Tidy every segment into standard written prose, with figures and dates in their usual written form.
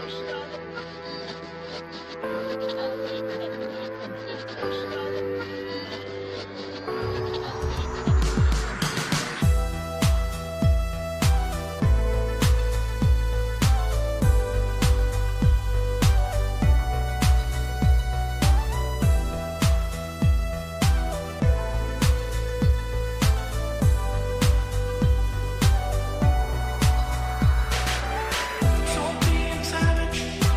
Stop being savage.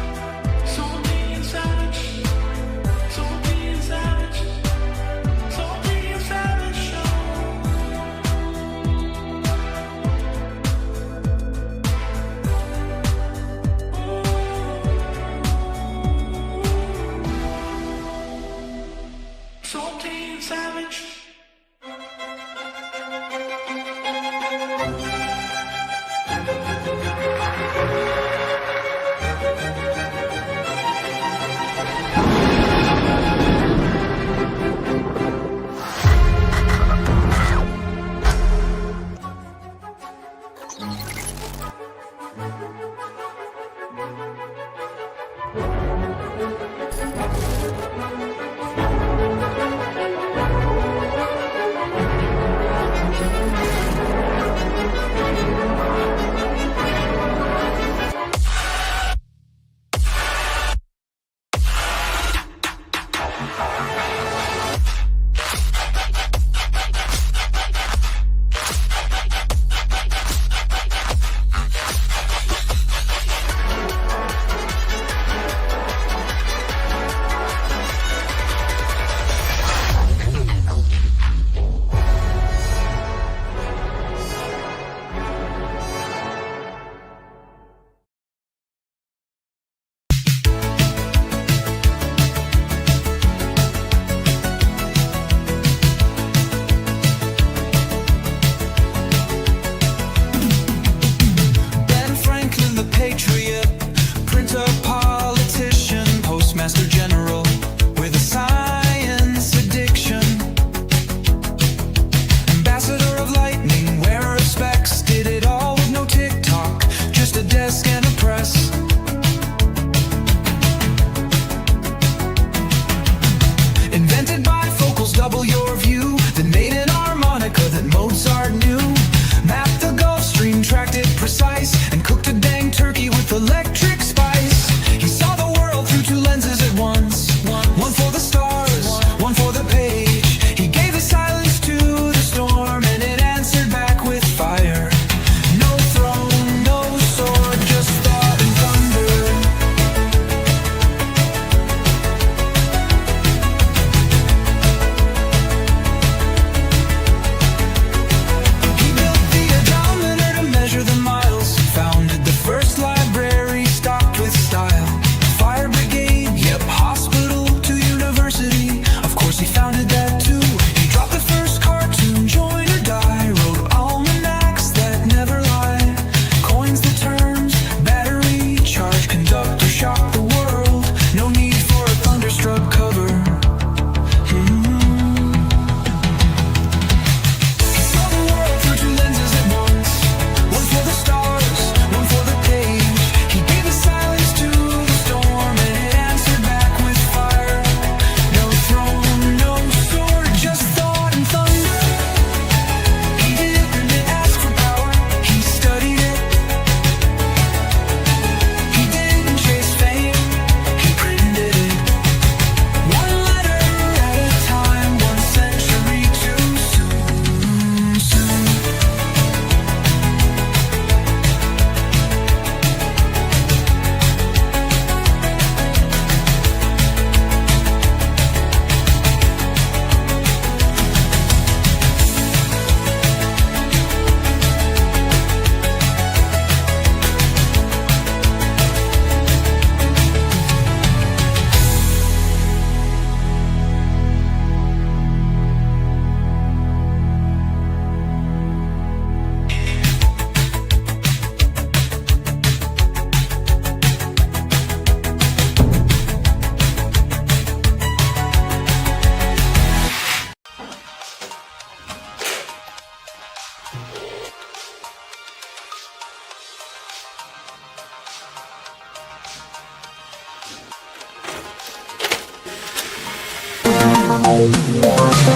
What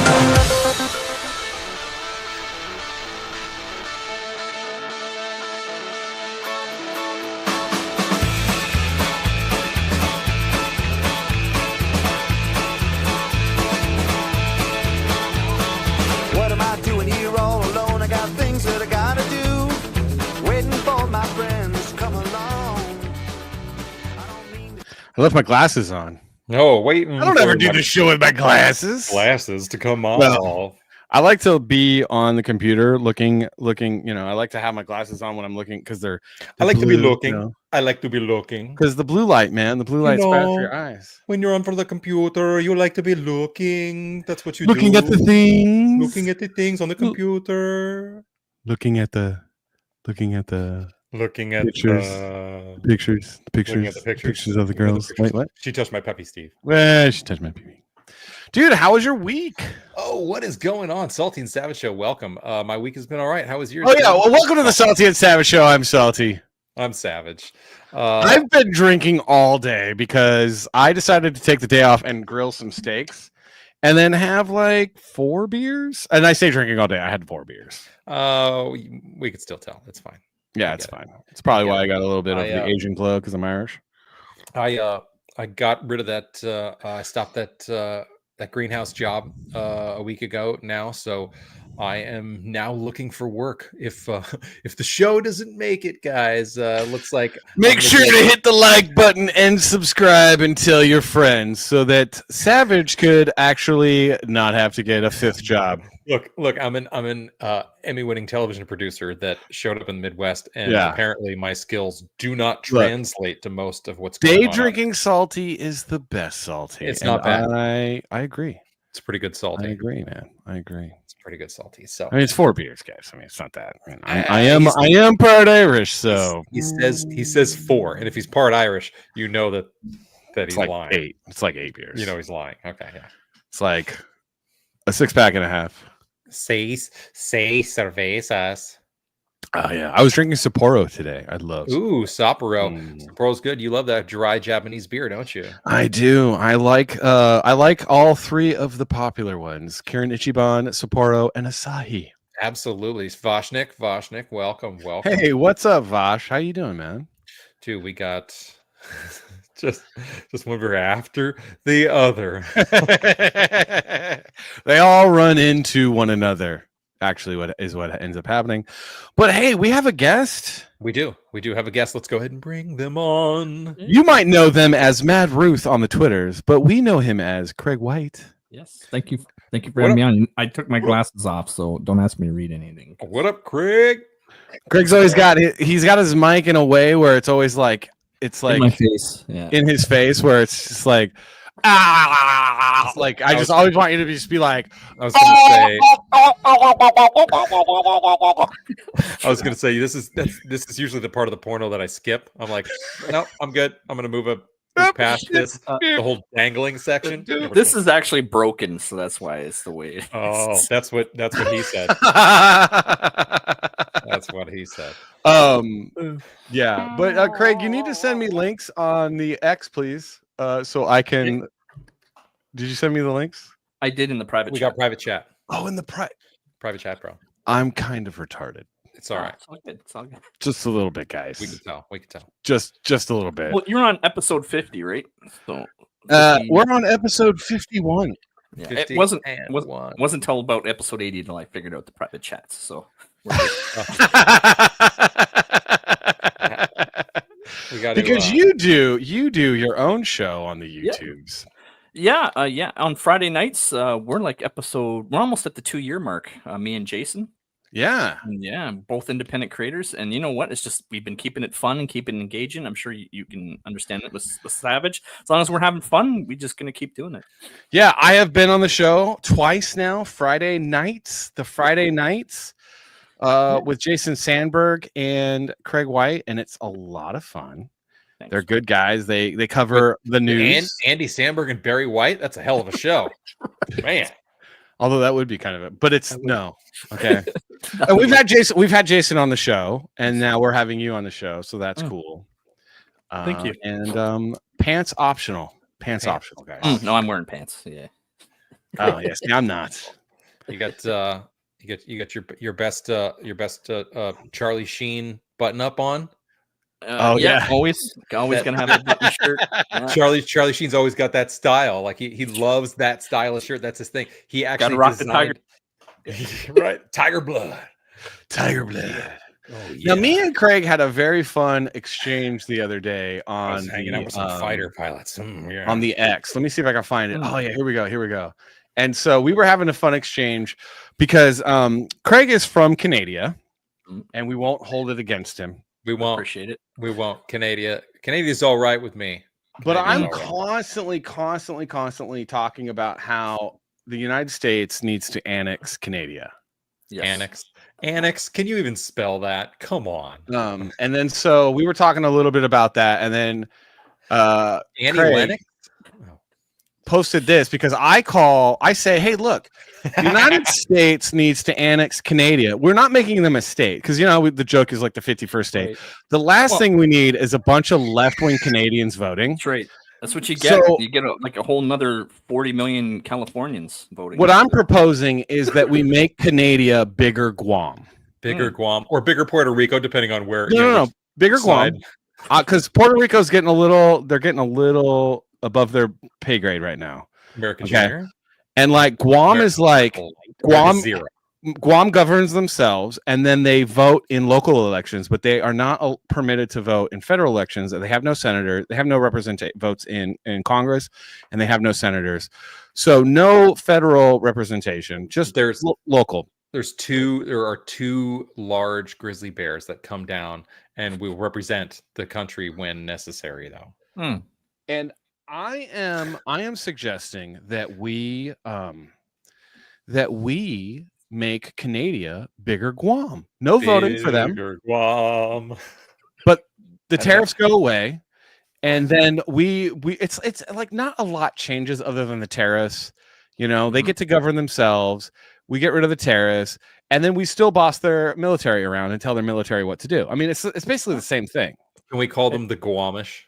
am I doing here all alone? I got things that I gotta do. Waiting for my friends to come along. I left my glasses on. No, waiting. I don't ever do the show with my glasses. Glasses to come off. Well, I like to be on the computer looking. You know, I like to have my glasses on when I'm looking because they're. I like blue, to be looking. You know? I like to be looking. Because the blue light, man, the blue light's bad for your eyes. When you're on for the computer, you like to be looking. That's what you Looking do. at the things. Looking at the things on the computer. Looking at the Looking at pictures. pictures. Pictures of the girls. Wait, what? She touched my puppy, Steve. Well, she touched my pee. Dude, how was your week? Oh, what is going on? Salty and Savage Show, welcome. My week has been all right. How was yours? Oh, yeah. Well, welcome to the Salty and Savage Show. I'm Salty. I'm Savage. I've been drinking all day because I decided to take the day off and grill some steaks and then have like 4 beers. And I say drinking all day. I had 4 beers. We could still tell. It's fine. Yeah, it's fine. It's probably why I got a little bit of the Asian glow because I'm Irish. I got rid of that. I stopped that greenhouse job a week ago now, so I am now looking for work. If the show doesn't make it, guys, looks like make sure to hit the like button and subscribe and tell your friends so that Savage could actually not have to get a 5th job. Look, I'm an Emmy-winning television producer that showed up in the Midwest, and apparently my skills do not translate to most of what's going on. Day drinking salty is the best salty. It's not bad. I agree. It's pretty good salty. I agree, man. I agree. It's pretty good salty. So I mean, it's 4 beers, guys. I mean, it's not that. I am part Irish, so he says 4, and if he's part Irish, you know that he's like lying. 8. It's like 8 beers. You know he's lying. Okay, yeah. It's like a 6-pack and a half. Seis cervezas. Oh yeah, I was drinking Sapporo today. I love. Ooh, Sapporo. Sapporo's good. You love that dry Japanese beer, don't you? I do. I like all 3 of the popular ones: Kirin Ichiban, Sapporo, and Asahi. Absolutely, Vashnik, welcome. Hey, what's up, Vash? How you doing, man? Dude, we got just one beer after the other. They all run into one another. Actually, what ends up happening. But hey, we have a guest. We do have a guest. Let's go ahead and bring them on. You might know them as MAD RUTH on the Twitters, but we know him as Craig White. Yes, thank you for having me on. I took my glasses off, so don't ask me to read anything. What up, Craig? Craig's always got his mic in a way where it's always like in my face, in his face, where it's just like like I just always want you to just be like. I was gonna say this is usually the part of the porno that I skip. I'm like, no, I'm good. I'm gonna move past this the whole dangling section. This is actually broken, so that's why it's the way. That's what he said. That's what he said. Yeah, but Craig, you need to send me links on the X, please, so I can. Did you send me the links? I did in the private. We chat. got private chat. Oh, in the private chat, bro. I'm kind of retarded. It's all right. It's all good. Just a little bit, guys. We can tell. Just a little bit. Well, you're on episode 50, right? So we're on episode 51. Yeah, it wasn't until about episode 80 until I figured out the private chats. So because you do your own show on the YouTubes. Yeah. On Friday nights, we're almost at the 2-year mark. Me and Jason. Yeah, both independent creators, and you know what? It's just we've been keeping it fun and keeping it engaging. I'm sure you can understand it with Savage. As long as we're having fun, we're just gonna keep doing it. Yeah, I have been on the show twice now. The Friday nights with Jason Sandberg and Craig White, and it's a lot of fun. Thanks. They're good guys. They cover the news. And Andy Sandberg and Barry White. That's a hell of a show, man. Although that would be kind of it, but it's no. Okay. And we've had Jason on the show, and now we're having you on the show, so that's cool. Thank you. And pants optional. Pants optional, guys. No, I'm wearing pants. Yeah. Oh yes, I'm not. You got your best Charlie Sheen button up on. Oh, yeah. always gonna have a button shirt. Yeah. Charlie Sheen's always got that style. Like he loves that style of shirt. That's his thing. He actually Gotta rock the tiger. right, tiger blood. Tiger blood. Oh, yeah. Now, me and Craig had a very fun exchange the other day I on was hanging out with some fighter pilots on the X. Let me see if I can find it. Oh yeah, here we go. And so we were having a fun exchange because Craig is from Canada, and we won't hold it against him. We won't Appreciate it. We won't. Canadia's all right with me. But I'm Canadia's all right. constantly talking about how the United States needs to annex Canada. Yes. Annex. Can you even spell that? Come on. And then so we were talking a little bit about that, and then Annie Craig Lennox posted this because I say, hey, look, the United States needs to annex Canada. We're not making them a state because, the joke is like the 51st state. Right. The last thing we need is a bunch of left-wing Canadians voting. That's right. That's what you get. So, you get a whole nother 40 million Californians voting. What I'm proposing is that we make Canada bigger Guam. Bigger Guam or bigger Puerto Rico, depending on where. No, bigger Guam. Because Puerto Rico's getting a little above their pay grade right now. American Junior. And like Guam is like zero. Guam governs themselves, and then they vote in local elections, but they are not permitted to vote in federal elections. They have no senators, they have no votes in Congress, and they have no senators. So no federal representation, just there's local. There are two large grizzly bears that come down and will represent the country when necessary, though. And I am suggesting that we make Canada bigger Guam. No voting for them. Guam. But the tariffs go away, and then it's like not a lot changes other than the tariffs. They get to govern themselves. We get rid of the tariffs, and then we still boss their military around and tell their military what to do. I mean, it's basically the same thing. Can we call them the Guamish?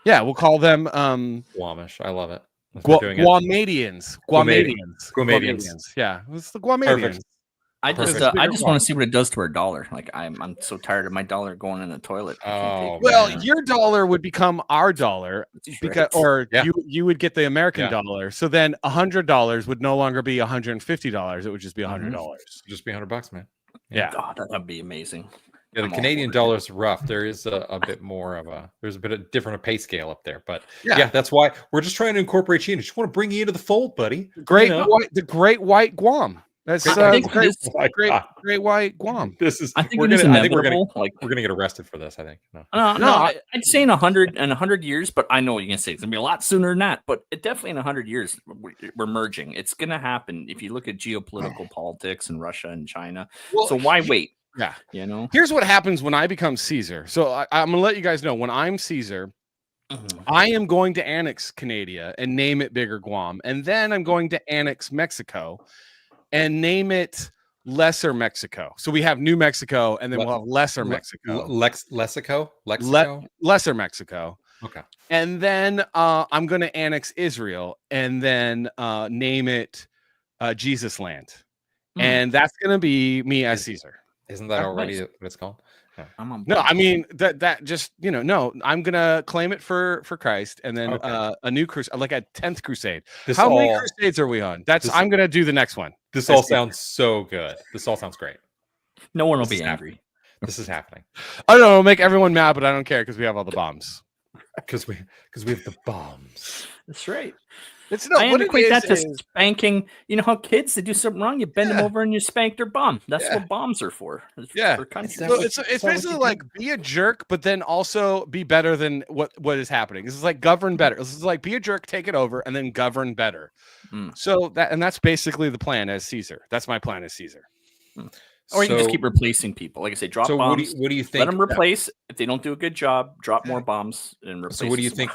Yeah, we'll call them Guamish. I love it. Guamadians. Yeah, it's the Guamadians. Perfect. I just want to see what it does to our dollar. Like I'm so tired of my dollar going in the toilet. Your dollar would become our dollar because, you would get the American dollar. So then $100 would no longer be $150. It would just be $100. Just be $100, man. Yeah, God, that'd be amazing. Yeah, the Canadian dollar's rough. There is a bit more of there's a bit of different pay scale up there, but yeah, that's why we're just trying to incorporate you in. Just want to bring you into the fold, buddy. The great white Guam. That's great white Guam. I think we're gonna get arrested for this. I think no, I'd say in 100 years, but I know what you're gonna say. It's gonna be a lot sooner than that. But definitely in 100 years, we're merging. It's gonna happen. If you look at geopolitical politics in Russia and China, so why wait? Yeah, Here's what happens when I become Caesar. So I'm gonna let you guys know when I'm Caesar. I am going to annex Canada and name it Bigger Guam, and then I'm going to annex Mexico and name it Lesser Mexico. So we have New Mexico, and then we'll have Lesser Mexico. Lesser Mexico. Okay. And then I'm going to annex Israel, and then name it Jesus Land, and that's going to be me as Caesar. Isn't that already what it's called? No, I mean that just no. I'm gonna claim it for Christ, and then a new crusade, like a 10th crusade. How many crusades are we on? I'm gonna do the next one. This all sounds so good. This all sounds great. No one will be angry. This is happening. I don't know. It'll make everyone mad, but I don't care because we have all the bombs. Because we have the bombs. That's right. I equate that to spanking. You know how kids, they do something wrong, you bend them over and you spank their bum. That's what bombs are for. For it's basically like be a jerk, but then also be better than what is happening. This is like govern better. This is like be a jerk, take it over, and then govern better. So that's basically the plan as Caesar. That's my plan as Caesar. Or you can just keep replacing people. Like I say, drop bombs. What do you think? Let them replace. If they don't do a good job, drop more bombs and replace. So what do you think?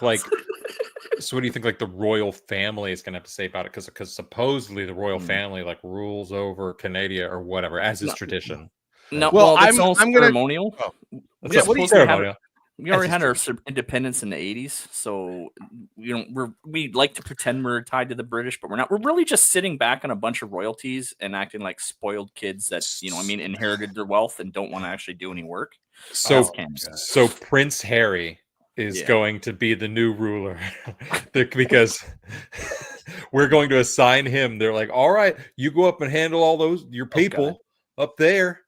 So what do you think? Like the royal family is going to have to say about it? Because supposedly the royal family rules over Canada or whatever, as is tradition. No, well, I'm all ceremonial. What do you say? We already had our independence in the 80s, so we like to pretend we're tied to the British, but we're not. We're really just sitting back on a bunch of royalties and acting like spoiled kids that inherited their wealth and don't want to actually do any work. So Prince Harry is going to be the new ruler because we're going to assign him. They're like, all right, you go up and handle all your people up there,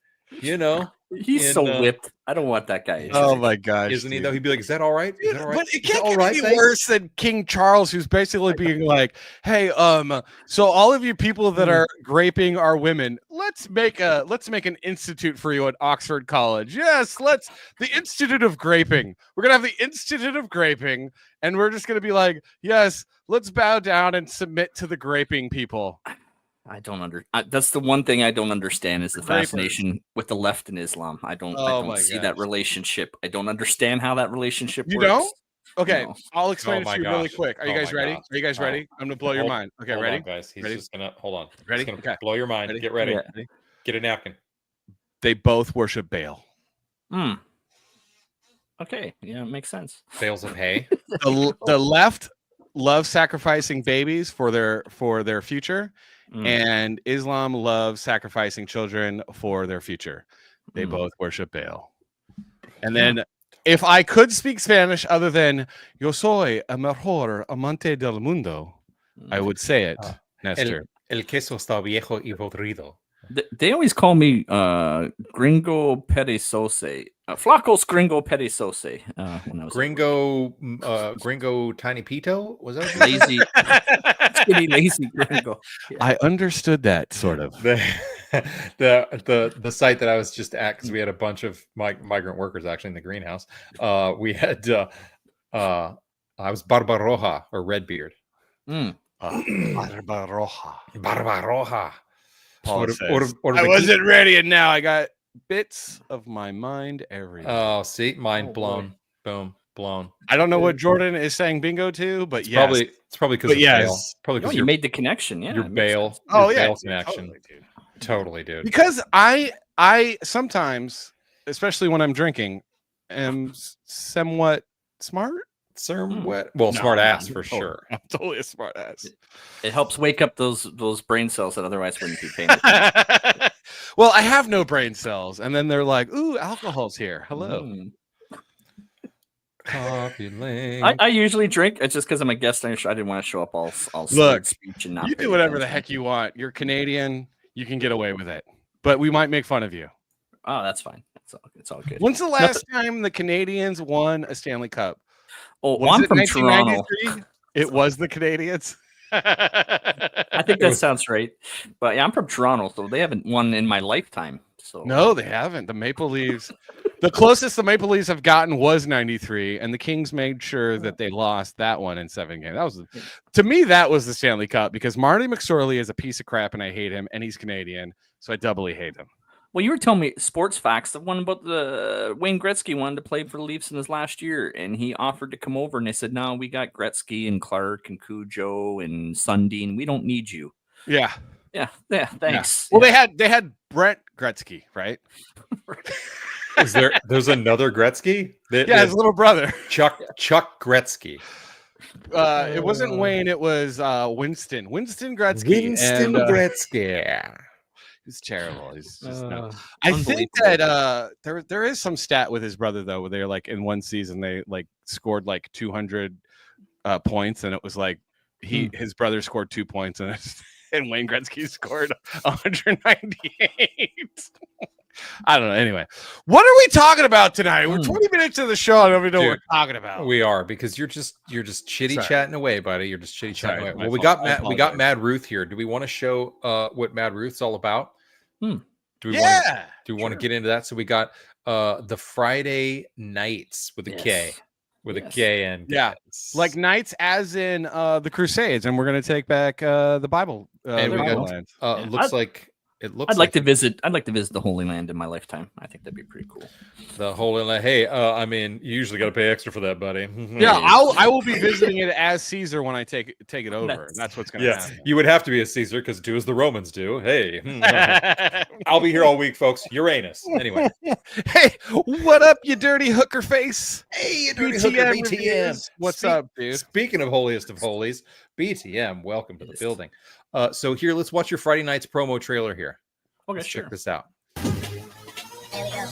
He's so whipped. I don't want that guy. Oh my gosh, isn't he though? He'd be like, "Is that all right? Is that all right?" But it can't get any worse than King Charles, who's basically being like, "Hey, so all of you people that are graping our women, let's make an institute for you at Oxford College. Yes, the Institute of Graping. We're gonna have the Institute of Graping, and we're just gonna be like, yes, let's bow down and submit to the graping people." I don't that's the one thing I don't understand is the fascination with the left in Islam. I don't see that relationship. I don't understand how that relationship works. You don't? Okay, no. I'll explain it to you really quick. Are you guys ready? Are you guys ready? I'm gonna blow your mind. Okay, ready? On, guys. He's just gonna hold on. Ready? Okay. Blow your mind. Ready? Get ready. Yeah. Get a napkin. They both worship Baal. Okay, yeah, it makes sense. Bales of hay. The left love sacrificing babies for their future. And Islam loves sacrificing children for their future. They both worship Baal. And then, if I could speak Spanish other than "Yo soy el mejor amante del mundo," I would say it, Nestor. El queso está viejo y podrido. They always call me Gringo Perezoso. Flacos Gringo Perezoso. When I was Gringo Tiny Pito? Was that lazy? Skinny lazy Gringo. Yeah. I understood that sort of. The site that I was just at, because we had a bunch of migrant workers actually in the greenhouse. We had I was Barbaroja or Redbeard. Barbaroja. Paul says, I wasn't ready, and now I got bits of my mind everywhere. Oh, see, mind blown. Boom, blown. I don't know what Jordan is saying bingo to, but it's probably because Baal. Probably because you made the connection. Yeah, your Baal. Baal connection. Totally, dude. Because I sometimes, especially when I'm drinking, am somewhat smart. Smart ass for sure. I'm totally a smart ass. It helps wake up those brain cells that otherwise wouldn't be paying attention. Well, I have no brain cells, and then they're like, "Ooh, alcohol's here. Hello." I usually drink. It's just because I'm a guest. I didn't want to show up all look. Speech and not. You do whatever the heck you want. You're Canadian. You can get away with it, but we might make fun of you. Oh, that's fine. It's all good. When's the last time the Canadians won a Stanley Cup? Oh, I'm from Toronto. It was the Canadians. I think that sounds right. But yeah, I'm from Toronto, so they haven't won in my lifetime. So no, they haven't. The Maple Leafs, the closest the Maple Leafs have gotten was 93, and the Kings made sure that they lost that one in 7 games. That was, to me, that was the Stanley Cup, because Marty McSorley is a piece of crap, and I hate him, and he's Canadian, so I doubly hate him. Well, you were telling me sports facts. The one about the Wayne Gretzky wanted to play for the Leafs in his last year, and he offered to come over, and they said, "No, we got Gretzky and Clark and Cujo and Sundin. We don't need you." Yeah. Thanks. Yeah. Well, they had Brent Gretzky, right? There's another Gretzky? His little brother, Chuck Gretzky. It wasn't Wayne. It was Winston Gretzky. Gretzky. He's terrible. He's just I think that there is some stat with his brother though, where they're like in one season they like scored like 200 points, and it was like his brother scored 2 points, and Wayne Gretzky scored 198. I don't know. Anyway, what are we talking about tonight? We're 20 minutes into the show. I don't even know what we're talking about. We are, because you're just chitty chatting away, buddy. You're just chitty chatting away. Well, we got Mad Ruth here. Do we want to show what Mad Ruth's all about? Do we want to get into that? So we got the Friday nights with a K, with a K and like nights as in the Crusades, and we're gonna take back the Bible. And we got looks like It looks. I'd like to visit the Holy Land in my lifetime. I think that'd be pretty cool. The Holy Land. Hey, I mean, you usually got to pay extra for that, buddy. Yeah, I will be visiting it as Caesar when I take it over. That's what's going to happen. You would have to be a Caesar because do as the Romans do. Hey, I'll be here all week, folks. Uranus. Anyway. Hey, what up, you dirty hooker face? Hey, you dirty hooker BTM. What's up, dude? Speaking of holiest of holies, BTM, welcome to the building. So here, let's watch your Friday night's promo trailer here. Okay, let's sure. check this out. There we go.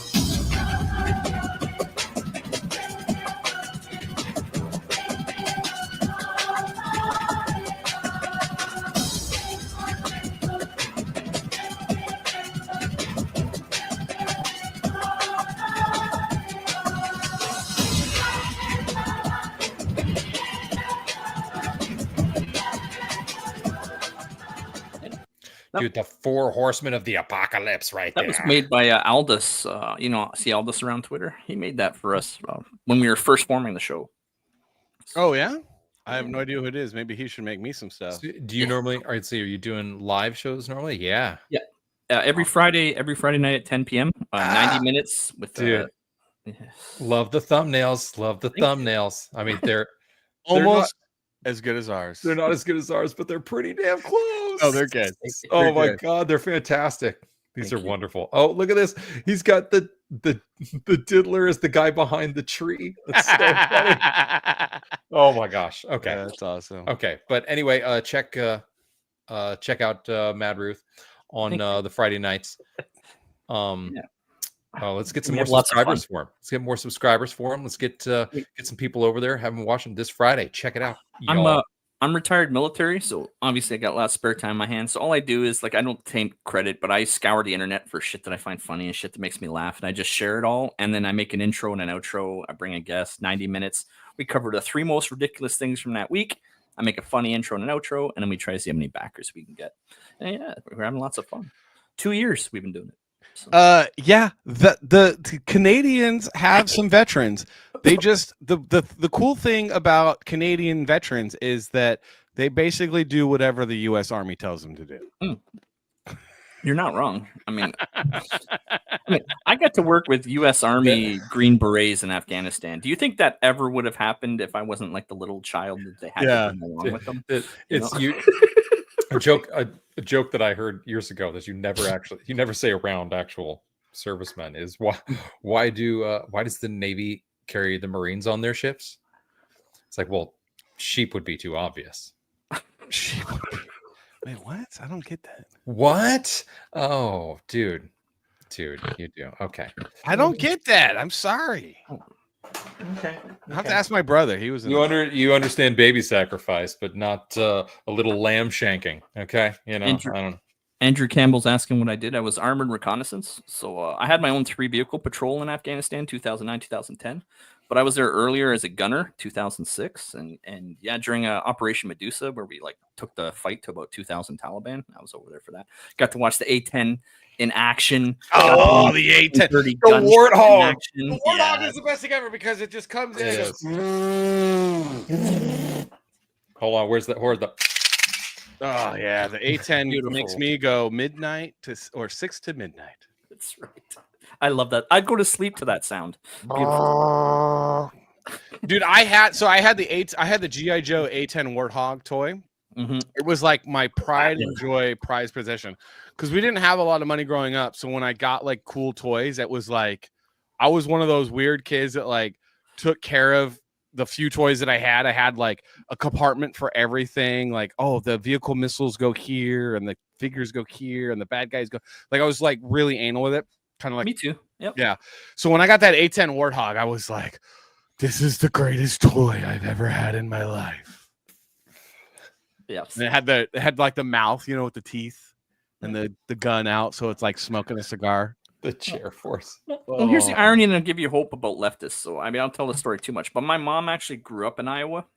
Dude, the 4 horsemen of the apocalypse right there. That was made by Aldous. See Aldous around Twitter? He made that for us when we were first forming the show. Oh, yeah? I have no idea who it is. Maybe he should make me some stuff. So, do you normally, are you doing live shows normally? Yeah. Yeah. Every Friday night at 10 p.m. 90 minutes with Love the thumbnails. Love the thumbnails. I mean, they're almost as good as ours. They're not as good as ours, but they're pretty damn close. Oh, they're good. Oh my God, they're fantastic. These are wonderful. Oh, look at this. He's got the diddler as the guy behind the tree. That's so funny. Oh my gosh. Okay. Yeah, that's awesome. Okay. But anyway, check out Mad Ruth on the Friday nights. Let's get some more subscribers for him. Let's get more subscribers for him. Let's get some people over there. Have them watching this Friday. Check it out. I'm retired military, so obviously I got a lot of spare time in my hands. So all I do is I don't take credit, but I scour the internet for shit that I find funny and shit that makes me laugh, and I just share it all. And then I make an intro and an outro. I bring a guest, 90 minutes. We cover the 3 most ridiculous things from that week. I make a funny intro and an outro, and then we try to see how many backers we can get. And yeah, we're having lots of fun. 2 years we've been doing it. So. Yeah, the Canadians have some veterans. They just the cool thing about Canadian veterans is that they basically do whatever the U.S. Army tells them to do. You're not wrong. I mean, I got to work with U.S. Army Green Berets in Afghanistan. Do you think that ever would have happened if I wasn't like the little child that they had to bring along with them? A joke that I heard years ago that you never say around actual servicemen is why does the Navy carry the Marines on their ships? It's like, well, sheep would be too obvious. Wait, what? I don't get that. What? Oh, dude, you do. Okay. I don't get that. I'm sorry. Okay. I have to ask my brother. He was. You understand baby sacrifice, but not a little lamb shanking. Okay, I don't know. Andrew Campbell's asking what I did. I was armored reconnaissance, so I had my own 3-vehicle patrol in Afghanistan, 2009, 2010. But I was there earlier as a gunner, 2006, and yeah, during Operation Medusa, where we took the fight to about 2,000 Taliban. I was over there for that. Got to watch the A-10 in action. Oh, the A-10, the Warthog. The Warthog is the best thing ever because it just comes in. Hold on, where's the? Oh yeah, the A-10 makes me go midnight or 6 to midnight. That's right. I love that. I'd go to sleep to that sound. Beautiful. Dude, I had the G.I. Joe A-10 Warthog toy. Mm-hmm. It was like my pride and joy prized possession because we didn't have a lot of money growing up. So when I got cool toys, it was I was one of those weird kids that took care of the few toys that I had a compartment for everything. The vehicle missiles go here and the figures go here and the bad guys go. I was really anal with it. Kind of me too. Yep. Yeah. So when I got that A-10 Warthog, I was like, this is the greatest toy I've ever had in my life. Yes. And it had the mouth, with the teeth and the gun out. So it's smoking a cigar. The chair force. Well, here's the irony, and I'll give you hope about leftists. So, I mean, I'll tell the story too much, but my mom actually grew up in Iowa.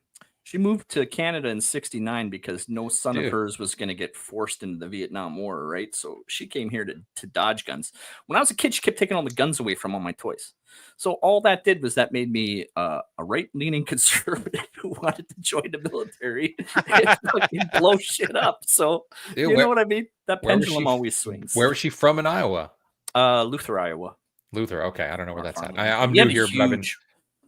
She moved to Canada in '69 because no son of hers was going to get forced into the Vietnam War, right? So she came here to dodge guns. When I was a kid, she kept taking all the guns away from all my toys. So all that did was that made me a right-leaning conservative who wanted to join the military and fucking blow shit up. So you know what I mean? that Where was pendulum she- always swings. Where was she from in Iowa? Luther, Iowa. Luther. Okay, I don't know where that's at. Farmland. I'm We had new a here, but I've been.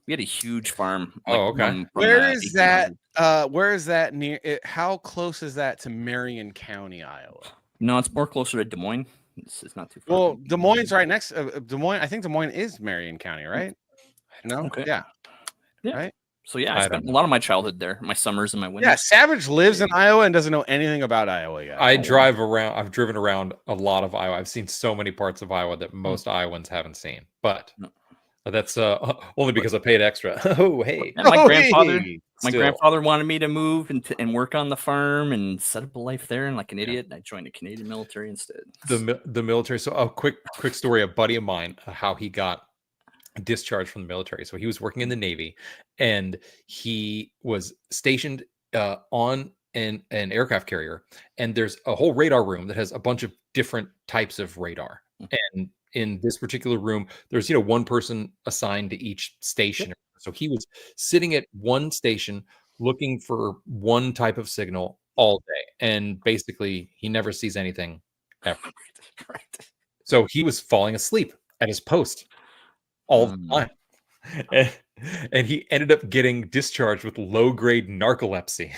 We had a huge farm. Oh, okay. from Where the is that? 1800s. Where is that near? How close is that to Marion County, Iowa? No, it's more closer to Des Moines. It's not too far. Well, Des Moines right next. Des Moines. I think Des Moines is Marion County, right? No. Okay. Yeah. Yeah. Right. So yeah, I I spent don't a lot of my childhood there, my summers and my winters. Yeah. Savage lives in Iowa and doesn't know anything about Iowa yet. I drive around. I've driven around a lot of Iowa. I've seen so many parts of Iowa that most Iowans haven't seen. But No. that's only because I paid extra. Oh, hey. And my Oh, grandfather, hey. my Still. grandfather wanted me to move and work on the farm and set up a life there. And like an idiot, I joined the Canadian military instead. The military. So a quick story. A buddy of mine, how he got discharged from the military. So he was working in the Navy, and he was stationed on an aircraft carrier. And there's a whole radar room that has a bunch of different types of radar. And in this particular room, there's one person assigned to each station. So he was sitting at one station looking for one type of signal all day, and basically he never sees anything ever. Right. So he was falling asleep at his post all the time. And he ended up getting discharged with low-grade narcolepsy.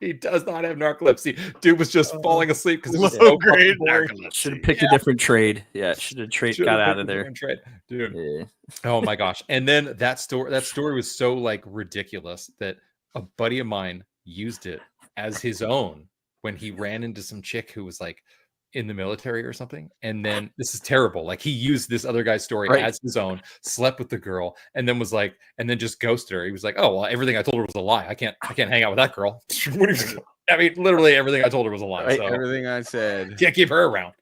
he does not have narcolepsy. Dude was just falling asleep because it was so Low-grade fucking boring. Should have picked a different trade. Yeah, should have Should've got picked out a of there. different trade. Dude. Yeah. Oh my gosh. And then that story was so like ridiculous that a buddy of mine used it as his own when he ran into some chick who was like in the military or something. And then this is terrible. Like he used this other guy's story Right. as his own, slept with the girl, and then was like, and then just ghosted her. He was like, oh, well, everything I told her was a lie. I can't hang out with that girl. I mean, literally everything I told her was a lie. Right. So Everything I said. can't keep her around.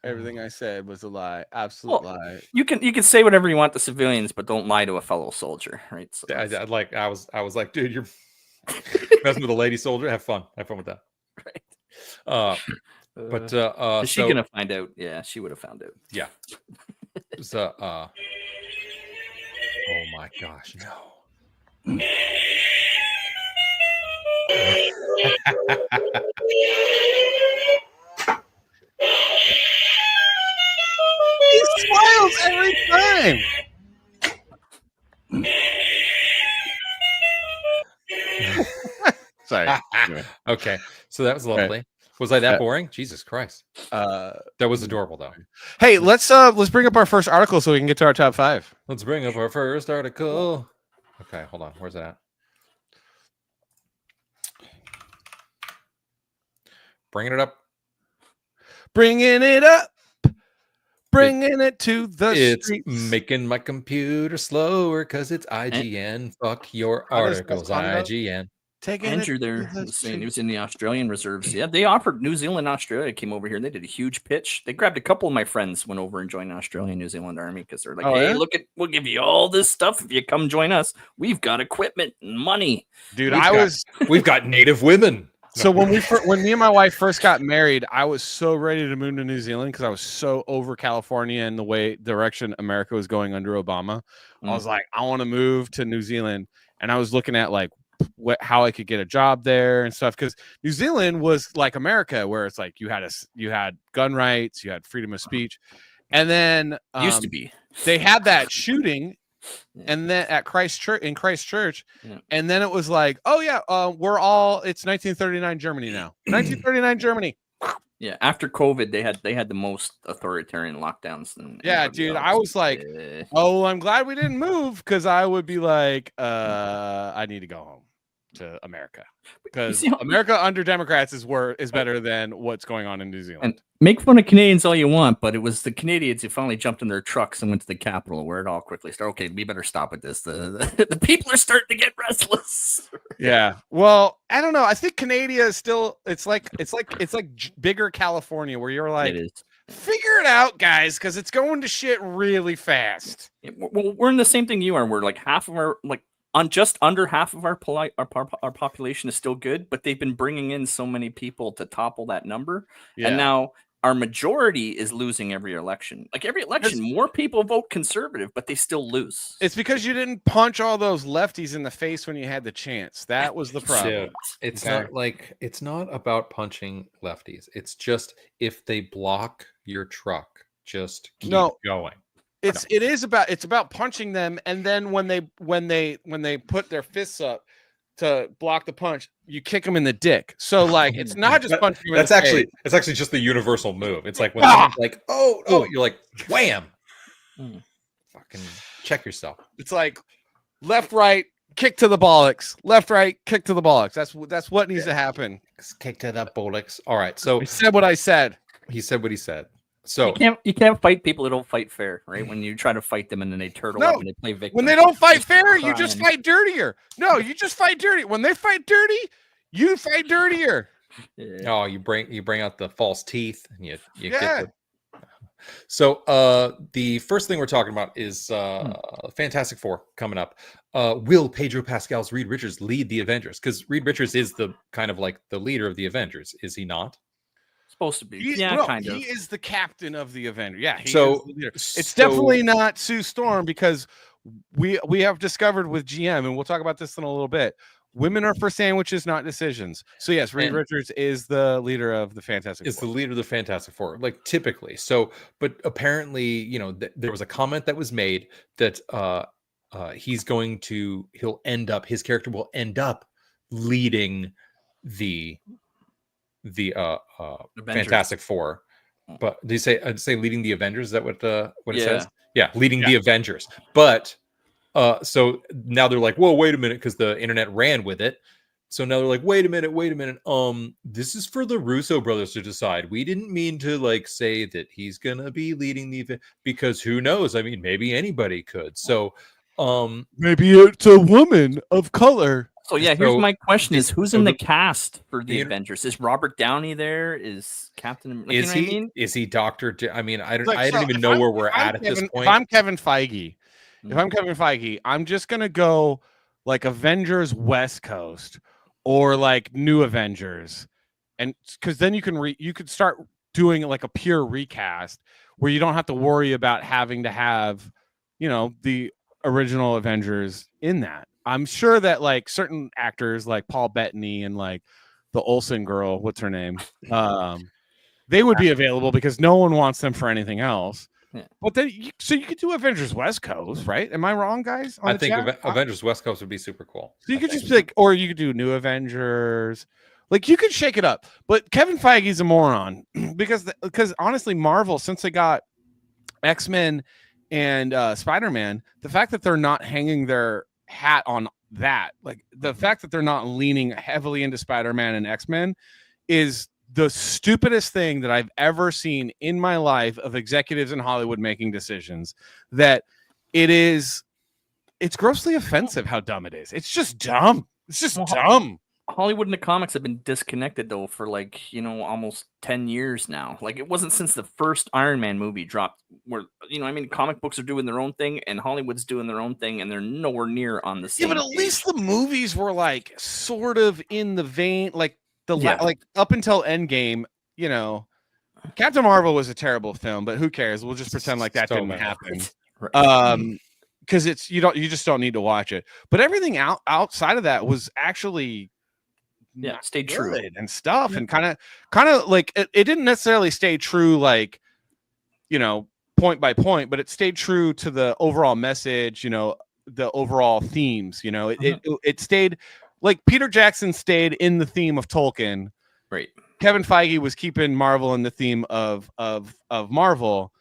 Everything I said was a lie. Absolute Well, lie. You can say whatever you want to civilians, but don't lie to a fellow soldier, right? So I was like, dude, you're messing with a lady soldier. Have fun with that. right. But Is she gonna find out? Yeah, she would have found out. yeah. So oh my gosh, no. He smiles every time. Sorry. Okay, so that was lovely. Was I that boring? Jesus Christ. Uh, That was adorable though. hey, let's bring up our first article so we can get to our top 5. Let's bring up our first article. Okay, hold on. Where's it at? Bringing it up. Bringing it up. Bringing it to the It's streets. making my computer slower because it's IGN. Fuck your How does that articles, sound though? IGN. Taking Andrew it there to the was saying he streets. was in the Australian reserves. Yeah, they offered New Zealand, Australia came over here and they did a huge pitch. They grabbed a couple of my friends, went over and joined the Australian New Zealand Army because they're like, Oh, hey, yeah? look at we'll give you all this stuff if you come join us. We've got equipment and money. Dude, We've got native women. so when me and my wife first got married, I was so ready to move to New Zealand because I was so over California and the direction America was going under Obama. I was like, I want to move to New Zealand, and I was looking at like how I could get a job there and stuff because New Zealand was like America, where it's like you had gun rights, you had freedom of speech, and then Used to be. they had that shooting. Yeah. And then at Christchurch, Yeah. and then it was like, oh yeah, it's 1939 Germany now. 1939 Germany. Yeah, after COVID, they had the most authoritarian lockdowns than Yeah, anybody dude, else. I was like, Yeah. oh, I'm glad we didn't move because I would be like, I need to go home to America because see how- America under Democrats is better than what's going on in New Zealand. And make fun of Canadians all you want, but it was the Canadians who finally jumped in their trucks and went to the Capitol, where it all quickly started. Okay, we better stop at this. The people are starting to get restless. Yeah. Well, I don't know. I think Canada is still. It's like bigger California, where you're like, It is. figure it out, guys, because it's going to shit really fast. Well, we're in the same thing you are. We're like half of our on just under half of our population is still good, but they've been bringing in so many people to topple that number, Yeah. and now our majority is losing every election. Like every election, more people vote conservative, but they still lose. It's because you didn't punch all those lefties in the face when you had the chance. That was the problem. It's Okay. it's not about punching lefties. It's just if they block your truck, just keep going. It's about punching them, and then when they put their fists up to block the punch, you kick them in the dick. So like it's not just punching them. It's actually just the universal move. It's like when someone's like, oh, you're like, wham. Fucking check yourself. It's like left, right, kick to the bollocks. Left, right, kick to the bollocks. That's what needs to happen. Kick to the bollocks. All right. So I said what I said. He said what he said. So you can't fight people that don't fight fair, right? When you try to fight them and then they turtle up and they play victim. When they don't fight fair, you just fight dirtier. No, you just fight dirty. When they fight dirty, you fight dirtier. Yeah. Oh, you bring out the false teeth and you get So the first thing we're talking about is Fantastic Four coming up. Will Pedro Pascal's Reed Richards lead the Avengers? Because Reed Richards is the kind of like the leader of the Avengers, is he not? Supposed to be. Kind of. He is the captain of the Avengers. Yeah, is the leader. It's definitely not Sue Storm, because we have discovered with GM, and we'll talk about this in a little bit, women are for sandwiches, not decisions. So yes, Reed Richards is the leader of the Fantastic Four. Is the leader of the Fantastic Four, like typically. So, but apparently, you know, there was a comment that was made that his character will end up leading the Fantastic Four. But did you say leading the Avengers? Is that what it says? Yeah, leading the Avengers. But so now they're like, whoa, wait a minute, because the internet ran with it. So now they're like, wait a minute. This is for the Russo brothers to decide. We didn't mean to like say that he's gonna be leading the event, because who knows? I mean, maybe anybody could. So maybe it's a woman of color. So yeah, here's my question: is who's in the cast for the Avengers? Is Robert Downey there? Is Captain? Is he? Is he Doctor? I mean, I don't even know where we're at this point. If I'm Kevin Feige, I'm just gonna go like Avengers West Coast or like New Avengers, and because then you could start doing like a pure recast where you don't have to worry about having to have, you know, the original Avengers in that. I'm sure that like certain actors like Paul Bettany and like the Olsen girl, what's her name? They would be available because no one wants them for anything else. Yeah. But then you could do Avengers West Coast, right? Am I wrong, guys? I think Avengers West Coast would be super cool. So you could just like, or you could do New Avengers. Like you could shake it up. But Kevin Feige's a moron because honestly, Marvel, since they got X-Men and Spider-Man, the fact that they're not hanging their hat on that, like the fact that they're not leaning heavily into Spider-Man and X-Men, is the stupidest thing that I've ever seen in my life of executives in Hollywood making decisions. That it's grossly offensive how dumb it is. It's just dumb. It's just dumb. Hollywood and the comics have been disconnected though for like, you know, almost 10 years now. Like it wasn't since the first Iron Man movie dropped where, you know, I mean, comic books are doing their own thing and Hollywood's doing their own thing, and they're nowhere near on the same. Yeah, but at least the movies were like sort of in the vein, like like up until Endgame, you know. Captain Marvel was a terrible film, but who cares? We'll just pretend like that didn't happen. Because you just don't need to watch it. But everything outside of that was actually stayed true and stuff, and kind of like it didn't necessarily stay true, like, you know, point by point, but it stayed true to the overall message, you know, the overall themes, you know. It stayed like Peter Jackson stayed in the theme of Tolkien. Right. Kevin Feige was keeping Marvel in the theme of Marvel.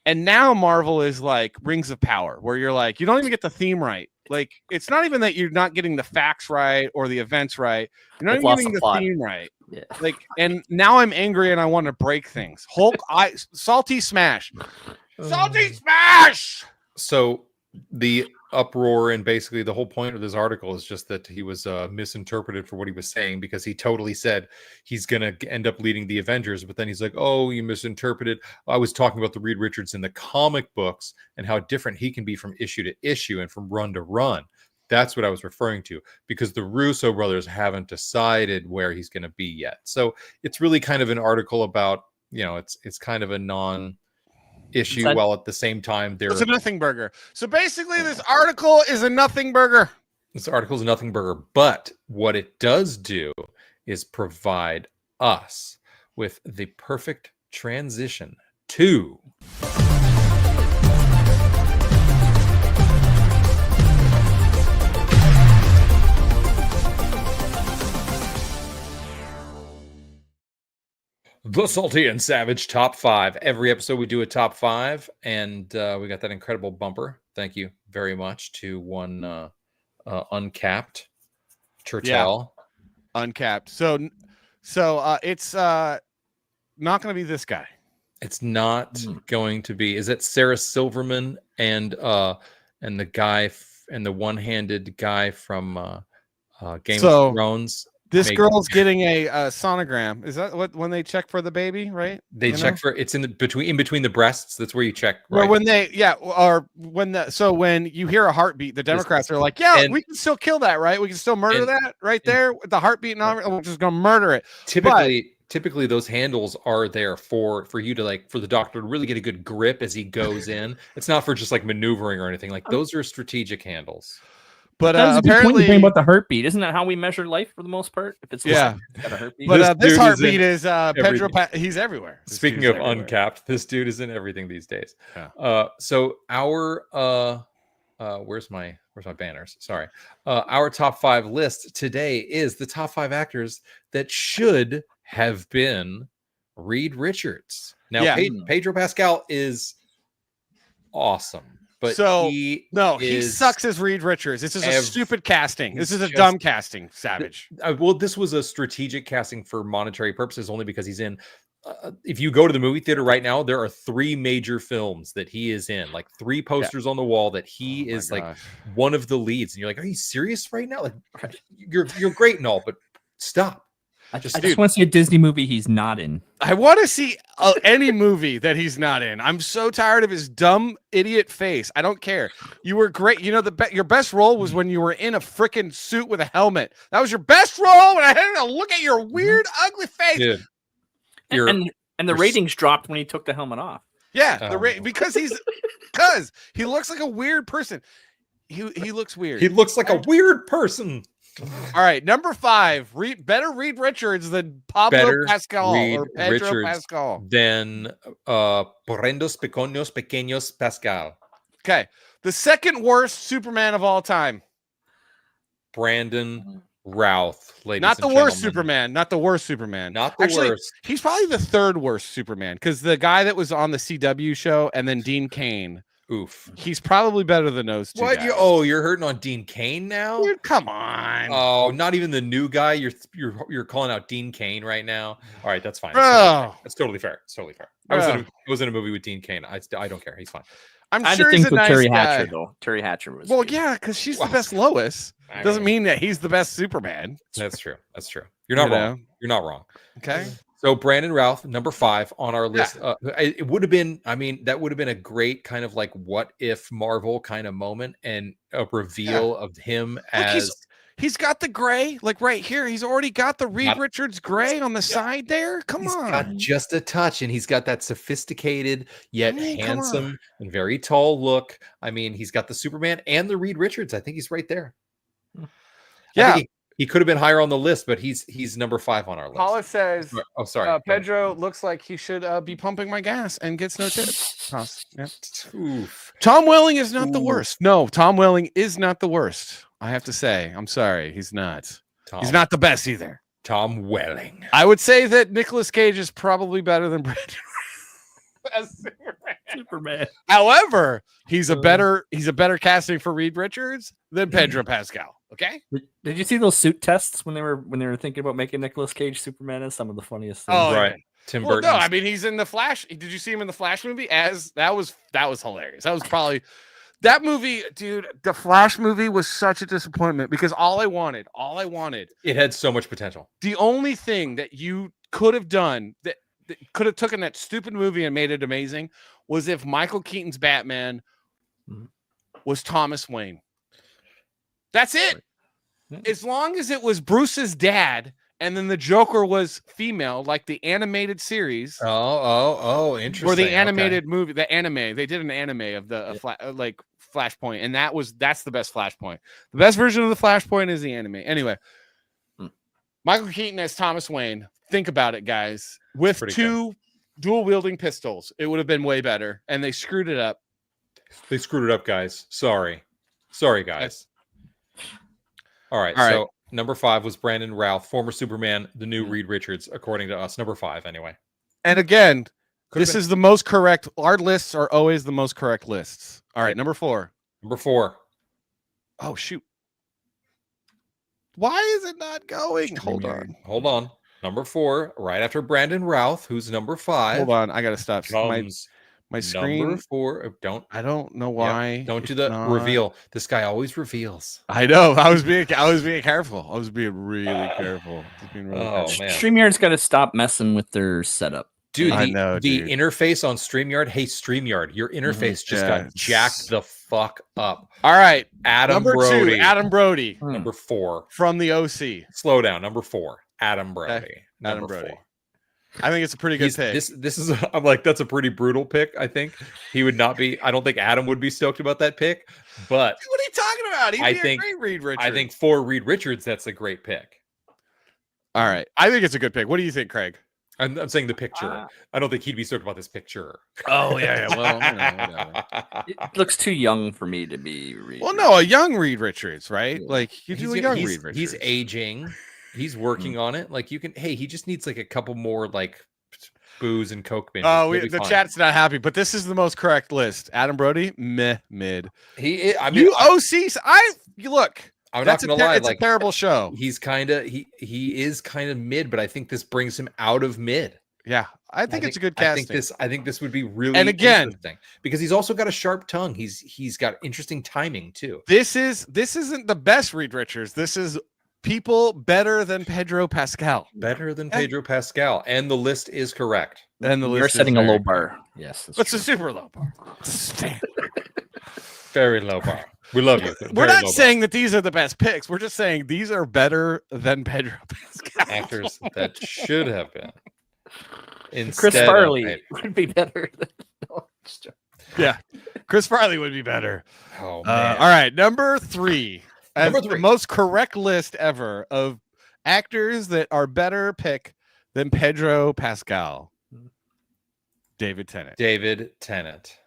And now Marvel is like Rings of Power, where you're like, you don't even get the theme right. Like, it's not even that you're not getting the facts right or the events right. You're not even getting the theme right. Yeah. Like, and now I'm angry and I want to break things. Salty smash. Salty smash. So the uproar and basically the whole point of this article is just that he was misinterpreted for what he was saying, because he totally said he's going to end up leading the Avengers, but then he's like, oh, you misinterpreted. I was talking about the Reed Richards in the comic books and how different he can be from issue to issue and from run to run. That's what I was referring to, because the Russo brothers haven't decided where he's going to be yet. So it's really kind of an article about, it's kind of a non-issue, while at the same time It's a nothing burger. So basically, this article is a nothing burger. This article is a nothing burger, but what it does do is provide us with the perfect transition to the Salty and Savage Top 5. Every episode we do a top 5, and we got that incredible bumper. Thank you very much to one Uncapped Turtel. Uncapped. So it's not going to be this guy. It's not going to be. Is it Sarah Silverman and the guy and the one-handed guy from Game of Thrones? This girl's getting a sonogram. Is that when they check for the baby, right? They check for it's in between the breasts. That's where you check, right? Or when you hear a heartbeat, the Democrats are like, we can still kill that, right? We can still murder that right there with the heartbeat, and we're just gonna murder it. Typically those handles are there for you to for the doctor to really get a good grip as he goes in. It's not for just maneuvering or anything. Those are strategic handles. But apparently, thing about the heartbeat, isn't that how we measure life for the most part? If it's got a heartbeat. But this heartbeat is Pedro. He's everywhere. Speaking of Uncapped, this dude is in everything these days. Yeah. So our where's my banners? Sorry. Our top 5 list today is the top 5 actors that should have been Reed Richards. Now, Pedro Pascal is awesome. But he sucks as Reed Richards. This is a stupid casting. This is a dumb casting, Savage. Well, this was a strategic casting for monetary purposes, only because he's in. If you go to the movie theater right now, there are 3 major films that he is in, 3 posters on the wall that he is one of the leads. And you're like, are you serious right now? You're great and all, but stop. I just want to see a Disney movie he's not in. I want to see any movie that he's not in. I'm so tired of his dumb idiot face. I don't care. You were great. Your best role was when you were in a freaking suit with a helmet. That was your best role. And I had to look at your weird, ugly face. Dude, and the ratings dropped when he took the helmet off. Yeah, because he looks like a weird person. He looks weird. He looks like a weird person. All right, number 5. Better Reed Richards than Pablo Pascal or Pedro Richards Pascal. Than Porrendos Pequeños Pascal. Okay, the second worst Superman of all time. Brandon Routh, ladies not and the gentlemen. worst Superman. Not the worst Superman. Not the worst. He's probably the 3rd worst Superman because the guy that was on the CW show and then Dean Cain. Oof. He's probably better than those 2 guys. You're hurting on Dean Cain now? Dude, come on. Oh, not even the new guy. You're calling out Dean Cain right now. All right, that's fine. That's totally fair. It's totally fair. I was in a movie with Dean Cain. I don't care. He's fine. I'm sure he's a nice Terry guy. Hatcher though. Terry Hatcher was. Well, yeah, because she's the best Lois. Doesn't mean that he's the best Superman. That's true. You're not wrong. You're not wrong. Okay. So Brandon Routh, number 5 on our list. It would have been, that would have been a great kind of what if Marvel kind of moment, and a reveal of him as he's got the gray, right here. He's already got the Reed Richards gray on the side there. He's got just a touch, and he's got that sophisticated yet handsome and very tall look. He's got the Superman and the Reed Richards. I think he's right there. Yeah. He could have been higher on the list, but he's number 5 on our list. Paula says, "Oh, sorry, Pedro looks like he should be pumping my gas and gets no tips." Yeah. Oof. Tom Welling is not the worst. No, Tom Welling is not the worst. I have to say, I'm sorry, he's not. He's not the best either. Tom Welling. I would say that Nicolas Cage is probably better than Brandon as Superman. However, he's a better casting for Reed Richards than Pedro Pascal. Okay. Did you see those suit tests when they were thinking about making Nicolas Cage Superman? As some of the funniest things. Oh, right. Tim Burton. No, he's in the Flash. Did you see him in the Flash movie? That was hilarious. That was probably that movie, dude. The Flash movie was such a disappointment because all I wanted. It had so much potential. The only thing that you could have done that could have taken that stupid movie and made it amazing was if Michael Keaton's Batman was Thomas Wayne. That's it. As long as it was Bruce's dad and then the Joker was female, like the animated series. Oh, interesting. Or the animated movie, the anime. They did an anime of the like Flashpoint, and that's the best Flashpoint. The best version of the Flashpoint is the anime. Anyway, Michael Keaton as Thomas Wayne. Think about it, guys. With two dual wielding pistols, it would have been way better, and they screwed it up. They screwed it up, guys. Sorry, guys. All right. So number 5 was Brandon Routh, former Superman, the new Reed Richards, according to us. Number 5, anyway. And again, this is the most correct. Our lists are always the most correct lists. All right, number 4. Number 4. Oh shoot! Why is it not going? Hold on. Number 4, right after Brandon Routh, who's number 5. Hold on, I gotta stop. My screen. Number 4. I don't know why. Yeah, don't do the reveal. This guy always reveals. I know. I was being careful. I was being really careful. Man. StreamYard's got to stop messing with their setup. Dude, I know, the interface on StreamYard. Hey, StreamYard, your interface just got jacked the fuck up. All right, Number Brody. 2, Adam Brody. Number 4 from the OC. Slow down. Number 4, Adam Brody. Adam Brody. 4. I think it's a pretty good pick. This is. I'm like, that's a pretty brutal pick. I think he would not be. I don't think Adam would be stoked about that pick. But what are you talking about? He'd be a great Reed Richards. I think for Reed Richards, that's a great pick. All right, I think it's a good pick. What do you think, Craig? I'm saying the picture. I don't think he'd be stoked about this picture. Oh yeah. Well, whatever. It looks too young for me to be. Well, no, a young Reed Richards, right? Like you do a young Reed Richards. He's aging. He's working on it. Like you can. Hey, he just needs like a couple more like booze and coke binges. Oh, the chat's not happy, but this is the most correct list. Adam Brody, mid. You OCs. Look. I'm not gonna lie. It's a terrible show. He's kind of he is kind of mid, but I think this brings him out of mid. Yeah, I think it's a good casting. I think this would be really interesting because he's also got a sharp tongue. He's got interesting timing too. This isn't the best Reed Richards. This is people better than Pedro Pascal. Better than Pedro Pascal, and the list is correct. And the list you're setting a low bar. Yes, it's a super low bar. Very low bar. We love you. We're not saying that these are the best picks. We're just saying these are better than Pedro Pascal. Actors that should have been. Chris Farley would be better than. Yeah, Chris Farley would be better. Oh man! All right, number 3. The most correct list ever of actors that are better pick than Pedro Pascal. David Tennant.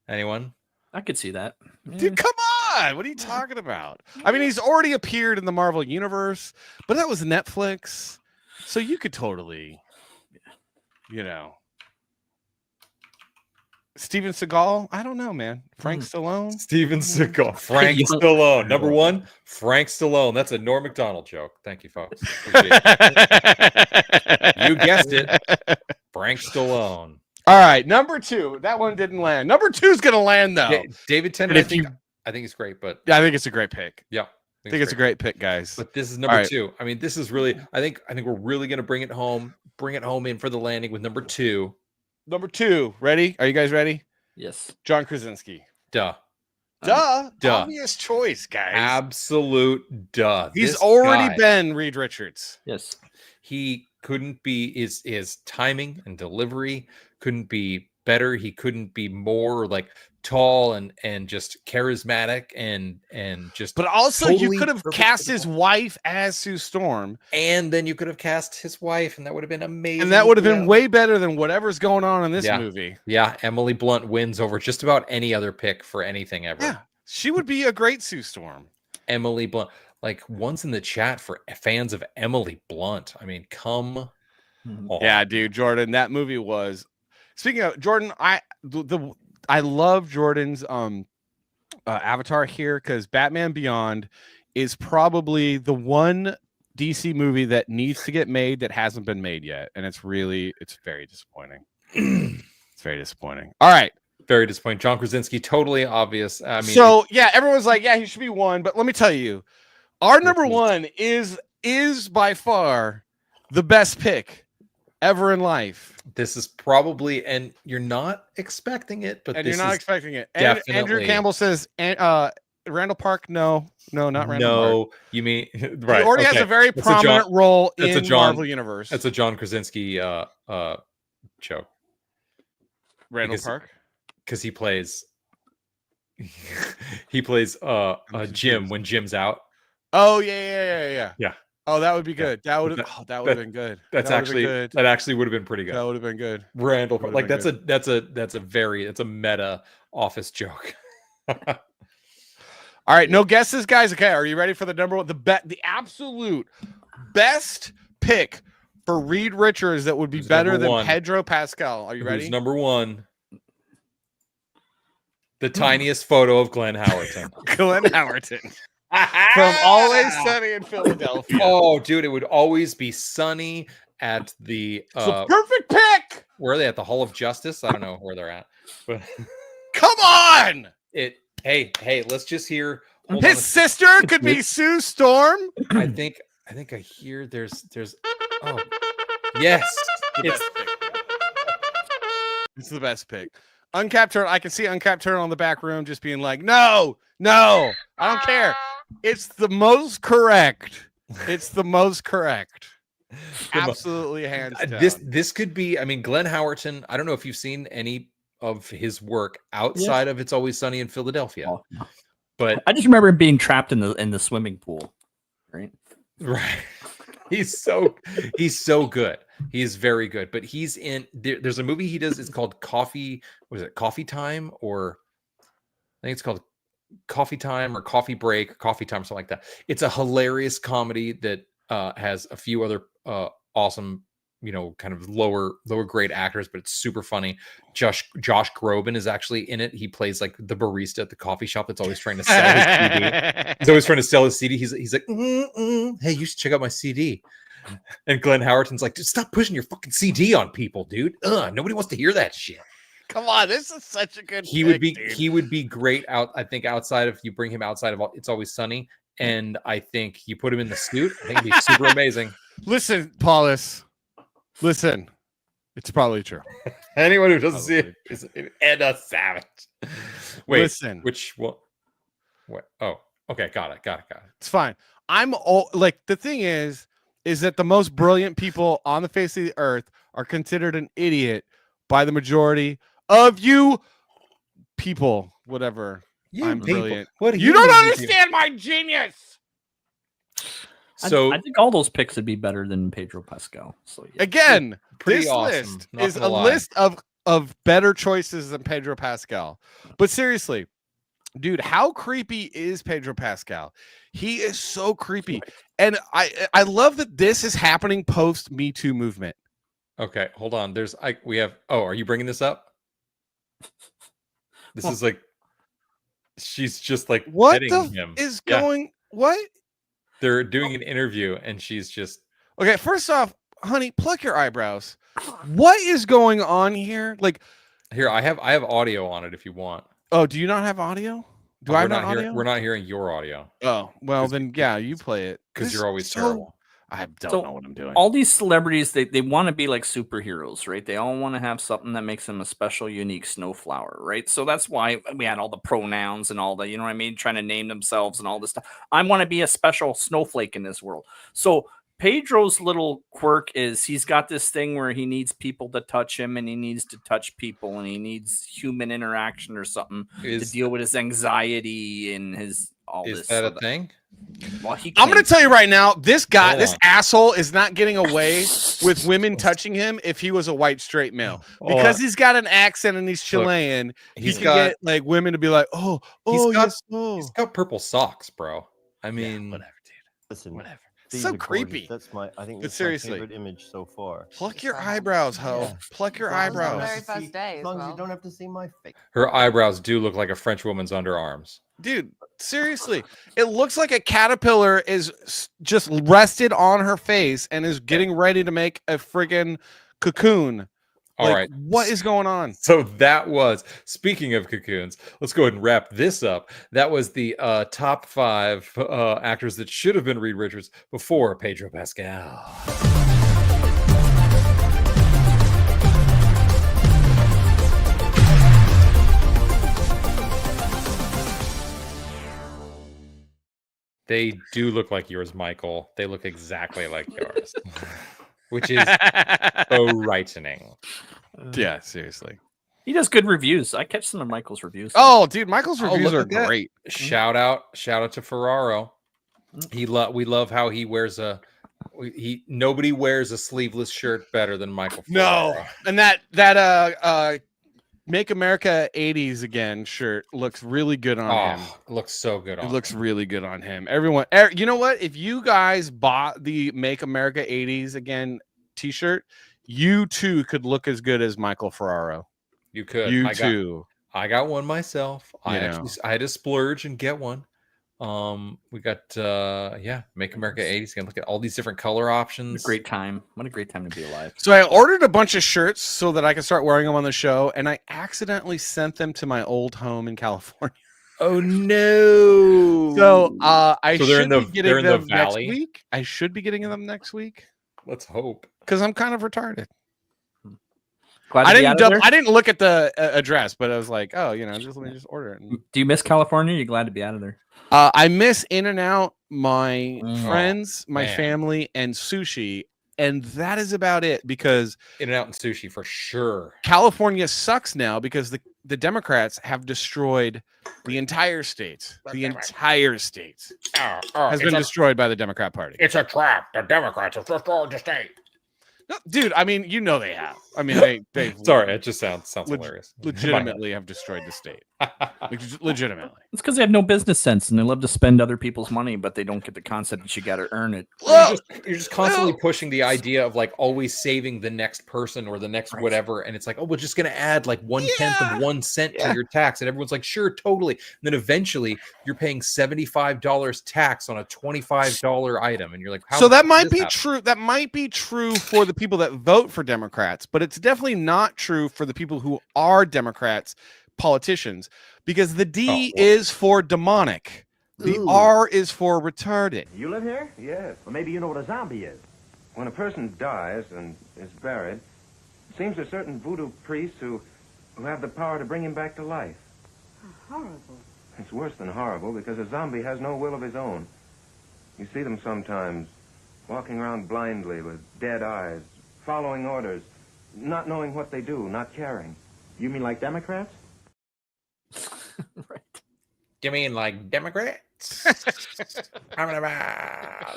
Anyone? I could see that. Dude, come on. What are you talking about? I mean, he's already appeared in the Marvel Universe, but that was Netflix. So you could totally, Steven Seagal? I don't know, man. Frank Stallone? Steven Seagal. Frank Stallone. Number 1, Frank Stallone. That's a Norm Macdonald joke. Thank you, folks. You guessed it. Frank Stallone. All right, number 2. That one didn't land. Number 2 is going to land, though. David Tennant, I think it's great, but... Yeah, I think it's a great pick. Yeah. I think it's a great pick, guys. But this is number 2. I mean, this is really... I think we're really going to bring it home in for the landing with number 2. Number 2. Ready? Are you guys ready? Yes. John Krasinski. Duh. Obvious choice, guys. Absolute duh. He's already been Reed Richards. Yes. He couldn't be his timing and delivery couldn't be better. He couldn't be more like tall and just charismatic and just. But also, you could have cast his wife as Sue Storm, and then you could have cast his wife, and that would have been amazing. And that would have been way better than whatever's going on in this movie. Yeah, Emily Blunt wins over just about any other pick for anything ever. Yeah, she would be a great Sue Storm. Emily Blunt, like once in the chat for fans of Emily Blunt. I mean, come on. Yeah, dude, Jordan, that movie was. Speaking of Jordan, I love Jordan's avatar here because Batman Beyond is probably the one DC movie that needs to get made that hasn't been made yet, and it's very disappointing. It's very disappointing. All right, very disappointing. John Krasinski, totally obvious. I mean, so yeah, everyone's like, yeah, he should be 1, but let me tell you, our number 1 is by far the best pick ever in life. This is probably, and you're not expecting it, but you're not expecting it. Definitely. Andrew Campbell says Randall Park? No, not Randall Park. No, you mean right? He already has a very prominent role in Marvel Universe. That's a John Krasinski joke. Randall Park, because he plays Jim when Jim's out. Oh yeah. Yeah. Oh, that would be good. That would have been good. That actually would have been pretty good. That would have been good. Randall, like that's a meta office joke. All right, no guesses, guys. Okay, are you ready for the number one? The absolute best pick for Reed Richards that would be better than Pedro Pascal. Are you ready? Who's number one? The tiniest photo of Glenn Howerton. Glenn Howerton. From Always Sunny in Philadelphia. Oh, dude, it would always be sunny at the it's a perfect pick. Where are they at? The Hall of Justice? I don't know where they're at. But come on. Hey, let's just hear his sister could be Sue Storm. I think I hear there's oh yes. It's the best pick. Uncapped Turtle. I can see Uncapped Turtle in the back room just being like, no, I don't care. It's the most correct. Absolutely hands down. This could be, I mean, Glenn Howerton, I don't know if you've seen any of his work outside of It's Always Sunny in Philadelphia. Oh, no. But I just remember him being trapped in the swimming pool. Right. He's so good. He's very good. But he's in there's a movie he does, it's called Coffee Time, or I think it's called Coffee Time or Coffee Break or Coffee Time, something like that. It's a hilarious comedy that has a few other awesome, kind of lower grade actors, but it's super funny. Josh Groban is actually in it. He plays like the barista at the coffee shop that's always trying to sell his CD. He's always trying to sell his CD. He's like, hey, you should check out my CD. And Glenn Howerton's like, just stop pushing your fucking CD on people, dude. Nobody wants to hear that shit. Come on, this is such a good. He would be great out. I think outside of, you bring him outside of It's Always Sunny, and I think you put him in the suit. I think it'd be super amazing. Listen, Paulus. Listen, it's probably true. Anyone who doesn't see it is a savage. Wait, listen. Which one? What? Oh, okay, got it. It's fine. The thing is that the most brilliant people on the face of the earth are considered an idiot by the majority of you people. Whatever. I'm brilliant. What you don't understand my genius. So I think all those picks would be better than Pedro Pascal. So yeah. Again, pretty this awesome. list is a list of better choices than Pedro Pascal. But seriously, dude, how creepy is Pedro Pascal? He is so creepy. And I love that this is happening post Me Too movement. Okay, hold on. Are you bringing this up? This is like, she's just like, what petting him. Is going, what? They're doing an interview and she's just, okay, first off, honey, pluck your eyebrows. What is going on here? Like, here, I have audio on it if you want. Oh, do you not have audio? Do I have audio? We're not hearing your audio. Oh, well then, yeah, you play it. Because you're always terrible. I don't know what I'm doing. All these celebrities, they want to be like superheroes, right? They all want to have something that makes them a special, unique snowflower, right? So that's why we had all the pronouns and all the, you know what I mean? Trying to name themselves and all this stuff. I want to be a special snowflake in this world. So Pedro's little quirk is he's got this thing where he needs people to touch him and he needs to touch people and he needs human interaction or something to deal with his anxiety and his all this. Is that a thing? Well, I'm going to tell you right now, this guy, this asshole is not getting away with women touching him if he was a white straight male. Because he's got an accent and he's Chilean. Look, he can get like women to be like, he's got purple socks, bro. I mean, whatever, dude. Listen, whatever. So creepy. That's my my favorite image so far. Pluck your eyebrows, ho. Yeah. Pluck your eyebrows. Very first day as long as you don't have to see my face. Her eyebrows do look like a French woman's underarms. Dude, seriously. It looks like a caterpillar is just rested on her face and is getting ready to make a friggin' cocoon. All right. What is going on? So that was, speaking of cocoons, let's go ahead and wrap this up. That was the top 5 actors that should have been Reed Richards before Pedro Pascal. They do look like yours, Michael. They look exactly like yours, which is frightening. Yeah, seriously. He does good reviews. I catch some of Michael's reviews. Oh, dude, Michael's reviews look are at that. great. Shout out to Ferraro. We love how he wears nobody wears a sleeveless shirt better than Michael Ferraro. No, and that Make America 80s again shirt looks really good on him. It looks so good on It him. looks really good on him. Everyone, you know what? If you guys bought the Make America 80s again t-shirt, you too could look as good as Michael Ferraro. You could. I got one myself. I had to splurge and get one. We got Make America 80s. Look at all these different color options. What a great time. What a great time to be alive. So I ordered a bunch of shirts so that I could start wearing them on the show, and I accidentally sent them to my old home in California. Oh no! So I should be getting them next valley. week. I should be getting them next week. Let's hope, because I'm kind of retarded. I didn't look at the address, but I was like, oh, let me just order it. Do you miss California? You're glad to be out of there. I miss In-N-Out, my friends, my family, and sushi, and that is about it. Because In-N-Out and sushi for sure. California sucks now because the Democrats have destroyed the entire state. The entire state has been destroyed by the Democrat Party. It's a trap. The Democrats have destroyed the state. No, dude, I mean, they have. I mean, they sorry, it just sounds hilarious. Legitimately have destroyed the state. Legitimately. It's because they have no business sense and they love to spend other people's money, but they don't get the concept that you got to earn it. You're just constantly pushing the idea of like always saving the next person or the next whatever, and it's like, oh, we're just gonna add like 1/10 of 1 cent to your tax, and everyone's like, sure, totally. And then eventually you're paying $75 tax on a $25 item, and you're like, how so that might be true. That might be true for the people that vote for Democrats, but it's definitely not true for the people who are Democrats, politicians, because the D is for demonic. The R is for retarded. You live here? Yes. Well, maybe you know what a zombie is. When a person dies and is buried, it seems there's certain voodoo priests who have the power to bring him back to life. Horrible. It's worse than horrible because a zombie has no will of his own. You see them sometimes walking around blindly with dead eyes, following orders, not knowing what they do, not caring. You mean like Democrats? Right. You mean like Democrats?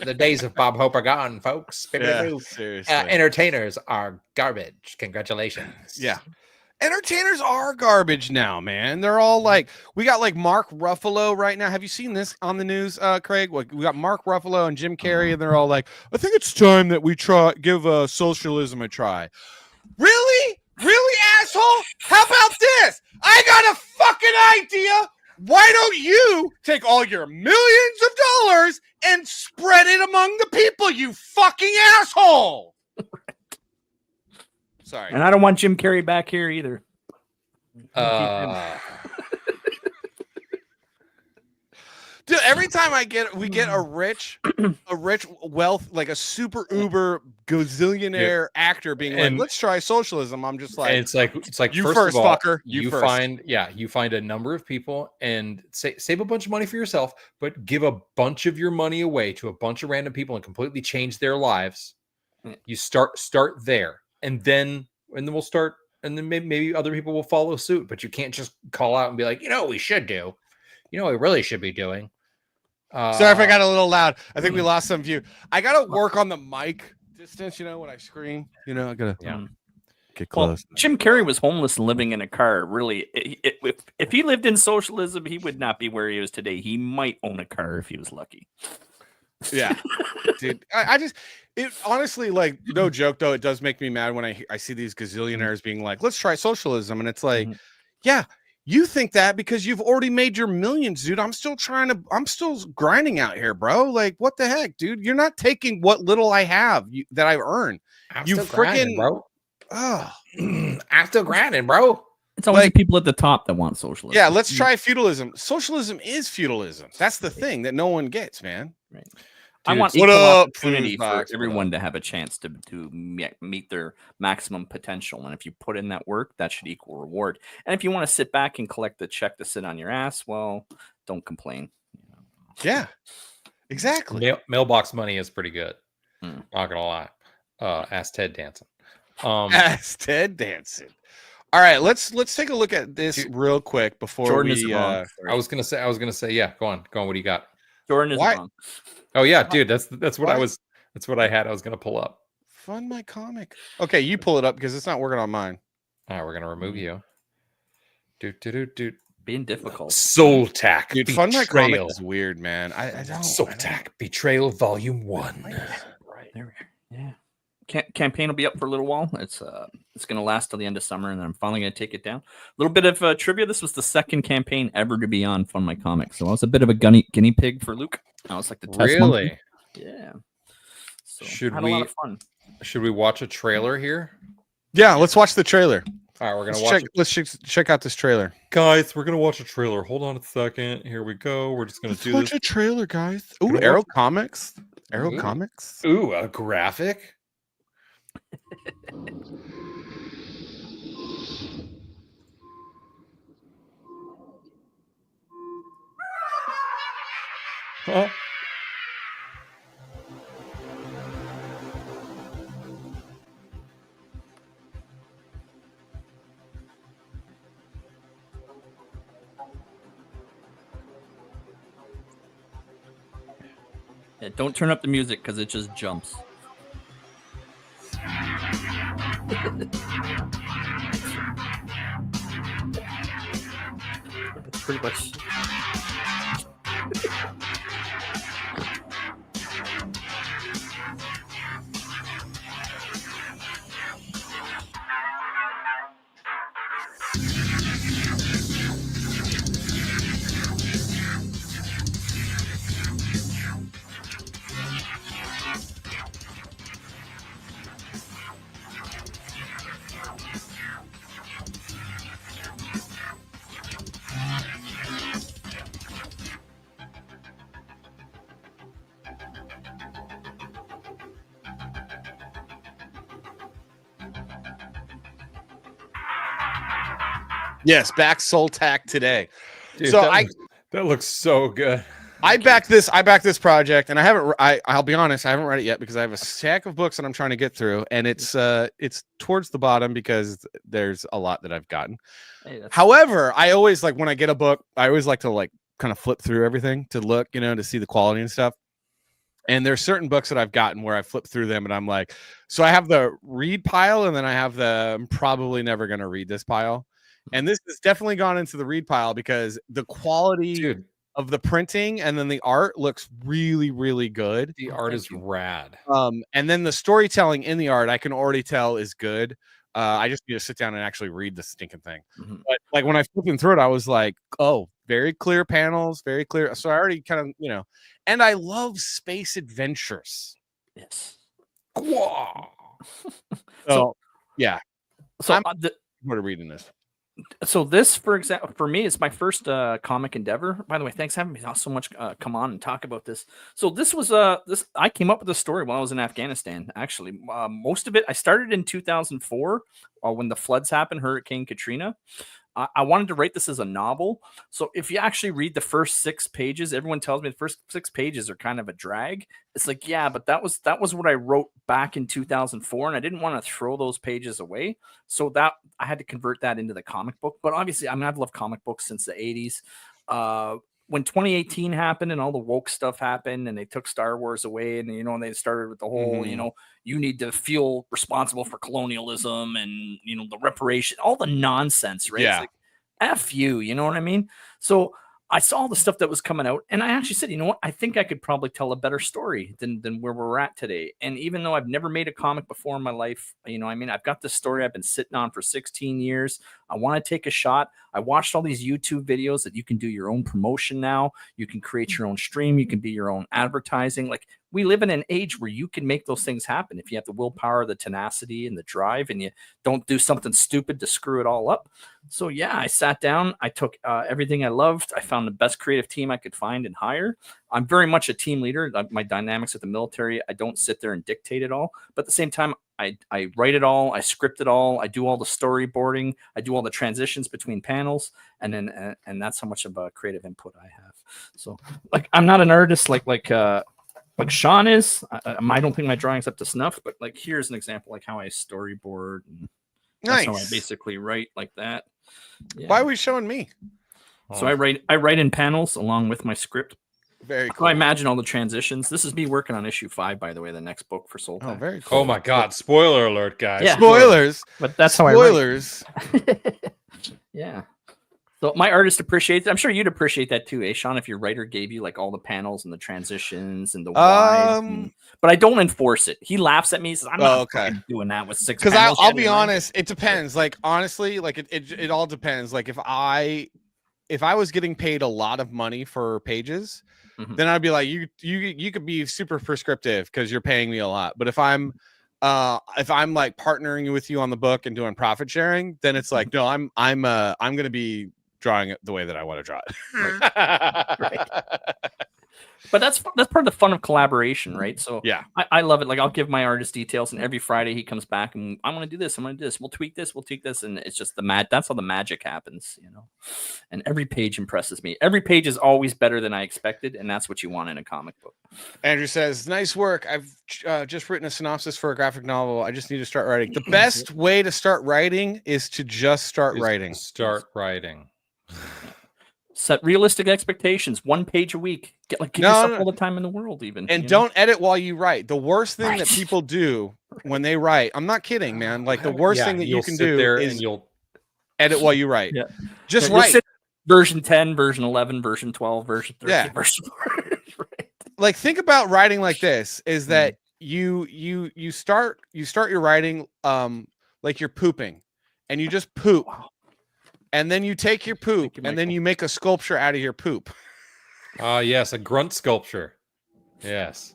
The days of Bob Hope are gone, folks. Yeah, seriously. Entertainers are garbage. Congratulations. Yeah. Entertainers are garbage now, man. They're all like, we got like Mark Ruffalo right now. Have you seen this on the news, Craig? We got Mark Ruffalo and Jim Carrey, and they're all like, I think it's time that we give socialism a try. Really? Really, asshole? How about this? I got a fucking idea. Why don't you take all your millions of dollars and spread it among the people, you fucking asshole? Sorry. And I don't want Jim Carrey back here either. Dude, every time we get a rich wealth, like a super uber gazillionaire actor being like, let's try socialism. I'm just like, it's like you first first, of all, fucker. You first. find a number of people and save a bunch of money for yourself, but give a bunch of your money away to a bunch of random people and completely change their lives. You start there, and then we'll start, and then maybe other people will follow suit. But you can't just call out and be like, what we should do, what we really should be doing. Sorry if I got a little loud. I think we lost some view. I gotta work on the mic distance. When I scream, I gotta get close. Well, Jim Carrey was homeless and living in a car. Really, if he lived in socialism, he would not be where he is today. He might own a car if he was lucky. Yeah, dude. It honestly, like, no joke though, it does make me mad when I see these gazillionaires being like, let's try socialism, and it's like, yeah. You think that because you've already made your millions, dude. I'm still grinding out here, bro. Like, what the heck, dude? You're not taking what little I have that I've earned. You freaking, bro. I'm still grinding, bro. It's always the people at the top that want socialism. Yeah, let's try feudalism. Socialism is feudalism. That's the thing that no one gets, man. Right. Dude, I want equal opportunity for everyone to have a chance to meet their maximum potential. And if you put in that work, that should equal reward. And if you want to sit back and collect the check to sit on your ass, well, don't complain. Yeah. Exactly. Mailbox money is pretty good. Hmm. Not gonna lie. Ask Ted Danson. Ask Ted Danson. All right, let's take a look at this real quick before Jordan we. is wrong. I was gonna say, yeah. Go on. What do you got? Jordan is Why- wrong. Oh yeah, dude. That's what I What? was. That's what I had. I was gonna pull up. Fund my comic. Okay, you pull it up because it's not working on mine. All right, we're gonna remove you. Being difficult. Soul Tack. Dude, Fund My Comic is weird, man. I don't. Soul Tack Betrayal Volume 1. Right there. Yeah. Campaign will be up for a little while. It's going to last till the end of summer, and then I'm finally going to take it down. A little bit of trivia. This was the second campaign ever to be on Fund My Comic, so I was a bit of a guinea pig for Luke. I was like the test Really? monkey. Yeah. So Should had a lot of fun. Should we watch a trailer here? Yeah, let's watch the trailer. All right, we're gonna Let's check out this trailer, guys. We're gonna watch a trailer. Hold on a second. Here we go. We're just gonna watch a trailer, guys. Ooh, Arrow Comics. Arrow Comics. Ooh, a graphic. Huh? Yeah, don't turn up the music because it just jumps. It's pretty much. Yes, back Soul Tack today. Dude, So that looks so good. I back this project, and I haven't. I'll be honest, I haven't read it yet because I have a stack of books that I'm trying to get through, and it's towards the bottom because there's a lot that I've gotten. Hey, However, I always like when I get a book, I always like to like kind of flip through everything to look, to see the quality and stuff. And there's certain books that I've gotten where I flip through them and I'm like, so I have the read pile, and then I have the I'm probably never going to read this pile. And this has definitely gone into the read pile because the quality of the printing and then the art looks really, really good. The art is rad. And then the storytelling in the art, I can already tell is good. I just need to sit down and actually read the stinking thing. Mm-hmm. But like when I flipped through it, I was like, oh, very clear panels, very clear. So I already kind of, and I love space adventures. Yes. So yeah. So I'm reading this. So this, for example, for me, it's my first comic endeavor. By the way, thanks for having me so much. Come on and talk about this. So this was I came up with the story while I was in Afghanistan. Actually, most of it I started in 2004 when the floods happened, Hurricane Katrina. I wanted to write this as a novel. So if you actually read the first 6 pages, everyone tells me the first 6 pages are kind of a drag. It's like, yeah, but that was what I wrote back in 2004, and I didn't want to throw those pages away. So that I had to convert that into the comic book. But obviously, I've loved comic books since the 80s. When 2018 happened and all the woke stuff happened and they took Star Wars away and, and they started with the whole, you need to feel responsible for colonialism and, the reparation, all the nonsense, right? Yeah. It's like, F you, you know what I mean? So I saw the stuff that was coming out and I actually said, you know what? I think I could probably tell a better story than where we're at today. And even though I've never made a comic before in my life, I've got this story I've been sitting on for 16 years. I want to take a shot. I watched all these YouTube videos that you can do your own promotion now. You can create your own stream. You can be your own advertising. Like we live in an age where you can make those things happen if you have the willpower, the tenacity, and the drive, and you don't do something stupid to screw it all up. So yeah, I sat down, I took everything I loved, I found the best creative team I could find and hire. I'm very much a team leader. My dynamics with the military, I don't sit there and dictate it all, but at the same time, I write it all, I script it all, I do all the storyboarding, I do all the transitions between panels, and then and that's how much of a creative input I have. So like, I'm not an artist like Sean is. I don't think my drawing's up to snuff, but like, here's an example like how I storyboard. And that's how I basically write like that. Yeah. Why are we showing me? So I write in panels along with my script. Very cool. So I imagine all the transitions. This is me working on issue 5, by the way, the next book for Soul. Oh, very cool. Oh my God! Spoiler alert, guys! Yeah. Spoilers. But that's how Spoilers. I write. Yeah. So my artist appreciates it. I'm sure you'd appreciate that too, Sean, if your writer gave you like all the panels and the transitions and the wides. But I don't enforce it. He laughs at me. He says, I'm not doing that with 6 panels. Because I'll be honest, it depends. Like, honestly, like it all depends. Like if I was getting paid a lot of money for pages, then I'd be like, you could be super prescriptive because you're paying me a lot. But if I'm like partnering with you on the book and doing profit sharing, then it's like, no, I'm gonna be drawing it the way that I want to draw it. Right. But that's part of the fun of collaboration, right? So yeah, I love it. Like, I'll give my artist details, and every Friday he comes back and I'm going to do this. I'm going to do this. We'll tweak this. And it's just that's how the magic happens, you know. And every page impresses me. Every page is always better than I expected, and that's what you want in a comic book. Andrew says, "Nice work. I've just written a synopsis for a graphic novel. I just need to start writing." The best way to start writing is to just start writing. Start writing. Set realistic expectations. 1 page a week. Give yourself all the time in the world, even. And don't edit while you write. The worst thing that people do when they write, I'm not kidding, man. Like, the worst thing that you can do is you'll edit while you write. Yeah. Just write. Version 10, version 11, version 12, version 13, version 4. Right. Like, think about writing like this: is that you start your writing like you're pooping, and you just poop. And then you take your poop, and then you make a sculpture out of your poop. Yes, a grunt sculpture. Yes.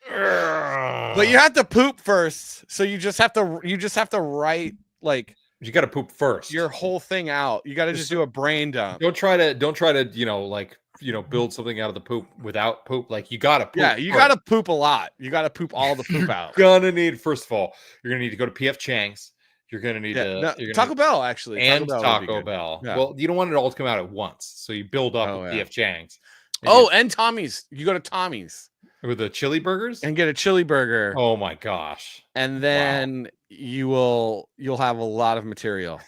But you have to poop first, so you just have to write, like, you got to poop first. Your whole thing out. You got to just do a brain dump. Don't try to build something out of the poop without poop. Like, you got to poop. Yeah, you got to poop a lot. You got to poop all the poop out. First of all, you're gonna need to go to PF Chang's. You're going to need Taco Bell, actually. And Taco Bell. Yeah. Well, you don't want it all to come out at once. So you build up with PF Chang's. And Tommy's. You go to Tommy's. With the chili burgers? And get a chili burger. Oh, my gosh. And then you'll have a lot of material.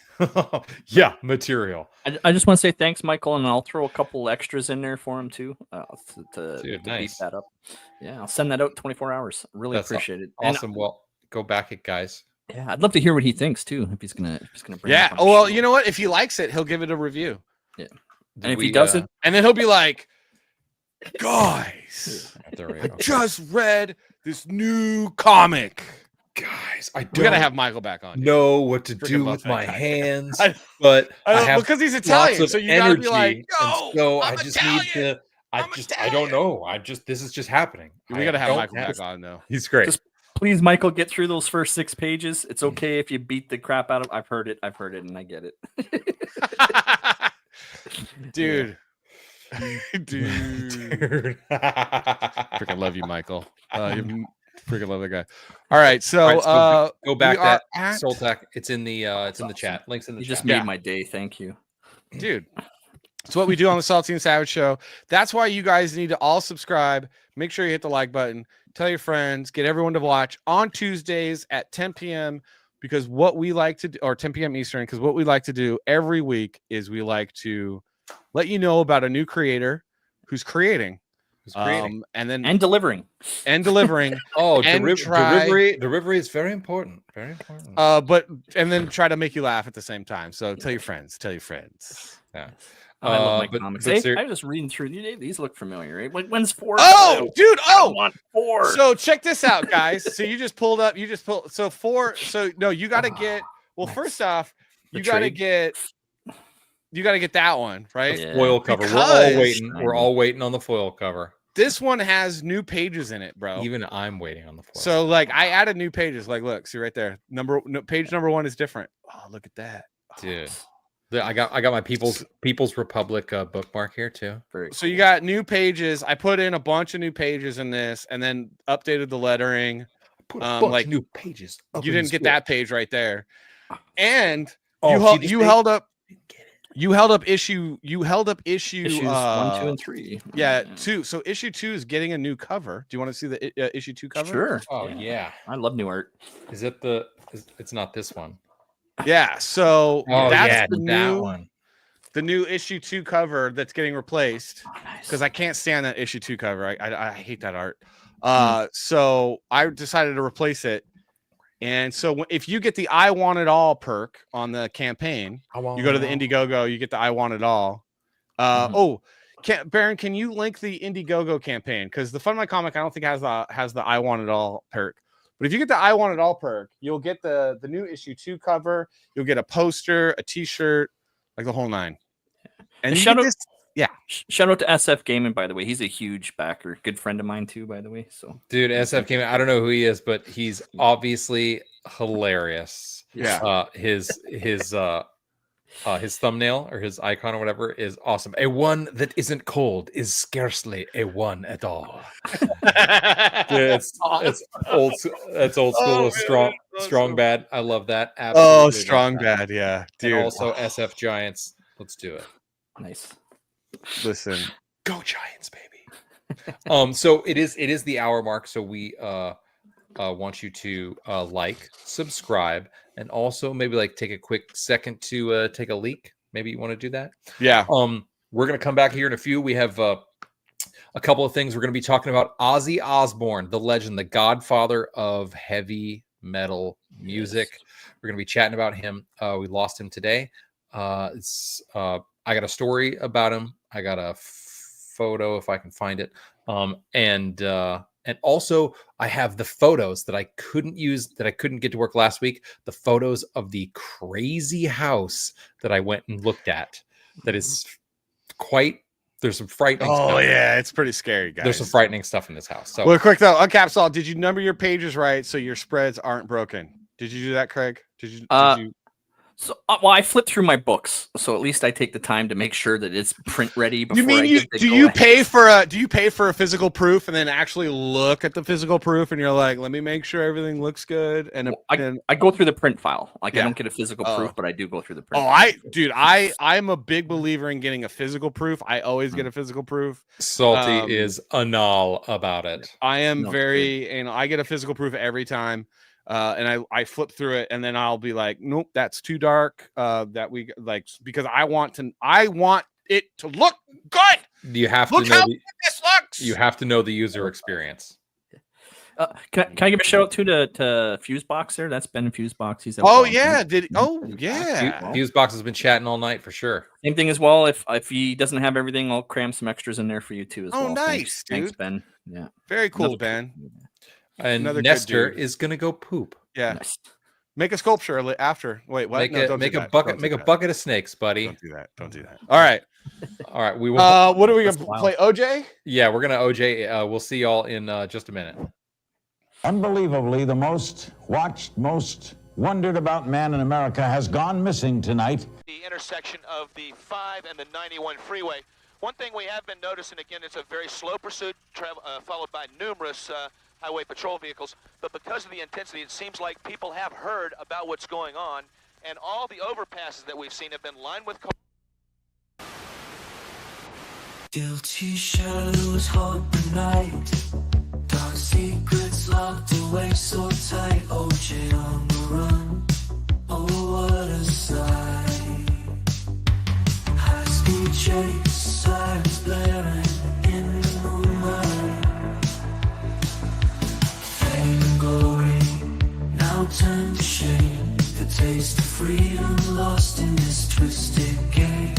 Yeah, material. I just want to say thanks, Michael, and I'll throw a couple extras in there for him, too, to beat that up. Yeah, I'll send that out in 24 hours. Really appreciate it. Awesome. Well, go back it, guys. Yeah, I'd love to hear what he thinks too. If he's gonna bring it up. Well, you know what? If he likes it, he'll give it a review. Yeah, and if he doesn't, and then he'll be like, "Guys, I just read this new comic. Guys, we gotta have Michael back on. Know what to do with my hands, but I have because he's Italian, so you gotta be like, "Yo, so I just need to. I don't know. This is just happening. We gotta have Michael back on though. He's great." Please, Michael, get through those first 6 pages. It's okay if you beat the crap out of. I've heard it, and I get it. Dude. Freaking love you, Michael. You freaking love that guy. All right, so go back that Soul Tech. It's in the chat. Links in the chat. You just made my day. Thank you, dude. It's what we do on the Salty and Savage Show. That's why you guys need to all subscribe. Make sure you hit the like button. Tell your friends. Get everyone to watch on Tuesdays at 10 p.m. because what we like to do, or 10 p.m. Eastern, because what we like to do every week is we like to let you know about a new creator who's creating. And delivering. Oh, delivery is very important. Very important. And then try to make you laugh at the same time. So tell your friends. Yeah. I love my comics. I was reading through these. Look familiar, right? Like, when's 4? Oh, dude! I want 4. So check this out, guys. So you just pulled up. So 4. So no, you got to get. Well, first off, you got to get that one, right? The foil cover. We're all waiting on the foil cover. This one has new pages in it, bro. Even I'm waiting on the floor. So like I added new pages. Like, look, see right there. Page number 1 is different. Oh, look at that, dude. I got my People's Republic bookmark here too. So you got new pages. I put in a bunch of new pages in this, and then updated the lettering. Put a bunch of new pages. You didn't get that page right there, and you held up issue issues 1, 2, and 3. Yeah, 2. So issue 2 is getting a new cover. Do you want to see the issue 2 cover? Sure. Oh yeah. I love new art. Is it it's not this one. Yeah, so that's that one. The new issue 2 cover that's getting replaced because I can't stand that issue 2 cover. I hate that art. So I decided to replace it. And so if you get the I Want It All perk on the campaign, you go to the Indiegogo, you get the I Want It All. Baron, can you link the Indiegogo campaign? Because the Fun My Comic, I don't think has the I Want It All perk. But if you get the I Want It All perk, you'll get the new issue 2 cover. You'll get a poster, a T-shirt, like the whole 9. And shout out to SF Gaming, by the way. He's a huge backer. Good friend of mine too, by the way. So, dude, SF Gaming. I don't know who he is, but he's obviously hilarious. Yeah. His thumbnail or his icon or whatever is awesome. A one that isn't cold is scarcely a one at all. Dude, it's old. That's old school. Strong bad. I love that. Absolutely strong bad. Yeah, dude. And also SF Giants. Let's do it. Nice. Listen, go Giants, baby. So it is the hour mark. So we want you to like, subscribe, and also maybe like take a quick second to take a leak. Maybe you want to do that. Yeah. We're gonna come back here in a few. We have a couple of things. We're gonna be talking about Ozzy Osbourne, the legend, the godfather of heavy metal music. Yes. We're gonna be chatting about him. We lost him today. I got a story about him. I got a photo if I can find it. And also I have the photos that I couldn't get to work last week. The photos of the crazy house that I went and looked at. That is there's some frightening stuff. Oh yeah, it's pretty scary, guys. There's some frightening stuff in this house. So well, quick though, Uncapsulated, did you number your pages right so your spreads aren't broken? Did you do that, Craig? Did you? So, I flip through my books, so at least I take the time to make sure that it's print ready. Before do you pay for a physical proof and then actually look at the physical proof and you're like, let me make sure everything looks good? And I go through the print file. Like I don't get a physical proof, but I do go through the print. I'm a big believer in getting a physical proof. I always get a physical proof. Salty is anal about it. I am I get a physical proof every time. And I flip through it, and then I'll be like, nope, that's too dark. That we like because I want it to look good. You have look to know how good this looks. You have to know the user experience. Can I give a shout out to Fusebox there? That's Ben Fusebox. He's Fusebox has been chatting all night for sure. Same thing as well. If he doesn't have everything, I'll cram some extras in there for you too as well. Oh, nice, thanks, Ben. Yeah, very cool, Ben. And Nestor is gonna go poop. Yeah, nice. Make a sculpture after. Wait, what? Make a bucket of snakes, buddy. Don't do that. All right. We will. What are we gonna play? OJ? Yeah, we're gonna OJ. We'll see y'all in just a minute. Unbelievably, the most watched, most wondered about man in America has gone missing tonight. The intersection of the 5 and the 91 freeway. One thing we have been noticing, again, it's a very slow pursuit, followed by numerous highway patrol vehicles, but because of the intensity, it seems like people have heard about what's going on, and all the overpasses that we've seen have been lined with cars. Guilty shadows haunt the night, dark secrets locked away so tight. OJ on the run, oh what a sight. High speed chase, sirens blaring in the moonlight. Glory, now turn to shame. The taste of freedom lost in this twisted game.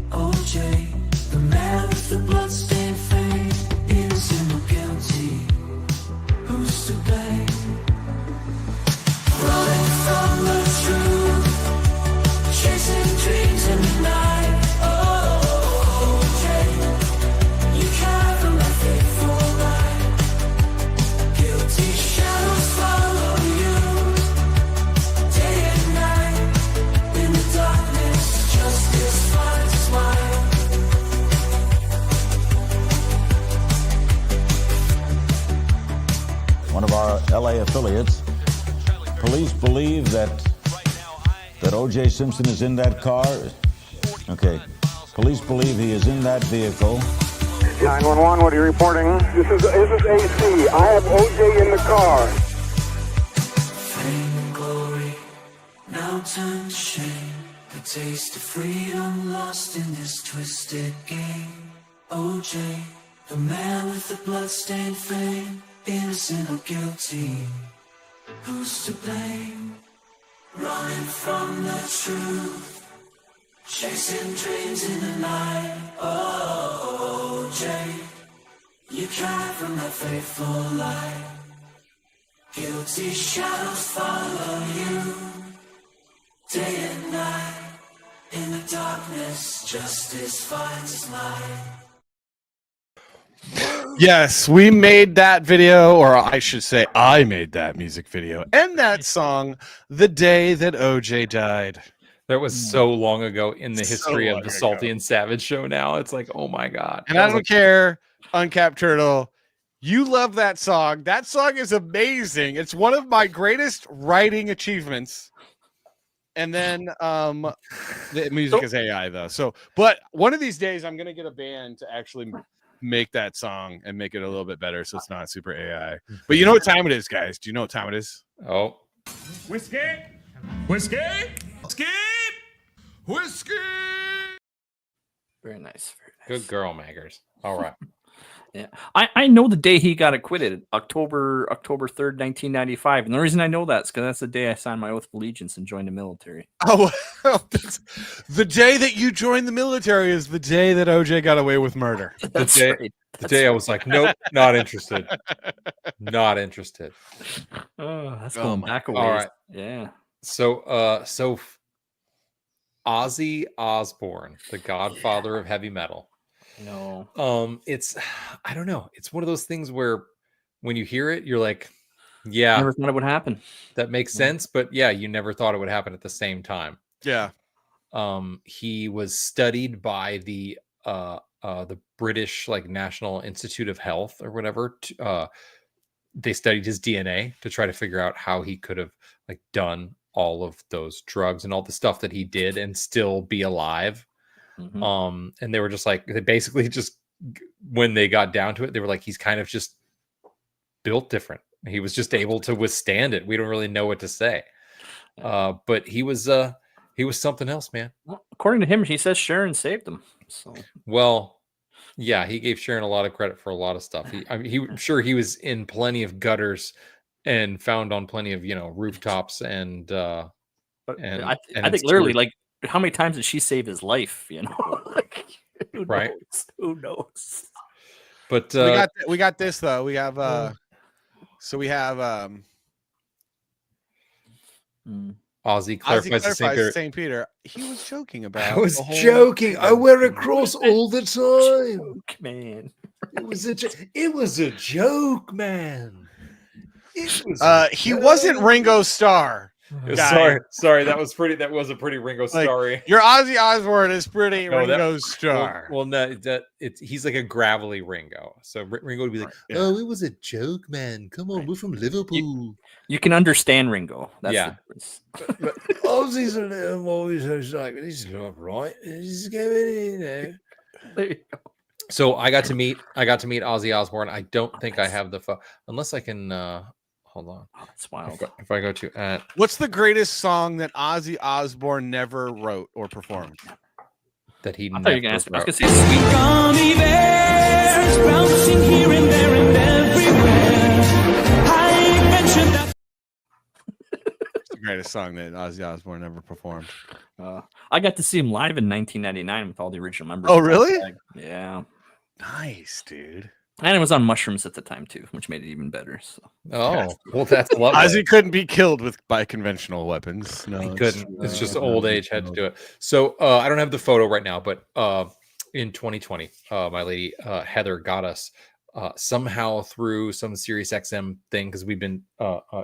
OJ, the man with the bloodstained face, innocent or guilty, who's to blame? Running from the truth, chasing dreams in the night. Oh, OJ, you carry my faithful. FBI affiliates. Police believe that O.J. Simpson is in that car. Okay. Police believe he is in that vehicle. 911, what are you reporting? This is AC. I have O.J. in the car. Fame and glory, now turned to shame. The taste of freedom lost in this twisted game. O.J., the man with the bloodstained fame, innocent or guilty. Who's to blame? Running from the truth, chasing dreams in the night. Oh, O.J., you drive from that faithful light. Guilty shadows follow you, day and night. In the darkness, justice finds its light. Yes, we made that video, or I should say, I made that music video and that song the day that OJ died. That was so long ago in the history of the Salty and Savage show now. It's like, oh my God. And I don't care, Uncapped Turtle. You love that song. That song is amazing. It's one of my greatest writing achievements. And then the music is AI though. So, but one of these days I'm gonna get a band to actually make that song and make it a little bit better so it's not super AI. But you know what time it is, guys? Do you know what time it is? Oh. Whiskey! Whiskey! Whiskey! Whiskey! Very nice. Good girl, Maggers. All right. Yeah, I know the day he got acquitted, October 3rd, 1995. And the reason I know that is because that's the day I signed my oath of allegiance and joined the military. Oh, the day that you joined the military is the day that OJ got away with murder. The day I was like, nope, not interested. Not interested. Oh, that's going back a ways. All right. Yeah. So Ozzy Osbourne, the godfather of heavy metal. No. It's, I don't know. It's one of those things where when you hear it, you're like, yeah, Never thought it would happen. that makes sense. But yeah, you never thought it would happen at the same time. Yeah. He was studied by the British like National Institute of Health or whatever. They studied his DNA to try to figure out how he could have like done all of those drugs and all the stuff that he did and still be alive. Mm-hmm. And they were just like, they basically just, when they got down to it, they were like, he's kind of just built different. He was just able to withstand it. We don't really know what to say. But he was something else, man. Well, according to him, he says Sharon saved him. So, well, yeah, he gave Sharon a lot of credit for a lot of stuff. I'm sure he was in plenty of gutters and found on plenty of, rooftops and I think literally, like, how many times did she save his life? Like, who right? knows? Who knows? But we got this though. We have Ozzy clarifies the St. Peter. He was joking about. I was joking. I wear a cross all the time. Joke, man. It was a joke, man. He wasn't Ringo Starr. Sorry, that was a pretty Ringo Starr. Your Ozzy Osbourne is pretty Ringo Starr. Well, no, he's like a gravelly Ringo. So Ringo would be like, "Oh, it was a joke, man. Come on, we're from Liverpool." You can understand Ringo. That's but Ozzy's always like, "He's not right. He's getting There you go. So I got to meet Ozzy Osbourne. I don't think I have the unless I can. Hold on. Oh, that's wild. If I go to what's the greatest song that Ozzy Osbourne never wrote or performed? That he I never thought you were gonna ask. I was wrote. gonna say Sweet Gummy bears bouncing here and there and everywhere. I mentioned that. It's the greatest song that Ozzy Osbourne ever performed. I got to see him live in 1999 with all the original members. Oh, really? Yeah. Nice, dude. And it was on mushrooms at the time too, which made it even better. So. Oh, well, that's lovely. Ozzy couldn't be killed by conventional weapons. No, He couldn't. It's just old age had to do it. So I don't have the photo right now, but in 2020, my lady Heather got us somehow through some Sirius XM thing because we've been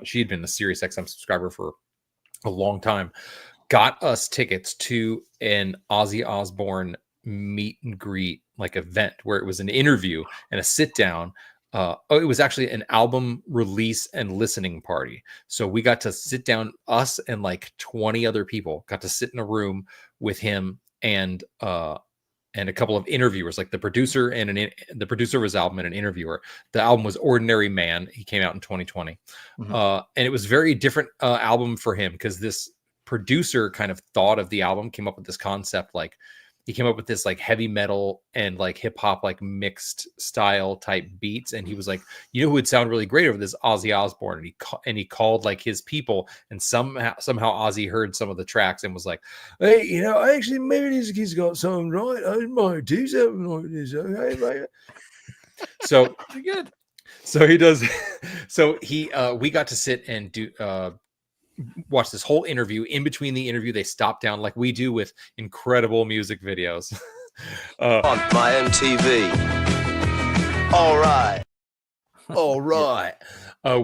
she had been a Sirius XM subscriber for a long time. Got us tickets to an Ozzy Osbourne meet and greet like event where it was an interview and a sit down it was actually an album release and listening party. So we got to sit down, us and like 20 other people got to sit in a room with him and a couple of interviewers, like the producer and the producer of his album and an interviewer. The album was Ordinary Man. He came out in 2020. And it was very different album for him because this producer kind of thought of the album, came up with this concept, like he came up with this like heavy metal and like hip hop, like mixed style type beats. And he was like, you know who would sound really great over this? Ozzy Osbourne. And he called like his people, and somehow Ozzy heard some of the tracks and was like, hey, you know, actually maybe this kid's got something right. I might do something like this. Okay, mate. So good. So he does. So we got to sit and do watch this whole interview. In between the interview, they stopped down like we do with incredible music videos. On my MTV. All right.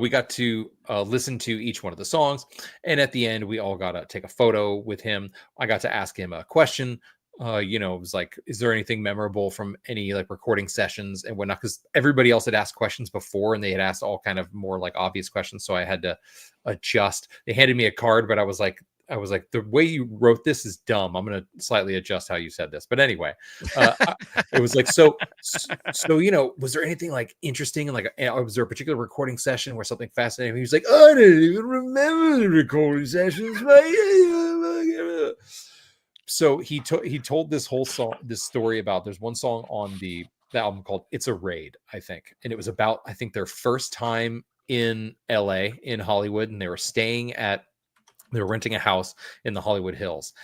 We got to listen to each one of the songs, and at the end, we all got to take a photo with him. I got to ask him a question. You know, it was like, is there anything memorable from any like recording sessions and whatnot? Because everybody else had asked questions before, and they had asked all kind of more like obvious questions, so I had to adjust. They handed me a card, but I was like, the way you wrote this is dumb. I'm going to slightly adjust how you said this. But anyway, it was like, so, you know, was there anything like interesting? And like, was there a particular recording session where something fascinating? He was like, I don't even remember the recording sessions, mate. So he told this whole story about, there's one song on the album called It's a Raid, I think. And it was about, I think, their first time in LA, in Hollywood. And they were renting a house in the Hollywood Hills.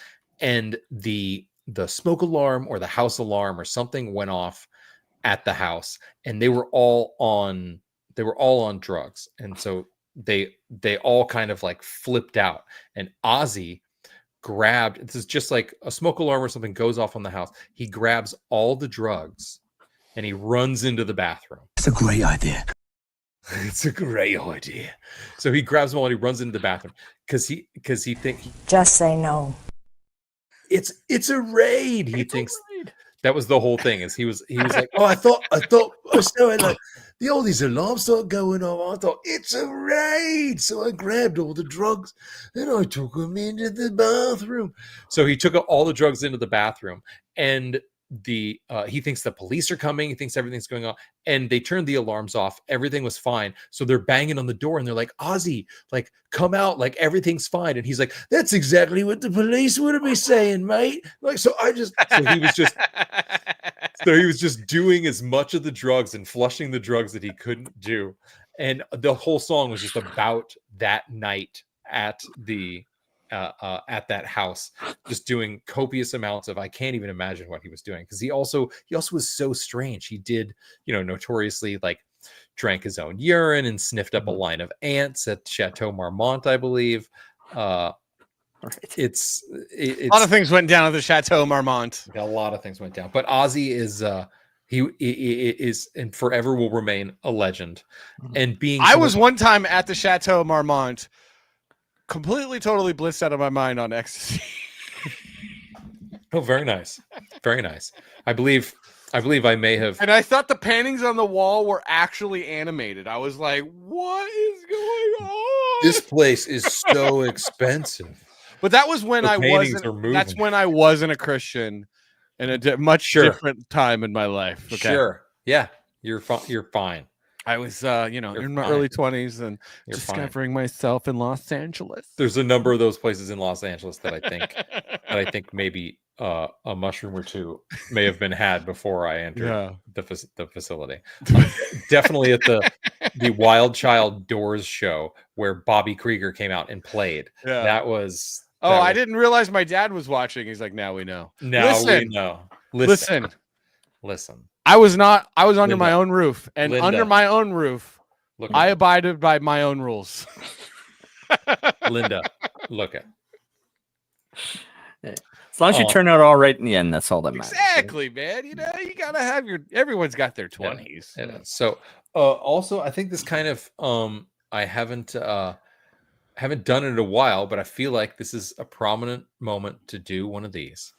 And the smoke alarm or the house alarm or something went off at the house. And they were all on drugs. And so they all kind of like flipped out. And Ozzy grabbed, this is just like a smoke alarm or something goes off on the house. He grabs all the drugs and he runs into the bathroom. It's a great idea. It's a great idea. So he grabs them all and he runs into the bathroom because he thinks, Just say no. It's a raid. He thinks that was the whole thing. Is he was like, oh, I thought I started like all these alarms started going off. I thought it's a raid. So I grabbed all the drugs and I took them into the bathroom. So he took all the drugs into the bathroom, and he thinks the police are coming. He thinks everything's going on, and they turned the alarms off. Everything was fine. So they're banging on the door and they're like, Ozzy, like, come out, like everything's fine. And he's like, that's exactly what the police would be saying, mate. Like, so he was just doing as much of the drugs and flushing the drugs that he couldn't do. And the whole song was just about that night at that house, just doing copious amounts of, I can't even imagine what he was doing, because he also was so strange. He did, you know, notoriously like drank his own urine and sniffed up a line of ants at Chateau Marmont, I believe. It's a lot of things went down at the Chateau Marmont. A lot of things went down, but Ozzy is he is and forever will remain a legend. And I was one time at the Chateau Marmont, completely, totally blissed out of my mind on ecstasy. Oh, very nice. Very nice. I believe I may have. And I thought the paintings on the wall were actually animated. I was like, what is going on? This place is so expensive. But that was when that's when I wasn't a Christian in a much different time in my life. Okay? Sure. Yeah. You're fine. I was, in my early 20s and discovering myself in Los Angeles. There's a number of those places in Los Angeles that I think maybe a mushroom or two may have been had before I entered the facility. Definitely at the Wild Child Doors show where Bobby Krieger came out and played. Yeah. That was. I didn't realize my dad was watching. He's like, now we know. We know. Listen. I was under my own roof, and under my own roof, I abided by my own rules. Linda, look at. As long as you turn out all right in the end, that's all that matters. Exactly, man. You know, you gotta have everyone's got their 20s. Yeah. So, also, I think this kind of, I haven't done it in a while, but I feel like this is a prominent moment to do one of these.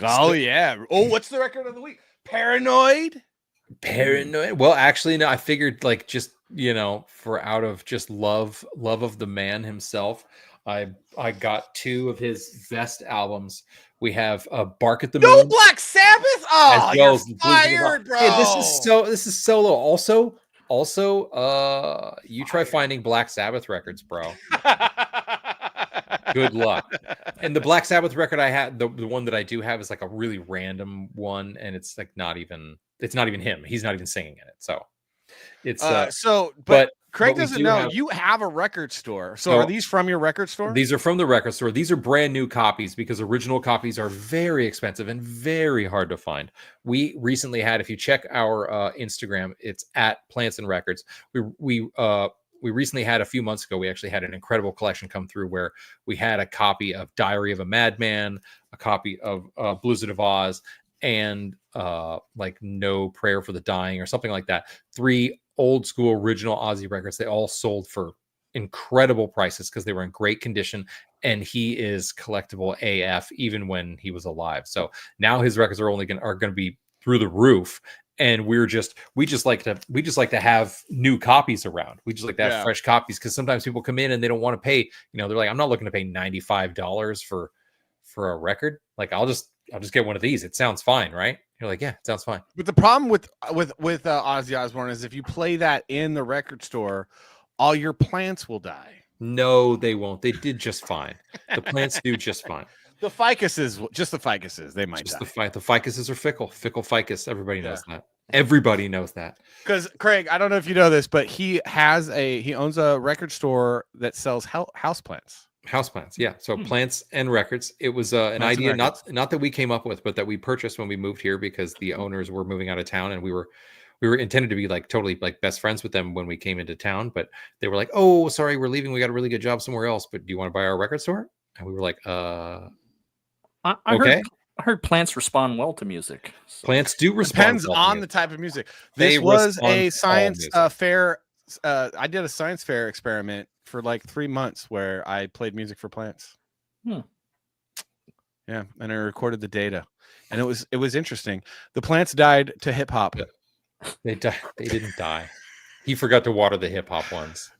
Oh yeah. Oh, what's the record of the week? Paranoid. Well, actually, no. I figured like just for out of just love of the man himself, I got 2 of his best albums. We have Bark at the No Moon. Black Sabbath. Oh, you're fired, bro. Hey, this is solo. Also, you try finding Black Sabbath records, bro. Good luck. And the Black Sabbath record I had, the one that I do have, is like a really random one, and it's like not even him. He's not even singing in it. So it's but Craig doesn't know you have a record store. So are these from your record store? These are from the record store. These are brand new copies because original copies are very expensive and very hard to find. We recently had, if you check our Instagram, it's at Plants and Records. We recently had, a few months ago, we actually had an incredible collection come through where we had a copy of Diary of a Madman, a copy of Blizzard of Oz, and like No Prayer for the Dying or something like that. 3 old school original Ozzy records. They all sold for incredible prices because they were in great condition, and he is collectible AF even when he was alive. So now his records are going to be through the roof. And we just like to have new copies around. We just like to have fresh copies because sometimes people come in and they don't want to pay. They're like, I'm not looking to pay $95 for a record. Like I'll just get one of these. It sounds fine, right? You're like, yeah, it sounds fine. But the problem with Ozzy Osbourne is if you play that in the record store, all your plants will die. No, they won't. They did just fine. The plants do just fine. The ficuses, just the ficuses, they might die. The ficuses are fickle ficus. Everybody knows that. Everybody knows that. Because Craig, I don't know if you know this, but he owns a record store that sells houseplants. Houseplants, yeah. So plants and records. It was an idea not that we came up with, but that we purchased when we moved here because the owners were moving out of town, and we were intended to be like totally like best friends with them when we came into town, but they were like, "Oh, sorry, we're leaving. We got a really good job somewhere else, but do you want to buy our record store?" And we were like, I heard plants respond well to music. So. Plants do respond. Depends on the type of music. This was a science fair. I did a science fair experiment for like 3 months where I played music for plants. Yeah, and I recorded the data, and it was interesting. The plants died to hip hop. They died. They didn't die. He forgot to water the hip hop ones.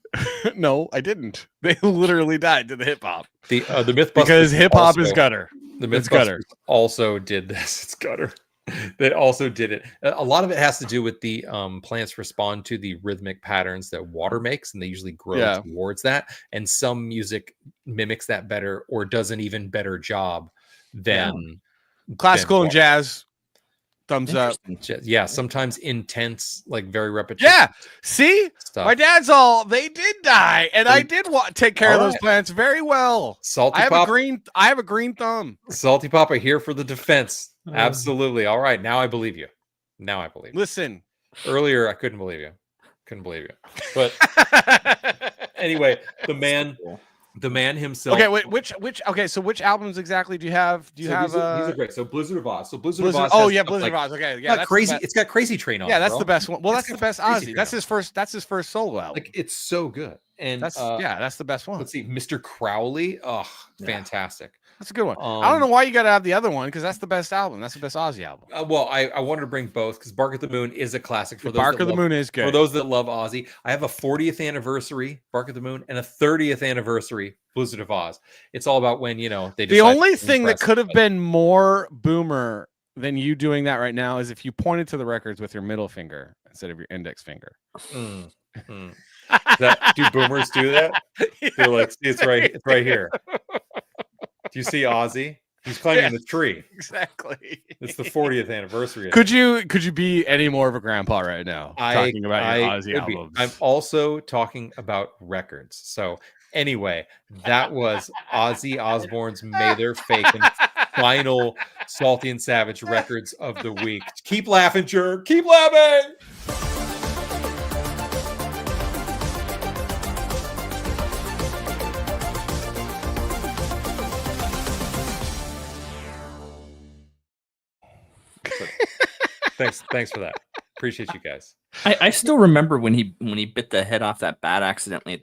No, I didn't. They literally died to the hip hop. The Mythbusters, because hip hop is gutter. The Mythbusters also did this. It's gutter. They also did it. A lot of it has to do with the plants respond to the rhythmic patterns that water makes, and they usually grow towards that. And some music mimics that better or does an even better job than classical and jazz. Thumbs up. Yeah, sometimes intense, like very repetitive. Yeah, see, stuff. My dad's they did die, and I did take care of those plants very well. Salty I have Pop, I have a green thumb. Salty Papa here for the defense. Absolutely. All right, now I believe you. Listen, earlier I couldn't believe you. But anyway, the man himself. Okay, wait, which? Okay, so which albums exactly do you have? These are great. So Blizzard of Oz. Blizzard of Oz. Oh yeah, Blizzard of Oz. Okay, yeah, that's crazy. It's got Crazy Train on. Yeah, that's the best one. Well, that's the best Ozzy. That's his first solo album. Like it's so good. And that's the best one. Let's see, Mr. Crowley. Oh, fantastic. That's a good one. I don't know why you got to have the other one because that's the best album. That's the best Ozzy album. Well, I wanted to bring both because Bark at the Moon is a classic for those. Bark at the Moon is good for those that love Ozzy. I have a 40th anniversary Bark at the Moon and a 30th anniversary Blizzard of Oz. It's all about when they. The only thing that could have been more boomer than you doing that right now is if you pointed to the records with your middle finger instead of your index finger. Do boomers do that? They're like, it's right here. Do you see Ozzy? He's climbing the tree. Exactly. It's the 40th anniversary. Could you be any more of a grandpa right now? Talking about your Ozzy albums. I'm also talking about records. So anyway, that was Ozzy Osbourne's May They're Fake and final Salty and Savage records of the week. Keep laughing, jerk. Keep laughing. Thanks for that. Appreciate you guys. I still remember when he bit the head off that bat accidentally at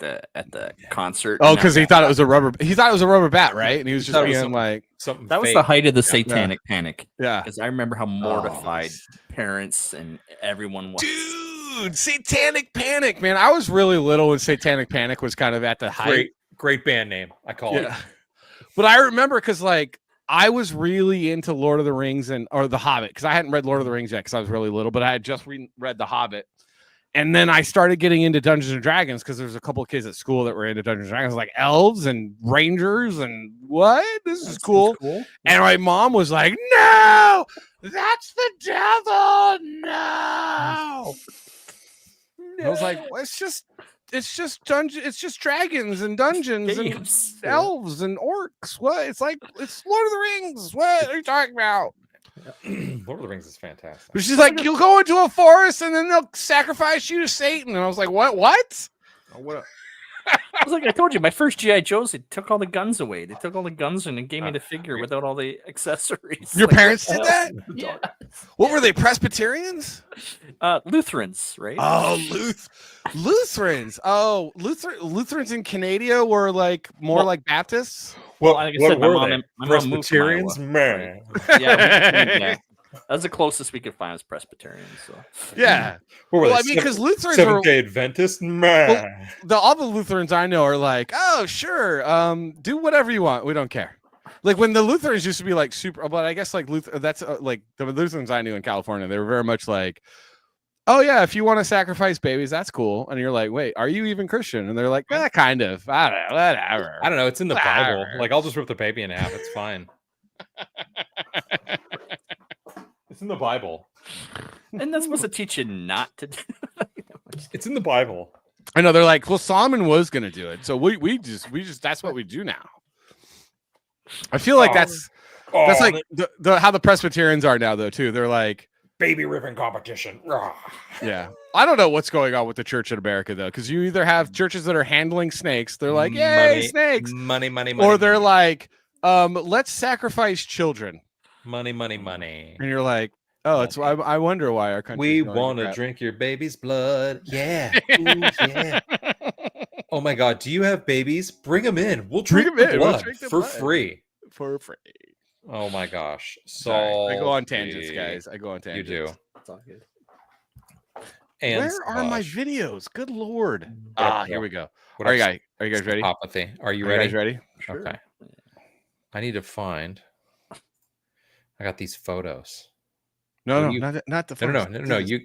the concert. Oh, because he thought it was a rubber. He thought it was a rubber bat, right? And he was just being like something. That was fake. the height of the satanic panic. Yeah, because I remember how mortified parents and everyone was. Dude, Satanic Panic, man! I was really little when Satanic Panic was kind of at the height. Great band name. I call it. But I remember because like I was really into Lord of the Rings or The Hobbit because I hadn't read Lord of the Rings yet because I was really little, but I had just read The Hobbit. And then I started getting into Dungeons and Dragons because there's a couple of kids at school that were into Dungeons and Dragons, like elves and rangers and what? This is cool. And my mom was like, "No, that's the devil. No." I was like, well, it's just dragons and dungeons and elves and orcs. What? It's Lord of the Rings. What are you talking about? Lord of the Rings is fantastic. But she's like, you'll go into a forest and then they'll sacrifice you to Satan. And I was like, what? Oh, what? I was like, I told you, my first G.I. Joes, they took all the guns away. They took all the guns and gave me the figure without all the accessories. Your like, parents did that? Yeah. What were they, Presbyterians? Lutherans, right? Oh, Lutherans. Oh, Lutherans in Canada were like more like Baptists. Well, like I said, my mom moved from Presbyterians, Iowa. man. Yeah, that's the closest we could find was Presbyterians. So yeah, what were well, they? I mean, because Lutherans Seventh-day Adventists, man. Well, all the Lutherans I know are like, oh, sure, do whatever you want. We don't care. Like when the Lutherans used to be like super, but I guess like that's like the Lutherans I knew in California. They were very much like, oh yeah, if you want to sacrifice babies, that's cool. And you're like, wait, are you even Christian? And they're like, kind of. I don't know, whatever. I don't know. It's in the Bible. Like I'll just rip the baby in half. It's fine. It's in the Bible. And that's supposed to teach you not to do It's in the Bible. I know. They're like, well, Solomon was going to do it. So we just that's what we do now. I feel like that's like the how the Presbyterians are now, though, too. They're like, baby ripping competition. Yeah. I don't know what's going on with the church in America, though, because you either have churches that are handling snakes. They're like, yay, snakes. Money. Or they're like, let's sacrifice children. Money. And you're like, oh, it's I wonder why our country. We want to drink your baby's blood. Yeah. Ooh, yeah. Oh my God. Do you have babies? Bring them in. We'll drink the blood for free. For free. Oh my gosh. So I go on tangents, guys. I go on tangents. You do. It's all good. And where are my videos? Good Lord. Here we go. What Are you guys ready? Apathy. Are you Are ready? you guys ready? Sure. Okay. I need to find. I got these photos. No, not the photos. No. You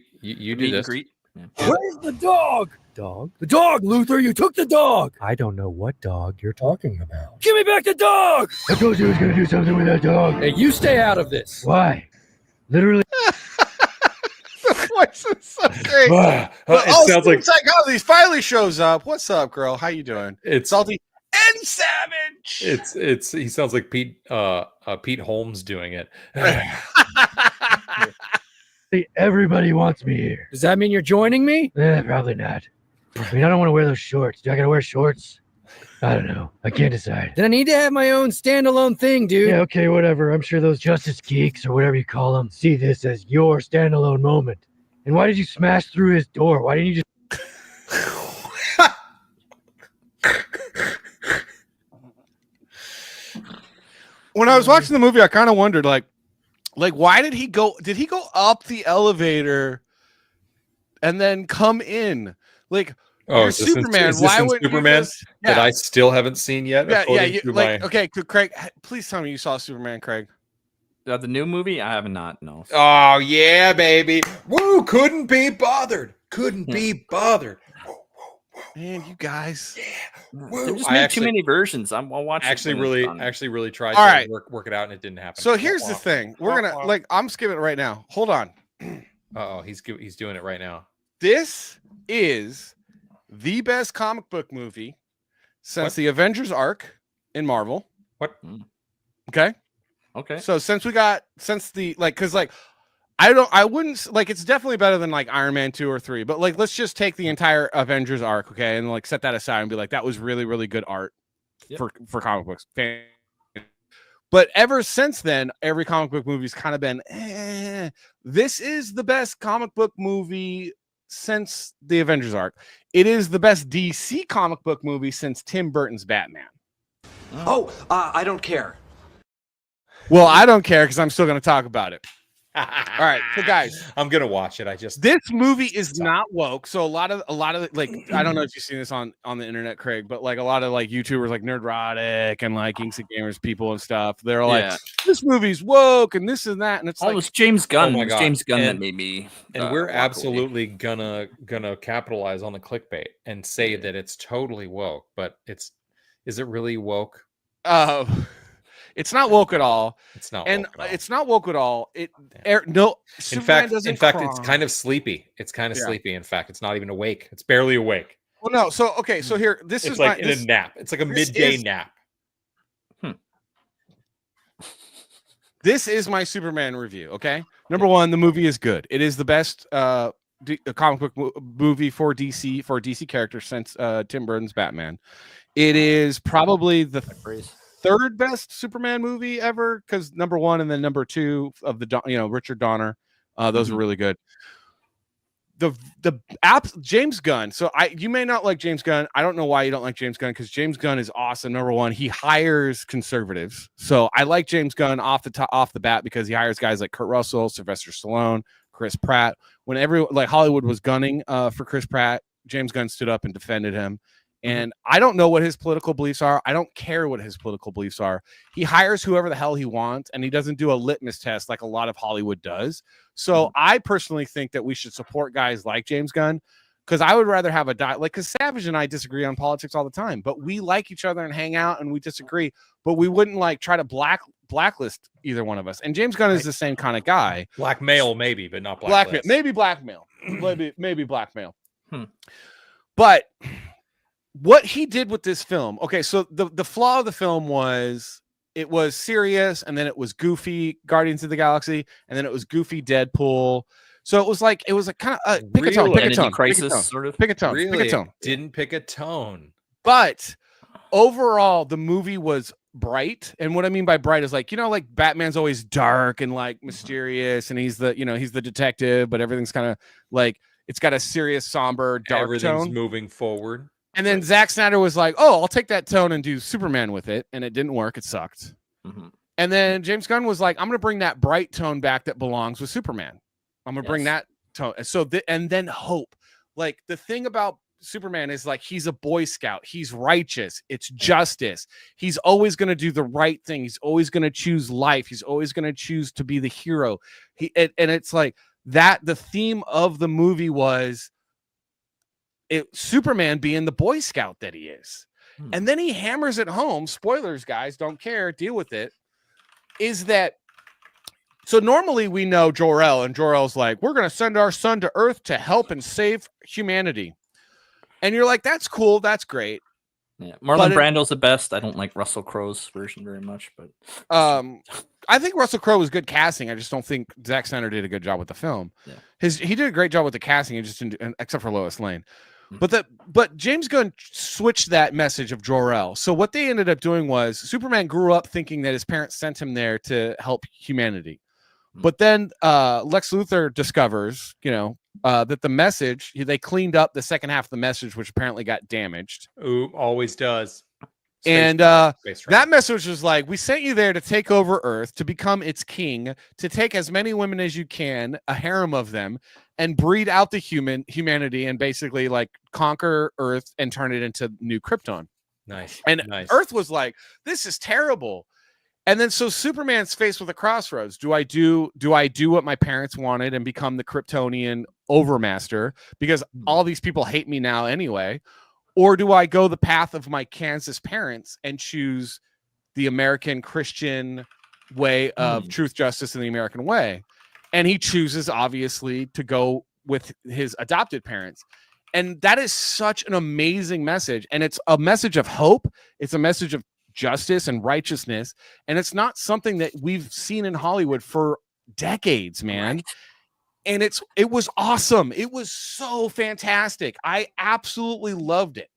do this. Where's the dog? Dog? The dog, Luther! You took the dog! I don't know what dog you're talking about. Give me back the dog! I told you I was going to do something with that dog. Hey, you stay out of this. Why? Literally. The voice is so great. It sounds like Psychology finally shows up. What's up, girl? How you doing? It's Salty and Savage. It's he sounds like Pete Holmes doing it. Everybody wants me here. Does that mean you're joining me? Probably not. I mean, I don't want to wear those shorts. Do I got to wear shorts? I don't know. I can't decide. Then I need to have my own standalone thing, dude. Yeah, okay, whatever. I'm sure those justice geeks or whatever you call them see this as your standalone moment. And why did you smash through his door? Why didn't you just... When I was watching the movie, I kind of wondered, like, why did he go? Did he go up the elevator and then come in? Like, oh, Superman. Why would Superman that I still haven't seen yet? Yeah. Okay, Craig, please tell me you saw Superman, Craig. The new movie? I have not. No. Oh yeah, baby. Woo! Couldn't be bothered. Be bothered. Man, you guys. They just made too many versions. I'll watch. Actually, really tried to work it out, and it didn't happen. So here's the thing: we're gonna I'm skipping it right now. Hold on. He's doing it right now. This is the best comic book movie since the Avengers arc in Marvel. What? Okay. So I wouldn't like, it's definitely better than like Iron Man 2 or 3, but like, let's just take the entire Avengers arc. Okay. And like set that aside and be like, that was really, really good art for comic books. But ever since then, every comic book movie's kind of been, this is the best comic book movie since the Avengers arc. It is the best DC comic book movie since Tim Burton's Batman. I don't care. Well, I don't care because I'm still going to talk about it. All right, so guys, I'm gonna watch it. This movie is not woke. So a lot of like, I don't know if you've seen this on the internet, Craig, but like a lot of like YouTubers like Nerdrotic and like Inks and Gamers people and stuff, they're like, this movie's woke and this and that, and it's it was James Gunn. Oh my It was God. James Gunn that And- made me. And we're walk away. absolutely gonna capitalize on the clickbait and say that it's totally woke, but is it really woke? It's not woke at all. It's not and woke at all. it's not woke at all. No, In Superman fact, doesn't it's cry. kind of sleepy. It's kind of Yeah. sleepy. In fact, it's not even awake. It's barely awake. Well, no. So okay. So here, this It's is like my, in this, a nap. It's like a this midday is- nap. This is my Superman review. Okay, number one, the movie is good. It is the best comic book movie for DC characters since Tim Burton's Batman. It is probably the third best Superman movie ever, because number one and then number two of the Richard Donner, those are really good. James Gunn. So you may not like James Gunn. I don't know why you don't like James Gunn, because James Gunn is awesome. Number one, he hires conservatives. So I like James Gunn off the bat because he hires guys like Kurt Russell, Sylvester Stallone, Chris Pratt. When Hollywood was gunning for Chris Pratt, James Gunn stood up and defended him. And I don't know what his political beliefs are. I don't care what his political beliefs are. He hires whoever the hell he wants, and he doesn't do a litmus test like a lot of Hollywood does. So I personally think that we should support guys like James Gunn, because I would rather have because Savage and I disagree on politics all the time, but we like each other and hang out and we disagree, but we wouldn't like try to blacklist either one of us. And James Gunn is the same kind of guy. Blackmail, maybe, but not Blackmail. Maybe blackmail. maybe blackmail. But what he did with this film, okay, so the flaw of the film was it was serious, and then it was goofy Guardians of the Galaxy, and then it was goofy Deadpool. So it was like kind of pick a tone, pick a tone, crisis, sort of. pick a tone, Really? pick a tone. Didn't pick a tone. But overall, the movie was bright, and what I mean by bright is like Batman's always dark and like mysterious, and he's the detective, but everything's kind of like it's got a serious, somber, dark Everything's tone. moving forward. And then Zack Snyder was like, "Oh, I'll take that tone and do Superman with it," and it didn't work. It sucked. And then James Gunn was like, "I'm going to bring that bright tone back that belongs with Superman. I'm going to bring that tone." So and then hope. Like the thing about Superman is like he's a Boy Scout. He's righteous. It's justice. He's always going to do the right thing. He's always going to choose life. He's always going to choose to be the hero. And it's like that. The theme of the movie was Superman being the Boy Scout that he is. And then he hammers it home. Spoilers, guys, don't care. Deal with it. Is that so? Normally we know Jor-El, and Jor-El's like, we're going to send our son to Earth to help and save humanity. And you're like, that's cool. That's great. Yeah, Marlon Brando's the best. I don't like Russell Crowe's version very much, but I think Russell Crowe was good casting. I just don't think Zack Snyder did a good job with the film. Yeah. He did a great job with the casting. He just didn't, except for Lois Lane. But James Gunn switched that message of Jor-El. So what they ended up doing was Superman grew up thinking that his parents sent him there to help humanity. But then Lex Luthor discovers, that the message, they cleaned up the second half of the message, which apparently got damaged. Ooh, always does. That message was like, we sent you there to take over Earth, to become its king, to take as many women as you can, a harem of them, and breed out the humanity and basically like conquer Earth and turn it into new Krypton. Nice. And nice. Earth was like, this is terrible. And then so Superman's faced with a crossroads. Do I do what my parents wanted and become the Kryptonian overmaster because all these people hate me now anyway? Or do I go the path of my Kansas parents and choose the American Christian way of truth, justice, and the American way? And he chooses, obviously, to go with his adopted parents. And that is such an amazing message. And it's a message of hope. It's a message of justice and righteousness. And it's not something that we've seen in Hollywood for decades, man. Right. And it was awesome. It was so fantastic. I absolutely loved it.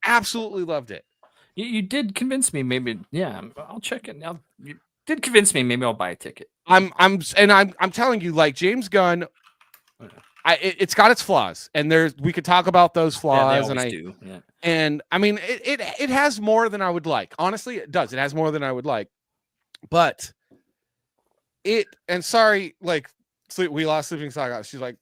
Absolutely loved it. You did convince me. Maybe, yeah. I'll check it now. You did convince me. Maybe I'll buy a ticket. I'm telling you, like James Gunn, it's got its flaws, and we could talk about those flaws, and do. Yeah. And I mean, it has more than I would like. Honestly, it does. It has more than I would like, but sorry, like we lost Sleeping Saga. She's like,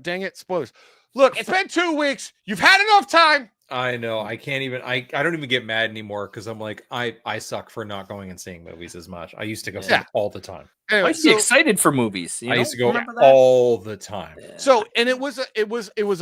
dang it, spoilers. Look, it's been 2 weeks. You've had enough time. I know. I can't even. I don't even get mad anymore because I'm like, I suck for not going and seeing movies as much. I used to go see them all the time. Anyway, I used to be excited for movies. I used to go all the time. Yeah. So, and it was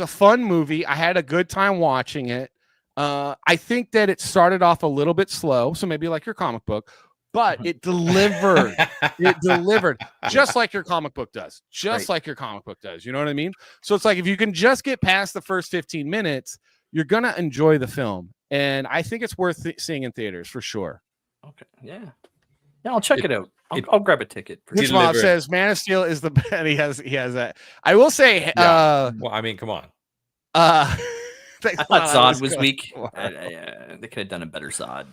a fun movie. I had a good time watching it. I think that it started off a little bit slow, so maybe like your comic book, but it delivered. It delivered just like your comic book does. Just like your comic book does. You know what I mean? So it's like if you can just get past the first 15 minutes, you're gonna enjoy the film, and I think it's worth seeing in theaters for sure. Okay, yeah, I'll check it out. I'll grab a ticket. This mob says Man of Steel is the and he has that. I will say, well, I mean, come on. I thought Zod was weak. They could have done a better Zod.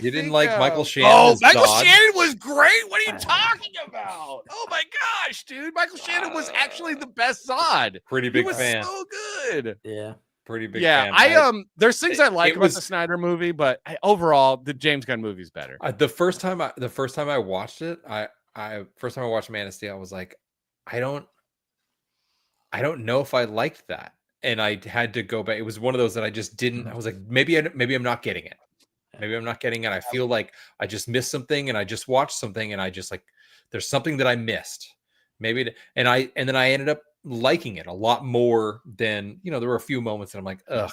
You didn't like Michael Shannon? Oh, Michael Shannon was great. What are you talking about? Oh my gosh, dude! Michael Shannon was actually the best Zod. Pretty big he was fan. So good. Yeah. Pretty big fan. There's things I like about the Snyder movie, but overall the James Gunn movie is better. The first time I watched it, first time I watched Man of Steel, I was like, I don't know if I liked that, and I had to go back. It was one of those that I just didn't. I was like, maybe I'm not getting it. Maybe I'm not getting it. I feel like I just missed something, and I just watched something, and I just like there's something that I missed. Maybe, and then I ended up liking it a lot more than, there were a few moments that I'm like, ugh.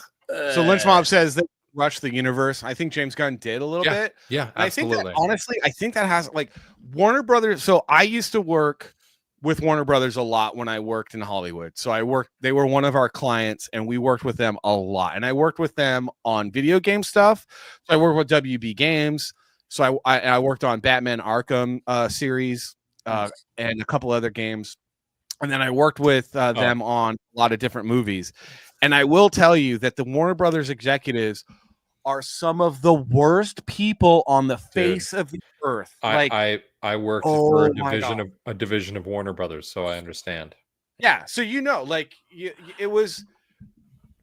So Lynch Mob says they rushed the universe. I think James Gunn did a little bit. Yeah, and absolutely. I think that, honestly, I think that has like Warner Brothers. So I used to work with Warner Brothers a lot when I worked in Hollywood. So they were one of our clients, and we worked with them a lot. And I worked with them on video game stuff. So I worked with WB Games. So I worked on Batman Arkham series and a couple other games. And then I worked with them on a lot of different movies. And I will tell you that the Warner Brothers executives are some of the worst people on the face of the earth. I worked for a division of Warner Brothers, so I understand. Yeah, so it was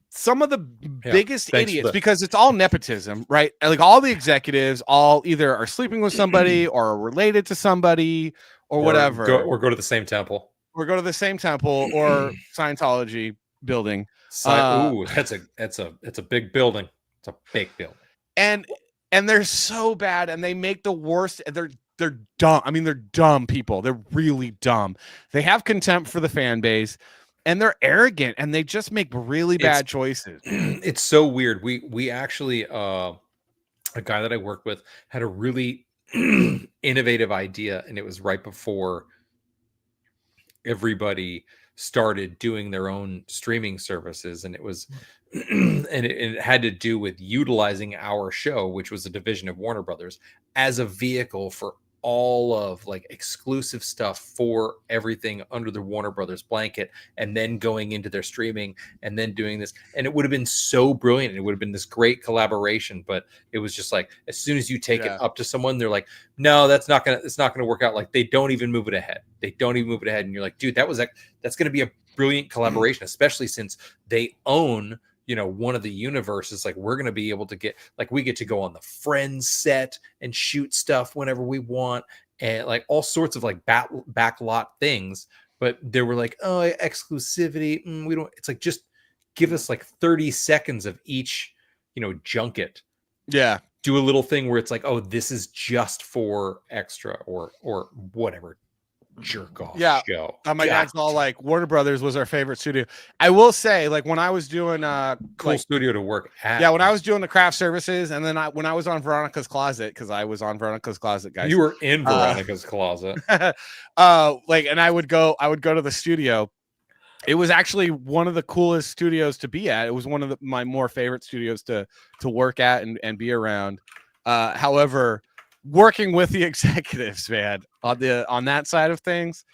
some of the biggest idiots because it's all nepotism, right? Like all the executives all either are sleeping with somebody or are related to somebody or whatever. Or go to the same temple. Or go to the same temple or Scientology building. That's a big building. It's a big building. And they're so bad, and they make the worst. They're dumb. I mean, they're dumb people. They're really dumb. They have contempt for the fan base, and they're arrogant, and they just make really bad choices. It's so weird. We actually a guy that I worked with had a really innovative idea, and it was right before everybody started doing their own streaming services, and it was and it had to do with utilizing our show, which was a division of Warner Brothers, as a vehicle for all of like exclusive stuff for everything under the Warner Brothers blanket, and then going into their streaming and then doing this. And it would have been so brilliant. It would have been this great collaboration, but it was just like, as soon as you take it up to someone, they're like, no, it's not going to work out. Like they don't even move it ahead. And you're like, dude, that's going to be a brilliant collaboration, especially since they own, one of the universes. Like we're going to be able to we get to go on the Friends set and shoot stuff whenever we want, and like all sorts of like backlot things. But they were like, oh, exclusivity. We don't, it's like, just give us like 30 seconds of each, junket. Yeah. Do a little thing where it's like, oh, this is just for extra or whatever. Jerk off show. My dad's all like, Warner Brothers was our favorite studio. I will say, like when I was doing cool studio to work at. Yeah, when I was doing the craft services, and then when I was on Veronica's Closet, because I was on Veronica's Closet, guys. You were in Veronica's Closet. And I would go to the studio. It was actually one of the coolest studios to be at. It was one of my more favorite studios to work at and be around. However, working with the executives, man, on that side of things,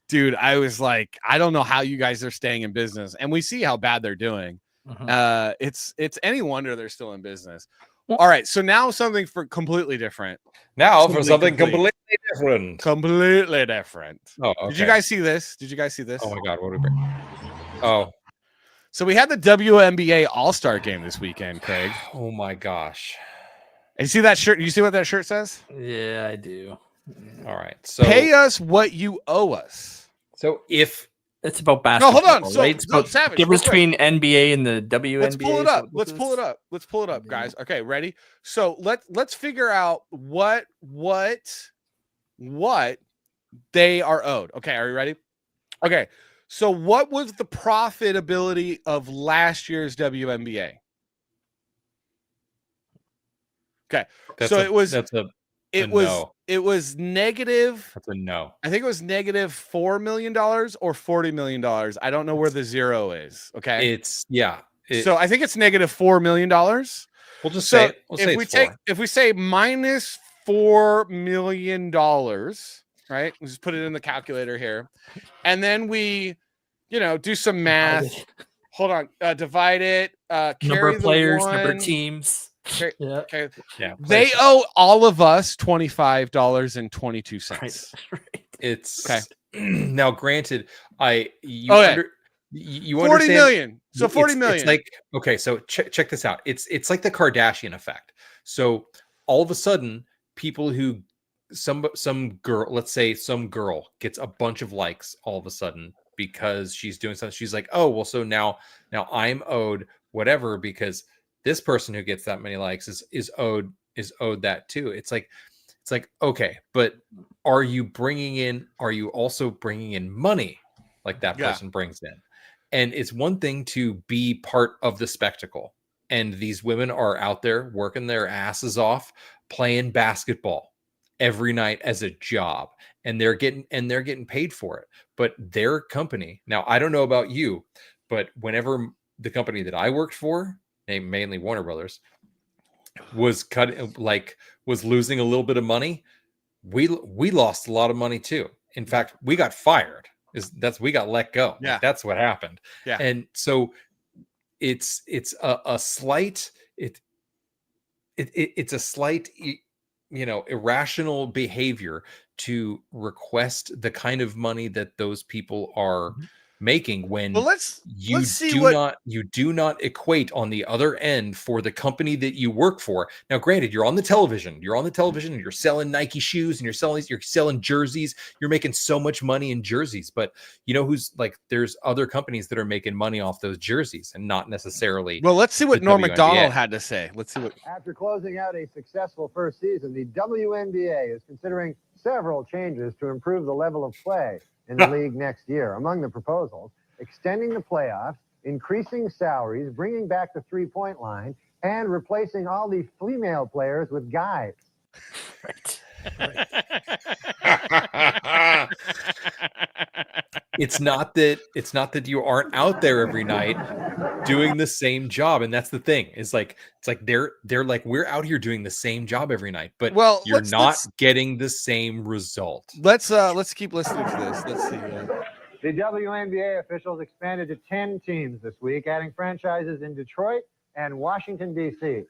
dude, I was like, I don't know how you guys are staying in business, and we see how bad they're doing. It's any wonder they're still in business. All right, so now something completely different. Completely different. Completely different. Oh, okay. Did you guys see this? Oh my God, what a great. Oh, So we had the WNBA All-Star game this weekend, Craig. Oh my gosh. And you see that shirt? You see what that shirt says? Yeah, I do. All right. So pay us what you owe us. So if it's about basketball, no, hold on. So, right? It's about Savage, difference between NBA and the WNBA. Let's pull it up. Let's pull it up. Let's pull it up, guys. Okay, ready? So let's figure out what they are owed. Okay, are you ready? Okay. So what was the profitability of last year's WNBA? Okay. It was negative. That's a no. I think it was negative $4 million or $40 million. I don't know where the zero is. Okay. So I think it's negative $4 million. We'll just say it. If we say minus $4 million, right? We'll just put it in the calculator here. And then we, do some math. Hold on. Divide it. Number of players, number of teams. Okay. Yeah. They owe all of us $25.22. Right. It's okay. Now, granted, you 40 understand, million. So 40 million. It's like, okay, so check this out. It's like the Kardashian effect. So all of a sudden, people who some girl, let's say some girl gets a bunch of likes all of a sudden because she's doing something. She's like, oh, well, so now I'm owed whatever because this person who gets that many likes is owed that too. It's like, okay, but are you also bringing in money like that person brings in? And it's one thing to be part of the spectacle. And these women are out there working their asses off, playing basketball every night as a job, and they're getting paid for it. But their company, now I don't know about you, but whenever the company that I worked for, mainly Warner Brothers, was losing a little bit of money, we lost a lot of money too. In fact, we got fired. We got let go. Yeah, that's what happened. Yeah, and so it's a slight it's a slight irrational behavior to request the kind of money that those people are making when you do not equate on the other end for the company that you work for. Now, granted, you're on the television and you're selling Nike shoes and you're selling jerseys. You're making so much money in jerseys, but there's other companies that are making money off those jerseys and not necessarily. Well, let's see what Norm Macdonald had to say. Let's see what. After closing out a successful first season, the WNBA is considering several changes to improve the level of play in the league next year. Among the proposals, extending the playoffs, increasing salaries, bringing back the three-point line, and replacing all the female players with guys. Right. It's not that you aren't out there every night doing the same job, and that's the thing. It's like they're like, we're out here doing the same job every night, but you're not getting the same result. Let's keep listening to this. Let's see. The WNBA officials expanded to 10 teams this week, adding franchises in Detroit and Washington, D.C.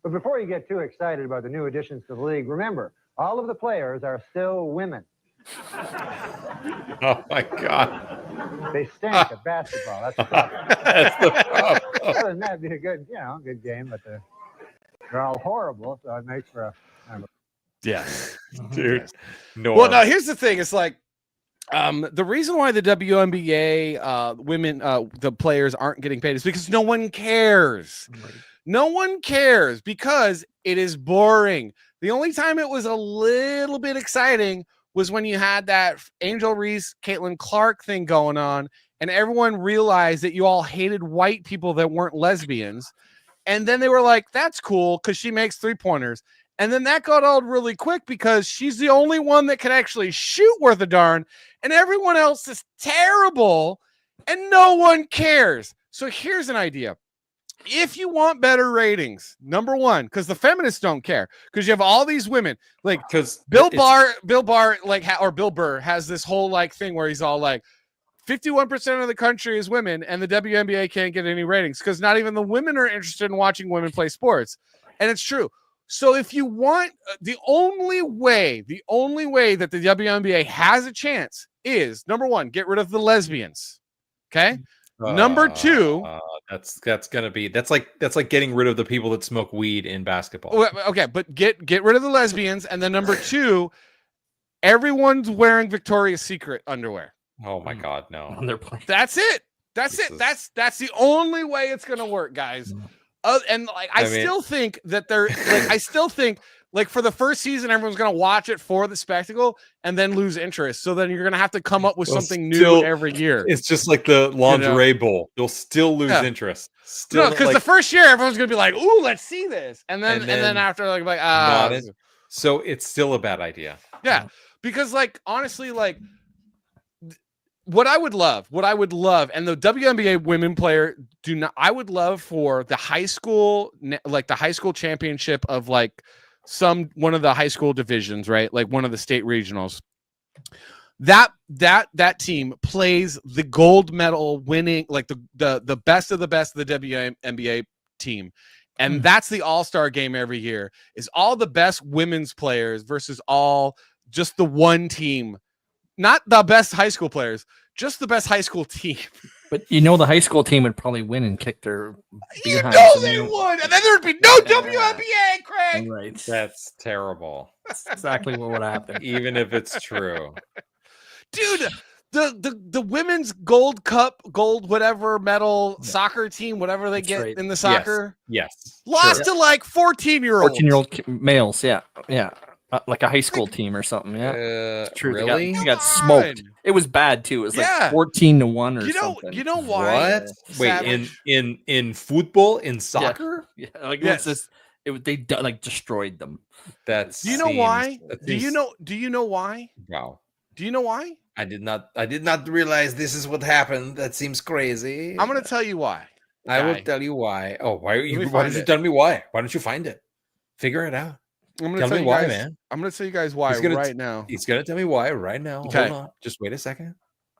But before you get too excited about the new additions to the league, remember, all of the players are still women. Oh my God! They stink at basketball. That's the problem. That's the problem. Other than that, it'd be a good game, but they're all horrible, so it makes for a. Yes, dude. No. Well, now here's the thing. It's like the reason why the WNBA women, the players aren't getting paid is because no one cares. Right. No one cares because it is boring. The only time it was a little bit exciting was when you had that Angel Reese, Caitlin Clark thing going on, and everyone realized that you all hated white people that weren't lesbians. And then they were like, that's cool because she makes three-pointers. And then that got old really quick because she's the only one that can actually shoot worth a darn, and everyone else is terrible, and no one cares. So here's an idea. If you want better ratings, number one, because the feminists don't care, because you have all these women, like Bill Burr has this whole thing where he's all like, 51% of the country is women, and the WNBA can't get any ratings because not even the women are interested in watching women play sports, and it's true. So if you want, the only way that the WNBA has a chance is, number one, get rid of the lesbians. Okay. Number 2. That's like getting rid of the people that smoke weed in basketball. Okay, but get rid of the lesbians, and then number 2, everyone's wearing Victoria's Secret underwear. Oh my God, no! On their plane. That's it. That's it. That's the only way it's gonna work, guys. And like I still think that they're like I still think like for the first season everyone's gonna watch it for the spectacle and then lose interest. So then you're gonna have to come up with something new every year. It's just like the lingerie bowl. You'll still lose interest. No, because the first year everyone's gonna be like, "Ooh, let's see this," and then after like so it's still a bad idea. Yeah, because like honestly, like. What I would love, and the WNBA women player I would love for the high school, like the high school championship of like one of the high school divisions, right? Like one of the state regionals. That team plays the gold medal winning, like the best of the best of the WNBA team. And that's the all-star game every year is all the best women's players versus just the one team. Not the best high school players, just the best high school team. But the high school team would probably win and kick their behinds. They would, and then there'd be no WNBA, Craig. Right. That's terrible. That's exactly what would happen. Even if it's true. Dude, the women's gold whatever medal soccer team, whatever they get in the soccer. Yes. Lost to like 14-year-olds. 14-year-old males, yeah. Like a high school team or something. Yeah, it's true. Really? They got smoked. It was bad too. It was like 14-1 or something. You know why? What? Wait, in football, in soccer? Yeah. Like it was just they like destroyed them. That's. Do you know why? Do you know why? Wow. Do you know why? I did not realize this is what happened. That seems crazy. I'm gonna tell you why. I will tell you why. Oh, why don't you tell me why? Why don't you find it? Figure it out. I'm gonna tell you why, man. I'm gonna tell you guys why right now. He's gonna tell me why right now. Okay. Hold on. Just wait a second.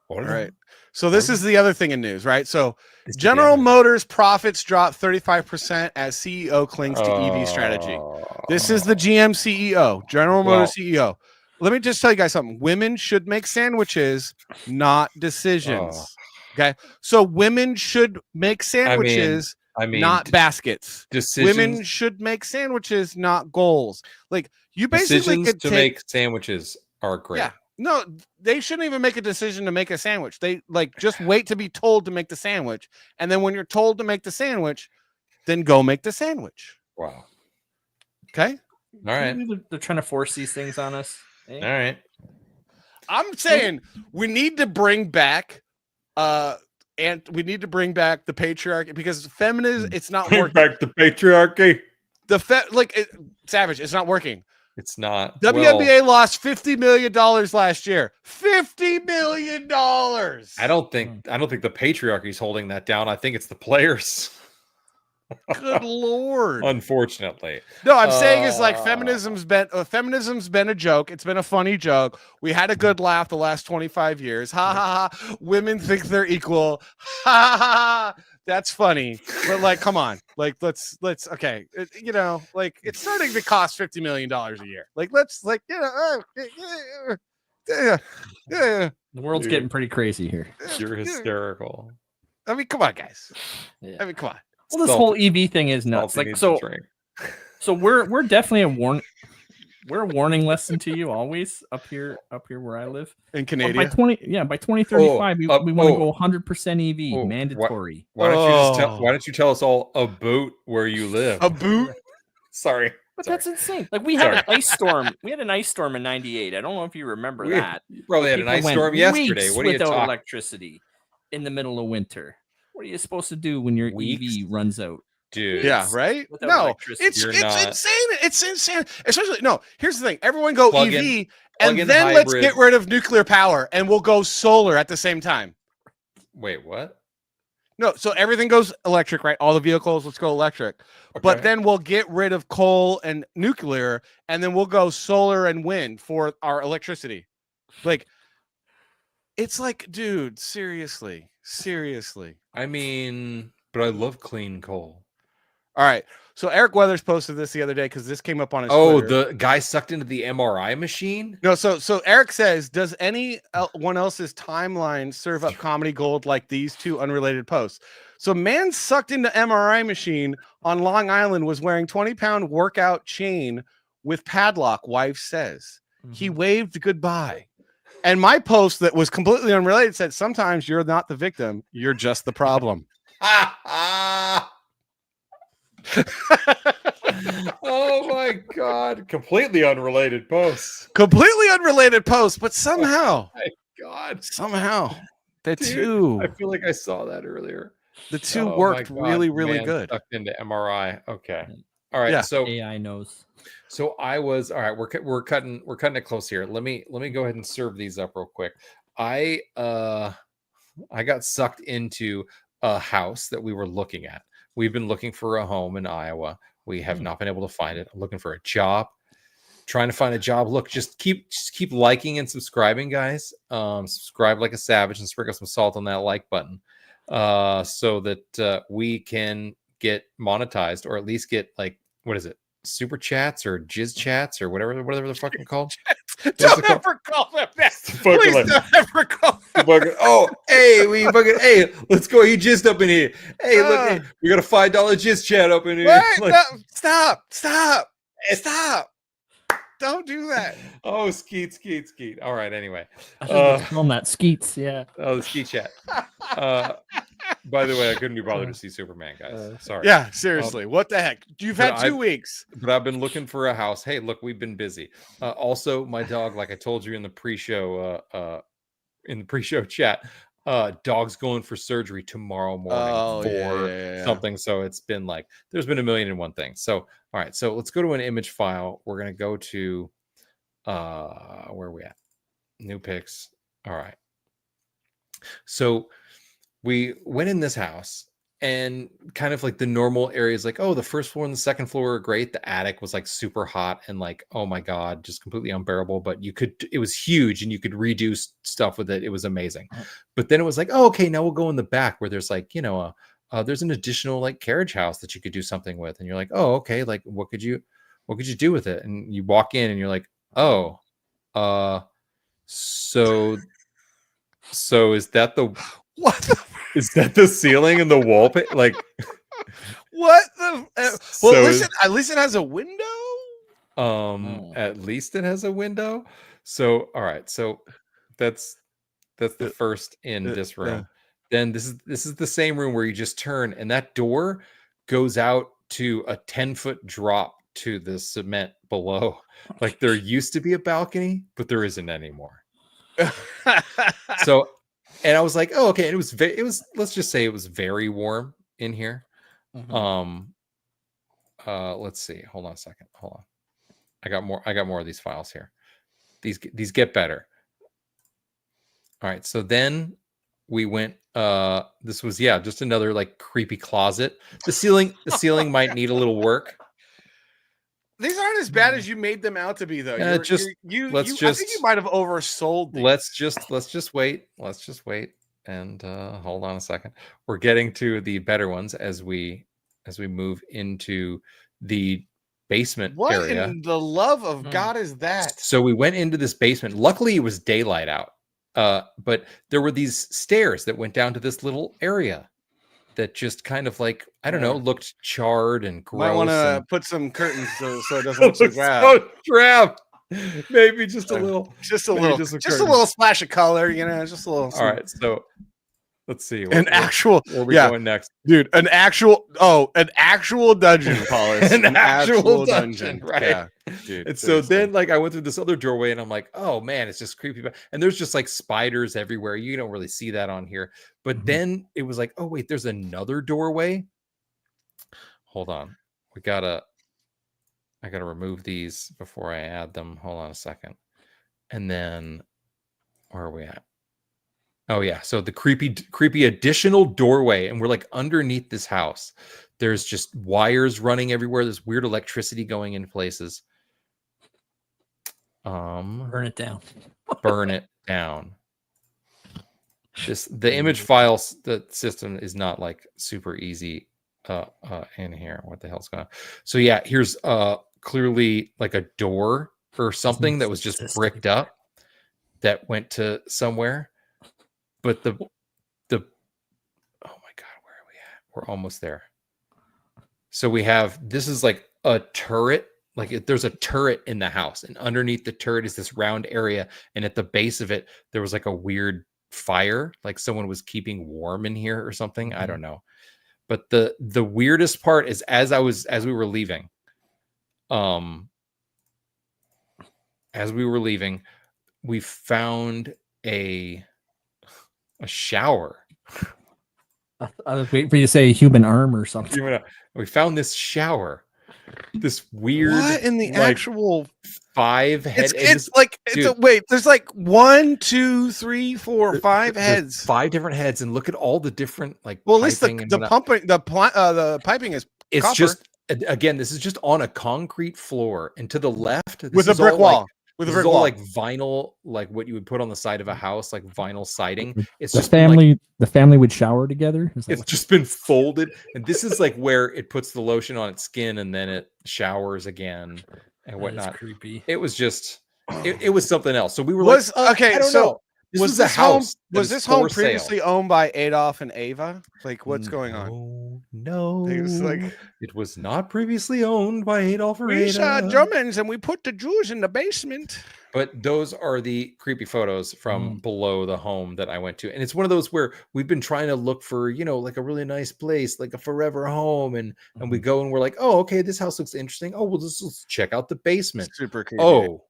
All right. So this is the other thing in news, right? So General Motors profits drop 35% as CEO clings to EV strategy. This is the GM CEO, General Motors CEO. Let me just tell you guys something. Women should make sandwiches, not decisions. Okay. So women should make sandwiches. Not baskets. Women should make sandwiches, not goals. Like you basically decisions to make sandwiches are great. Yeah. No, they shouldn't even make a decision to make a sandwich. They just wait to be told to make the sandwich. And then when you're told to make the sandwich, then go make the sandwich. Wow. Okay. All right. They're trying to force these things on us. All right. I'm saying we need to bring back and we need to bring back the patriarchy because feminism, it's not working. Bring back the patriarchy. Savage, it's not working. It's not. WNBA lost $50 million last year. $50 million. I don't think the patriarchy is holding that down. I think it's the players. Good Lord. Unfortunately. No, I'm saying it's like feminism's been a joke. It's been a funny joke. We had a good laugh the last 25 years. Ha ha ha. Women think they're equal. Ha ha ha. That's funny. But like, come on. Like, let's okay. Like it's starting to cost $50 million a year. Like, The world's getting pretty crazy here. You're hysterical. I mean, come on, guys. Yeah. I mean, come on. Well, this whole EV thing is nuts. Like, so we're definitely we're a warning lesson to you always up here where I live in Canada. By 2035, we want to go 100% EV, mandatory. Why don't you tell us all about where you live? A boot? Sorry. But that's insane. Like we had an ice storm. We had an ice storm in '98. I don't know if you remember that. You probably had an ice storm yesterday. What are you talking? Electricity in the middle of winter. What are you supposed to do when your EV runs out? Dude. Yeah, right? No, it's insane. It's insane. Especially, here's the thing. Everyone go EV, and then let's get rid of nuclear power, and we'll go solar at the same time. Wait, what? No, so everything goes electric, right? All the vehicles, let's go electric. Okay. But then we'll get rid of coal and nuclear, and then we'll go solar and wind for our electricity. Like, it's like, dude, seriously. I mean, but I love clean coal. All right. So Eric Weathers posted this the other day because this came up on his Twitter. The guy sucked into the MRI machine? No, so Eric says, does anyone else's timeline serve up comedy gold like these two unrelated posts? So man sucked into MRI machine on Long Island was wearing 20-pound workout chain with padlock, wife says. He waved goodbye. And my post that was completely unrelated said, sometimes you're not the victim, you're just the problem. Oh my God. Completely unrelated posts. Completely unrelated posts, but somehow. Oh my God. Somehow. The Dude, two. I feel like I saw that earlier. The two worked really, really Man good. Sucked into MRI. Okay. All right. Yeah. So AI knows. So I was all right. We're cutting it close here. Let me go ahead and serve these up real quick. I got sucked into a house that we were looking at. We've been looking for a home in Iowa. We have not been able to find it. I'm looking for a job. Trying to find a job. Look, just keep liking and subscribing, guys. Subscribe like a savage and sprinkle some salt on that like button, so that we can get monetized, or at least get, like, what is it? Super chats or jizz chats or whatever the fucking called. Don't ever call them that. Please don't ever call them. Oh, hey, let's go. He jizzed up in here. Hey, look, hey, we got a $5 jizz chat up in here. Wait, no, stop. Don't do that. Oh, skeet. All right, anyway. On that skeets, yeah. Oh, the skeet chat. By the way, I couldn't be bothered to see Superman, guys. Sorry. Yeah, seriously. What the heck? You've had 2 weeks. But I've been looking for a house. Hey, look, we've been busy. Also, my dog, like I told you in the pre-show, chat, dog's going for surgery tomorrow morning for something. So it's been like, there's been a million and one things. So, all right. So let's go to an image file. We're going to go to, where are we at? New pics. All right. So we went in this house, and kind of like the normal areas, like, oh, the first floor and the second floor are great. The attic was like super hot and like, oh my God, just completely unbearable. But it was huge and you could redo stuff with it. It was amazing. But then it was like, oh, okay, now we'll go in the back where there's like, there's an additional like carriage house that you could do something with. And you're like, oh, okay, like what could you do with it? And you walk in and you're like, oh, so is that the is that the ceiling and the wall? Like, what the? At least it has a window. At least it has a window. So, all right. So that's the first in this room. Then this is the same room where you just turn, and that door goes out to a 10-foot drop to the cement below. Like, there used to be a balcony, but there isn't anymore. So. And I was like, oh, okay. And it was, let's just say it was very warm in here. Let's see. Hold on a second. Hold on. I got more of these files here. These get better. All right. So then we went, this was, just another like creepy closet. The ceiling might need a little work. These aren't as bad as you made them out to be, though. I think you might have oversold these. Let's just wait. And hold on a second. We're getting to the better ones as we move into the basement area. What in the love of God is that? So we went into this basement. Luckily, it was daylight out. But there were these stairs that went down to this little area that just kind of like, I don't know, looked charred and gross. Might want to put some curtains so it doesn't look so drab. So drab. Maybe just a little splash of color, just a little. All right, so let's see. Where are we going next, dude? An actual dungeon, Paulus. an actual dungeon, right? Yeah, dude. And so then, like, I went through this other doorway, and I'm like, oh man, it's just creepy. And there's just like spiders everywhere. You don't really see that on here, but then it was like, oh wait, there's another doorway. Hold on, I gotta remove these before I add them. Hold on a second. And then where are we at? Oh yeah. So the creepy additional doorway, and we're like underneath this house. There's just wires running everywhere. There's weird electricity going in places. Burn it down. Burn it down. The image files, the system is not like super easy in here. What the hell's going on? So yeah, here's clearly like a door or something that was just bricked up that went to somewhere. But the oh my God, where are we at? We're almost there. So we have, this is like a turret. Like there's a turret in the house, and underneath the turret is this round area. And at the base of it, there was like a weird fire, like someone was keeping warm in here or something. I don't know. But the weirdest part is as we were leaving, we found a shower. I was waiting for you to say human arm or something. We found this shower. This weird, what in the actual 5 head? Wait, there's like 1, 2, 3, 4, 5 heads. 5 different heads, and look at all the different like. Well, at least the piping is. It's copper. just again, this is just on a concrete floor, and to the left, with a brick wall. With a brick wall, like vinyl, like what you would put on the side of a house, like vinyl siding. It's the just family. The family would shower together. It's just been folded, and this is like where it puts the lotion on its skin, and then it showers again and whatnot. Creepy. It was just, it was something else. So we were like, okay. I don't so know. This was was this a house? home? Was this home previously owned by Adolf and Ava? Like, what's going on? No, it was like it was not previously owned by Adolf or Ada. We saw Germans, and we put the Jews in the basement. But those are the creepy photos from below the home that I went to. And it's one of those where we've been trying to look for, like a really nice place, like a forever home. And we go and we're like, oh, okay, this house looks interesting. Oh, well, let's check out the basement. Super creepy. Oh.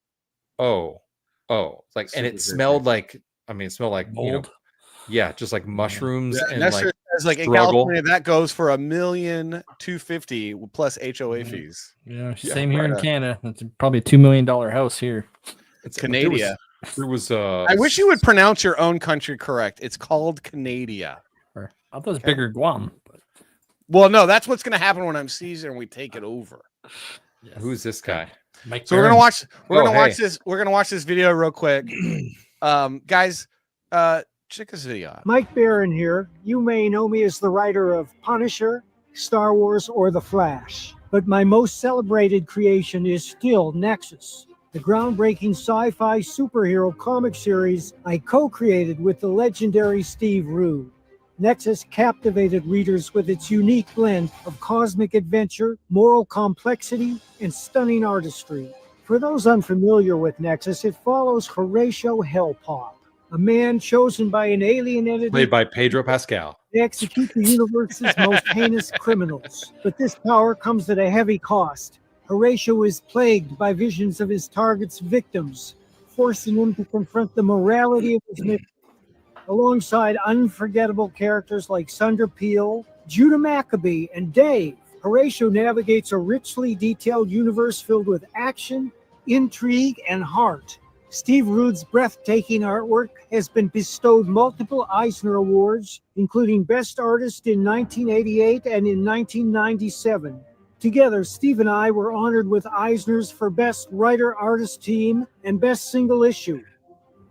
Like, and it smelled like, it smelled like mold. Just like mushrooms. Yeah, and that's like in California, that goes for $1,250,000 plus HOA fees. Yeah, same here in Canada. It's probably a $2 million house here. It's Canada. There was I wish you would pronounce your own country correct. It's called Canada. I thought it was bigger Guam. Well, no, that's what's going to happen when I'm Caesar and we take it over. Yes. Who's this guy? Mike so Barron. We're gonna watch this. We're gonna watch this video real quick, guys. Check this video out. Mike Barron here. You may know me as the writer of Punisher, Star Wars, or The Flash, but my most celebrated creation is still Nexus, the groundbreaking sci-fi superhero comic series I co-created with the legendary Steve Rude. Nexus captivated readers with its unique blend of cosmic adventure, moral complexity, and stunning artistry. For those unfamiliar with Nexus, it follows Horatio Hellpop, a man chosen by an alien entity played by Pedro Pascal to execute the universe's most heinous criminals. But this power comes at a heavy cost. Horatio is plagued by visions of his target's victims, forcing him to confront the morality of his mission. Alongside unforgettable characters like Sundar Peel, Judah Maccabee, and Dave, Horatio navigates a richly detailed universe filled with action, intrigue, and heart. Steve Rude's breathtaking artwork has been bestowed multiple Eisner Awards, including Best Artist in 1988 and in 1997. Together, Steve and I were honored with Eisners for Best Writer-Artist Team and Best Single Issue.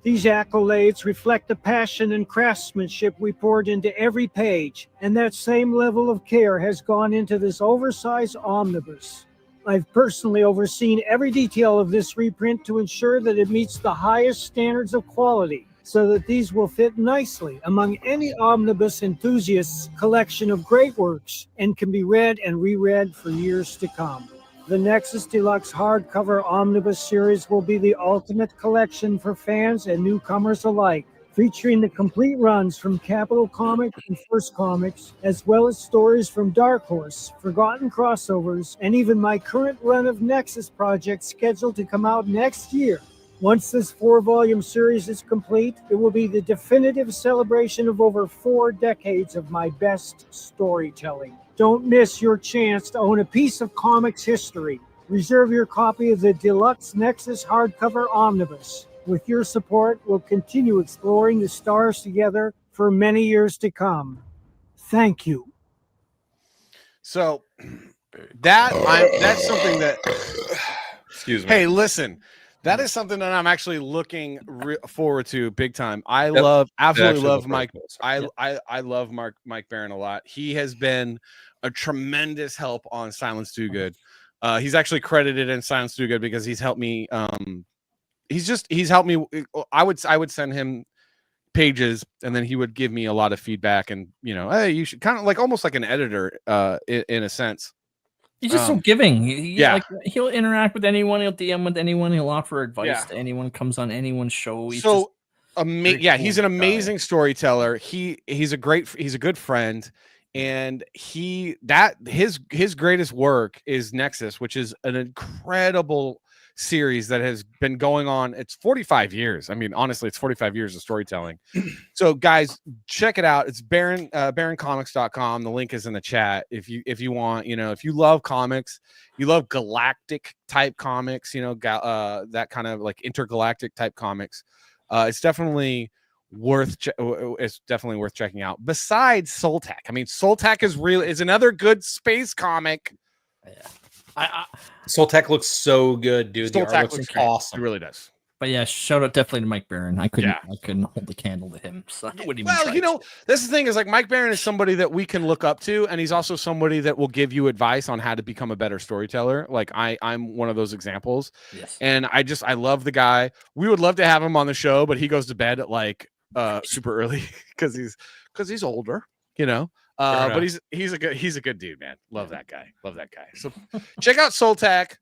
These accolades reflect the passion and craftsmanship we poured into every page, and that same level of care has gone into this oversized omnibus. I've personally overseen every detail of this reprint to ensure that it meets the highest standards of quality, so that these will fit nicely among any omnibus enthusiast's collection of great works and can be read and reread for years to come. The Nexus Deluxe hardcover omnibus series will be the ultimate collection for fans and newcomers alike, featuring the complete runs from Capital Comics and First Comics, as well as stories from Dark Horse, Forgotten Crossovers, and even my current run of Nexus projects scheduled to come out next year. Once this 4-volume series is complete, it will be the definitive celebration of over 4 decades of my best storytelling. Don't miss your chance to own a piece of comics history. Reserve your copy of the Deluxe Nexus hardcover omnibus. With your support, we'll continue exploring the stars together for many years to come. Thank you. So that's something that. Excuse me. Hey, listen. That is something that I'm actually looking forward to big time. I absolutely love Mike. I love Mike Barron a lot. He has been a tremendous help on Silence Do Good. He's actually credited in Silence Do Good because he's helped me. He's helped me. I would send him pages and then he would give me a lot of feedback and hey, you should kind of like almost like an editor in a sense. He's just so giving. He'll interact with anyone, he'll DM with anyone, he'll offer advice to anyone, comes on anyone's show. He's he's an amazing storyteller. He's a good friend, and his greatest work is Nexus, which is an incredible series that has been going on. It's 45 years. I mean, honestly, it's 45 years of storytelling. So guys, check it out. It's baroncomics.com. The link is in the chat. If you want, if you love comics, you love galactic type comics, that kind of like intergalactic type comics, it's definitely worth checking out. Besides Soltak, I mean, Soltak is another good space comic. Soltak looks so good, dude. Soltak looks awesome. It really does. But yeah, shout out definitely to Mike Barron. I couldn't hold the candle to him. So I wouldn't even that's the thing is like Mike Barron is somebody that we can look up to, and he's also somebody that will give you advice on how to become a better storyteller. Like I'm one of those examples. Yes. And I love the guy. We would love to have him on the show, but he goes to bed at like super early because he's older, but he's a good dude, man. Love that guy. So check out Soltak.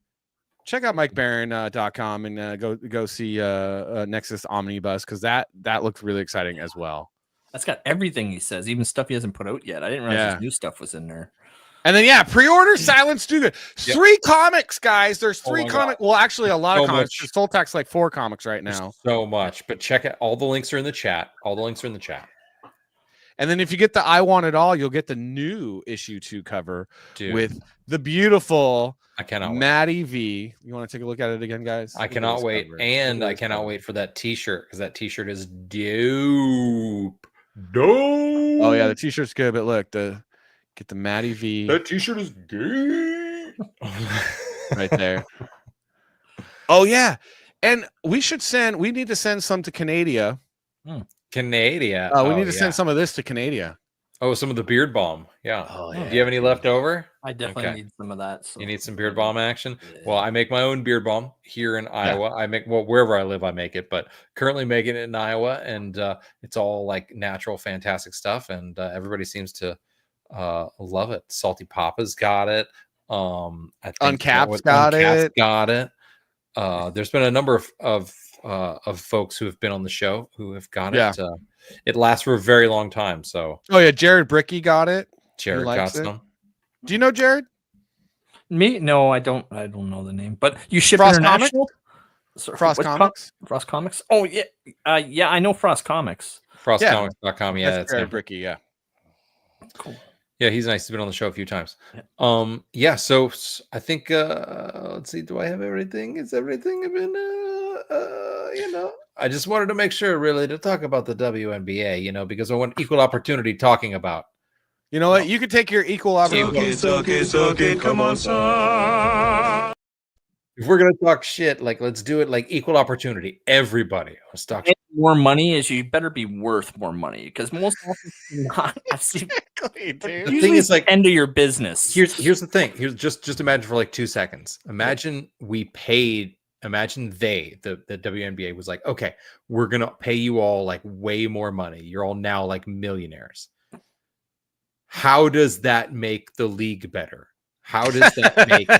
Check out MikeBarron.com and go see Nexus Omnibus because that looks really exciting as well. That's got everything he says, even stuff he hasn't put out yet. I didn't realize his new stuff was in there. And then pre-order Silence Do Good. 3 comics, guys. There's 3 comics. Well, actually, a lot of comics. Soltak's like 4 comics right now. So much, but check it. All the links are in the chat. And then if you get the I Want It All, you'll get the new issue 2 cover with the beautiful Maddie V. You want to take a look at it again, guys? I cannot wait. And I cannot wait for that t-shirt because that t-shirt is dope. Oh yeah, the t-shirt's good, but look, get the Maddie V. That t-shirt is gay. Right there. Oh yeah. And we need to send some to Canada. Canada. We need to send some of this to Canada. Oh, some of the Beard Balm. Yeah. Oh, yeah. Do you have any left over? I definitely need some of that. So. You need some Beard Balm action? Yeah. Well, I make my own Beard Balm here in Iowa. I make wherever I live, I make it, but currently making it in Iowa, and it's all like natural, fantastic stuff, and everybody seems to love it. Salty Papa's got it. I think Uncapped's got it. There's been a number of folks who have been on the show who have got it. It lasts for a very long time. So Jared Bricky got it. Jared got some. Do you know Jared? Me? No, I don't know the name. But you ship Frost international? Frost Comics? Frost Comics? Oh yeah. Yeah, I know Frost Comics. Frostcomics.com. Yeah, that's Jared Bricky, yeah. Cool. Yeah, he's nice. He's been on the show a few times. So I think let's see, do I have everything? Is everything been I just wanted to make sure really to talk about the WNBA, because I want equal opportunity talking about. You know what? You could take your equal opportunity. Suck it, come on, son. If we're gonna talk shit, let's do it like equal opportunity. Everybody, let's talk shit. More money is you better be worth more money because most often not. The thing is end of your business. Here's the thing. Here's just imagine for 2 seconds. Imagine we paid. Imagine the WNBA was like, okay, we're gonna pay you all way more money. You're all now millionaires. How does that make the league better? How does that make?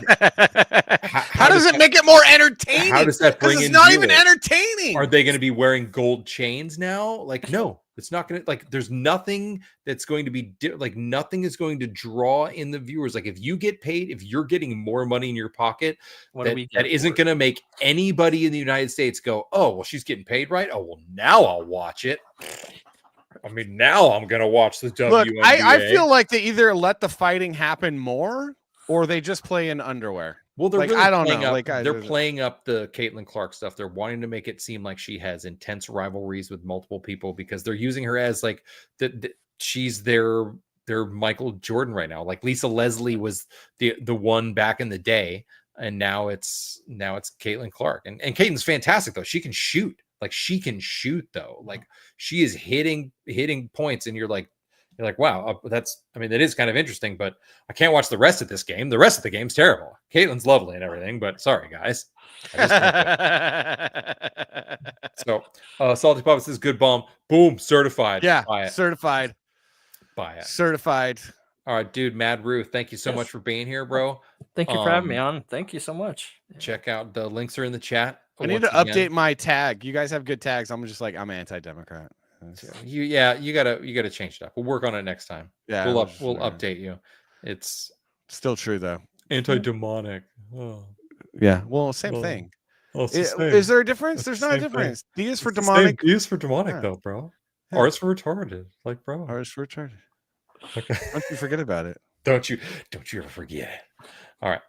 how does it make it more entertaining? How does that bring in? It's not even entertaining. Are they going to be wearing gold chains now? No, it's not going to. There's nothing that's going to be nothing is going to draw in the viewers. If you get paid, if you're getting more money in your pocket, that isn't going to make anybody in the United States go, oh, well, she's getting paid, right? Oh, well, now I'll watch it. I mean, now I'm going to watch the WNBA. Look, I feel like they either let the fighting happen more or they just play in underwear. Well, they're really I don't know. They're playing up the Caitlin Clark stuff. They're wanting to make it seem like she has intense rivalries with multiple people because they're using her as she's their Michael Jordan right now. Lisa Leslie was the one back in the day and now it's Caitlin Clark, and Caitlin's fantastic though. She can shoot, though. Like she is hitting points, and you're like, wow, that is kind of interesting, but I can't watch the rest of this game. The rest of the game's terrible. Caitlin's lovely and everything, but sorry guys. So Salty Papa says good bomb. Boom, certified. Yeah, buy it. certified. Buy it. Certified. All right, dude, Mad Ruth, thank you so much for being here, bro. Thank you for having me on. Thank you so much. Check out the links are in the chat. I need to update my tag. You guys have good tags. I'm just like, I'm anti-Democrat. You gotta change it up. We'll work on it next time. Yeah, we'll update you. It's still true though. Anti-demonic. Oh. Yeah. Well, same thing. Well, is there a difference? There's not a difference. D is for demonic. D is for demonic though, bro. Yeah. R is for retarded. Like, bro. R is for retarded. Okay. Don't you forget about it. Don't you ever forget it. All right.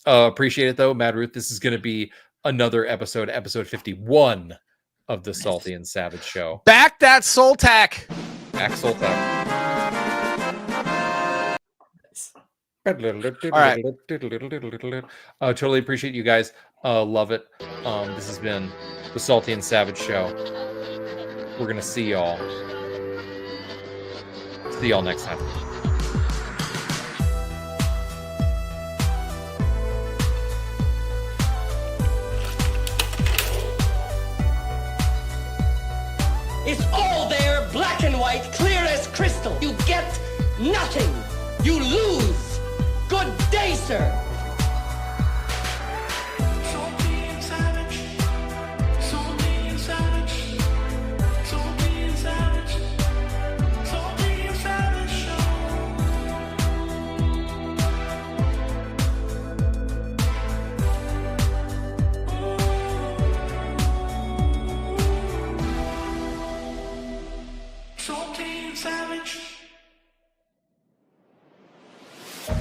Appreciate it though, Mad Ruth. This is gonna be another episode 51 of the Salty and Savage Show. Back that Soltac. Back Soltac. All right. Totally appreciate you guys. Love it. This has been the Salty and Savage Show. We're gonna see y'all. See y'all next time. It's all there, black and white, clear as crystal. You get nothing. You lose. Good day, sir.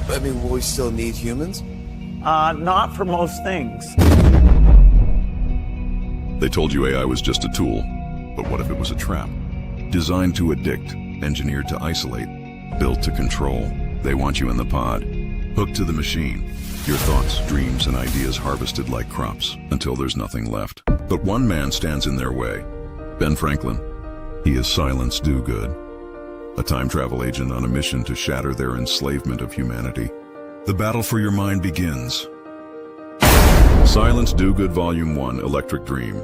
I mean, will we still need humans? Not for most things. They told you AI was just a tool, but what if it was a trap? Designed to addict, engineered to isolate, built to control. They want you in the pod, hooked to the machine. Your thoughts, dreams, and ideas harvested like crops until there's nothing left. But one man stands in their way. Ben Franklin. He is Silence Do-Good, a time travel agent on a mission to shatter their enslavement of humanity. The battle for your mind begins. Silence Do-Good Volume 1, Electric Dream.